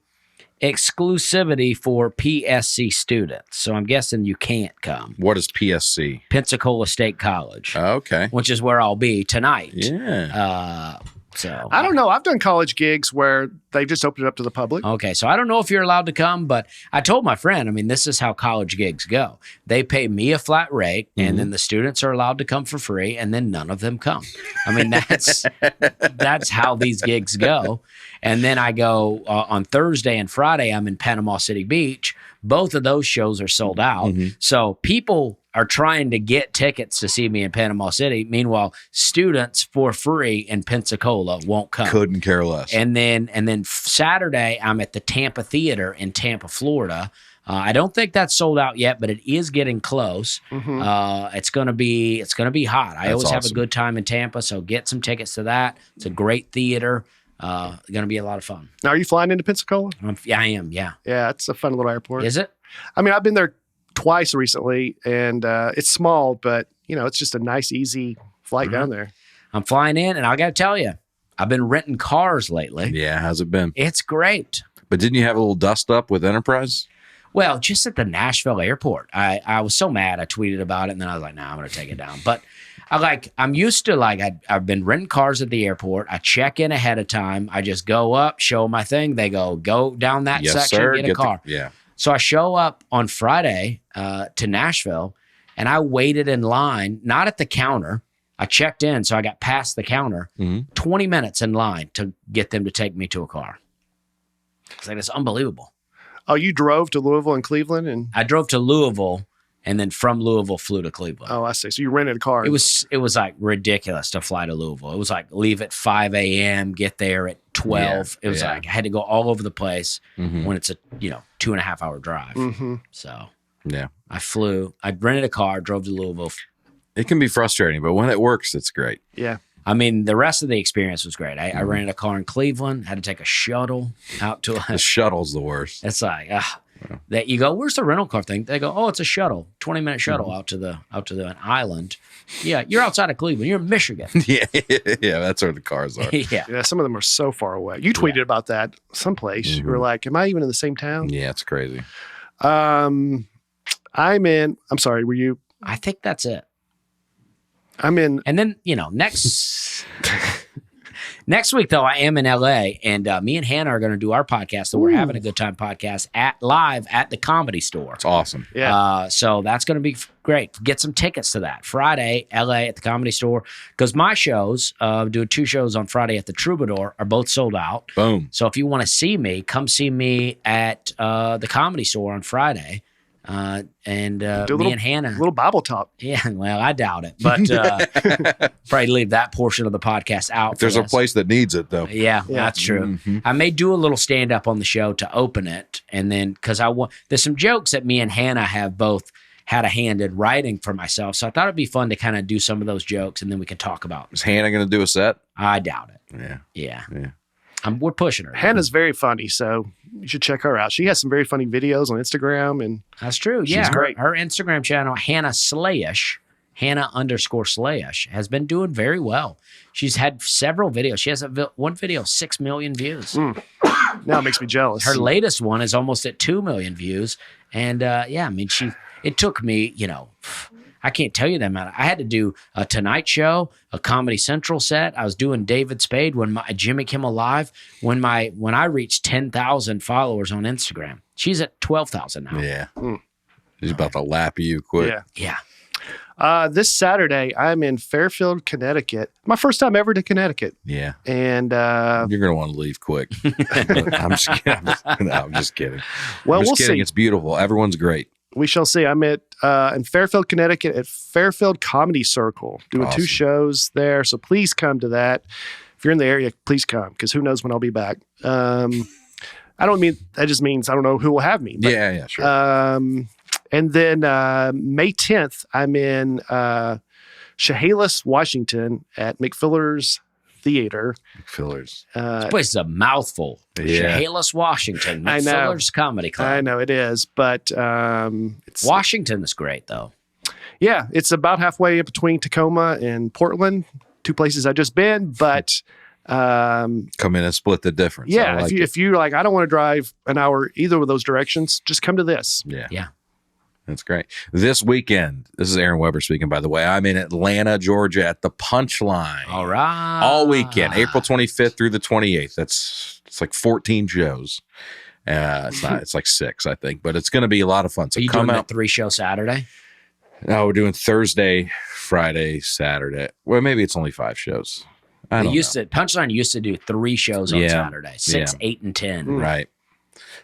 exclusivity for PSC students. So I'm guessing you can't come. What is PSC? Pensacola State College, Okay. which is where I'll be tonight. Yeah. So I don't know. I've done college gigs where they just opened it up to the public. Okay, so I don't know if you're allowed to come, but I told my friend, I mean, this is how college gigs go. They pay me a flat rate, and then the students are allowed to come for free, and then none of them come. I mean, that's how these gigs go. And then I go on Thursday and Friday, I'm in Panama City Beach. Both of those shows are sold out. So people are trying to get tickets to see me in Panama City. Meanwhile, students for free in Pensacola won't come. Couldn't care less. And then Saturday, I'm at the Tampa Theater in Tampa, Florida. I don't think that's sold out yet, but it is getting close. It's gonna be hot. I always have a good time in Tampa, so get some tickets to that. It's a great theater. Gonna be a lot of fun. Now, are you flying into Pensacola? Yeah, I am. Yeah. Yeah, it's a fun little airport. Is it? I mean, I've been there twice recently, and it's small, but it's just a nice, easy flight down there. I'm flying in, and I got to tell you, I've been renting cars lately. Yeah, how's it been? It's great. But didn't you have a little dust up with Enterprise? Well, just at the Nashville airport, I was so mad. I tweeted about it, and then I was like, "Nah, I'm going to take it down." But I'm used to I've been renting cars at the airport. I check in ahead of time. I just go up, show my thing. They go down that section, sir. get a car. Yeah. So I show up on Friday to Nashville, and I waited in line, not at the counter. I checked in, so I got past the counter, 20 minutes in line to get them to take me to a car. It's unbelievable. Oh, you drove to Louisville and Cleveland? And I drove to Louisville, and then from Louisville flew to Cleveland. Oh, I see. So you rented a car. It was like ridiculous to fly to Louisville. It was like leave at 5 a.m., get there at 12. It was like I had to go all over the place when it's a 2.5 hour drive. So yeah, I rented a car, drove to Louisville. It can be frustrating, but when it works, it's great. Yeah. I mean, the rest of the experience was great. I rented a car in Cleveland, had to take a shuttle out to The shuttle's the worst. It's like that you go, where's the rental car thing? They go, oh, it's a shuttle, 20-minute shuttle out to an island. Yeah, you're outside of Cleveland. You're in Michigan. yeah, that's where the cars are. Yeah, some of them are so far away. You tweeted about that someplace. You were like, am I even in the same town? Yeah, it's crazy. I'm sorry, were you? I think that's it. I'm in. And then, next week, though, I am in LA, and me and Hannah are going to do our podcast, the We're Having a Good Time podcast, live at the Comedy Store. It's awesome. Yeah. So that's going to be great. Get some tickets to that. Friday, LA at the Comedy Store, because my shows, doing 2 shows on Friday at the Troubadour, are both sold out. Boom. So if you want to see me, come see me at the Comedy Store on Friday. And me and Hannah, a little Bible talk. Yeah, well, I doubt it, but probably leave that portion of the podcast out. There's a place that needs it, though. Yeah, that's true. I may do a little stand up on the show to open it, and then because there's some jokes that me and Hannah have both had a hand in writing for myself, so I thought it'd be fun to kind of do some of those jokes, and then we can talk about. Is Hannah going to do a set? I doubt it. Yeah. We're pushing her. Hannah's very funny, so you should check her out. She has some very funny videos on Instagram, and that's true. Yeah, she's great. Her Instagram channel, Hannah_Slayish, has been doing very well. She's had several videos. She has one video, 6 million views. Now it makes me jealous. Her latest one is almost at 2 million views, and it took me, I can't tell you the amount. I had to do a Tonight Show, a Comedy Central set. I was doing David Spade when my Jimmy Kimmel Live. When I reached 10,000 followers on Instagram, she's at 12,000 now. Yeah, she's about to lap you quick. Yeah. This Saturday, I'm in Fairfield, Connecticut. My first time ever to Connecticut. Yeah, and you're gonna want to leave quick. I'm just kidding. No, I'm just kidding. Well, we'll see. It's beautiful. Everyone's great. We shall see. I'm at in Fairfield, Connecticut at Fairfield Comedy Circle, doing 2 shows there. So please come to that. If you're in the area, please come, because who knows when I'll be back. I don't mean that just means I don't know who will have me. But, yeah, sure. And then May 10th, I'm in Chehalis, Washington at McFiller's Theater. McFiller's. This place is a mouthful. Chehalis, Washington. I know. McFiller's Comedy Club. I know it is, but Washington is great, though. Yeah, it's about halfway between Tacoma and Portland, 2 places I've just been, but come in and split the difference. Yeah, if you're like, I don't want to drive an hour either of those directions, just come to this. Yeah. That's great. This weekend, this is Aaron Weber speaking, by the way. I'm in Atlanta, Georgia at the Punchline. All right. All weekend, April 25th through the 28th. It's like 14 shows. It's like 6, I think, but it's going to be a lot of fun. So Are you come doing out. that 3-show Saturday? No, we're doing Thursday, Friday, Saturday. Well, maybe it's only 5 shows. I don't know. Punchline used to do 3 shows on Saturday, 6, 8, and 10. Right.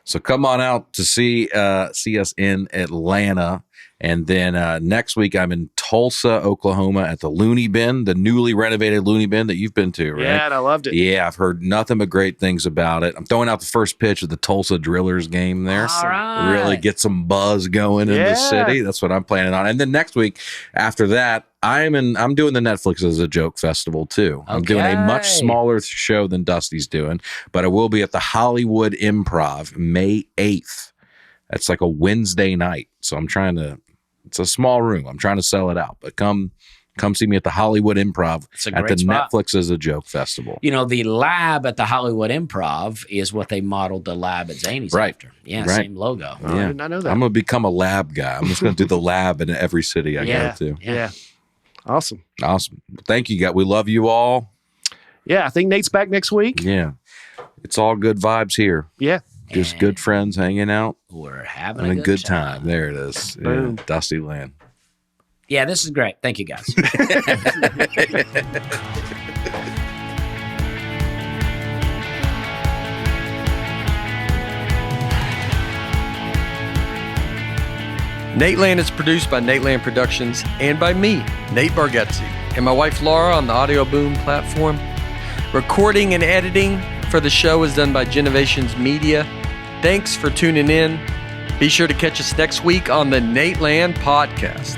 So come on out to see us in Atlanta. And then next week, I'm in Tulsa, Oklahoma at the Looney Bin, the newly renovated Looney Bin that you've been to, right? Yeah, and I loved it. Yeah, I've heard nothing but great things about it. I'm throwing out the first pitch of the Tulsa Drillers game there. All right. Really get some buzz going in the city. That's what I'm planning on. And then next week, after that, I'm doing the Netflix as a Joke Festival too. I'm doing a much smaller show than Dusty's doing, but I will be at the Hollywood Improv May 8th. That's like a Wednesday night. So it's a small room. I'm trying to sell it out, but come see me at the Hollywood Improv at the spot. Netflix as a Joke Festival. You know, the lab at the Hollywood Improv is what they modeled the lab at Zany's after. Yeah, same logo. Oh, I did not know that. I'm going to become a lab guy. I'm just going to do the lab in every city I go to. Yeah. Awesome. Thank you, guys. We love you all. Yeah, I think Nate's back next week. Yeah. It's all good vibes here. Yeah. Just good friends hanging out. We're having a good time. There it is. Boom. Yeah, Dusty Land. Yeah, this is great. Thank you, guys. Nateland is produced by Nateland Productions and by me, Nate Bargatze, and my wife Laura on the Audio Boom platform. Recording and editing for the show is done by Genovations Media. Thanks for tuning in. Be sure to catch us next week on the Nateland Podcast.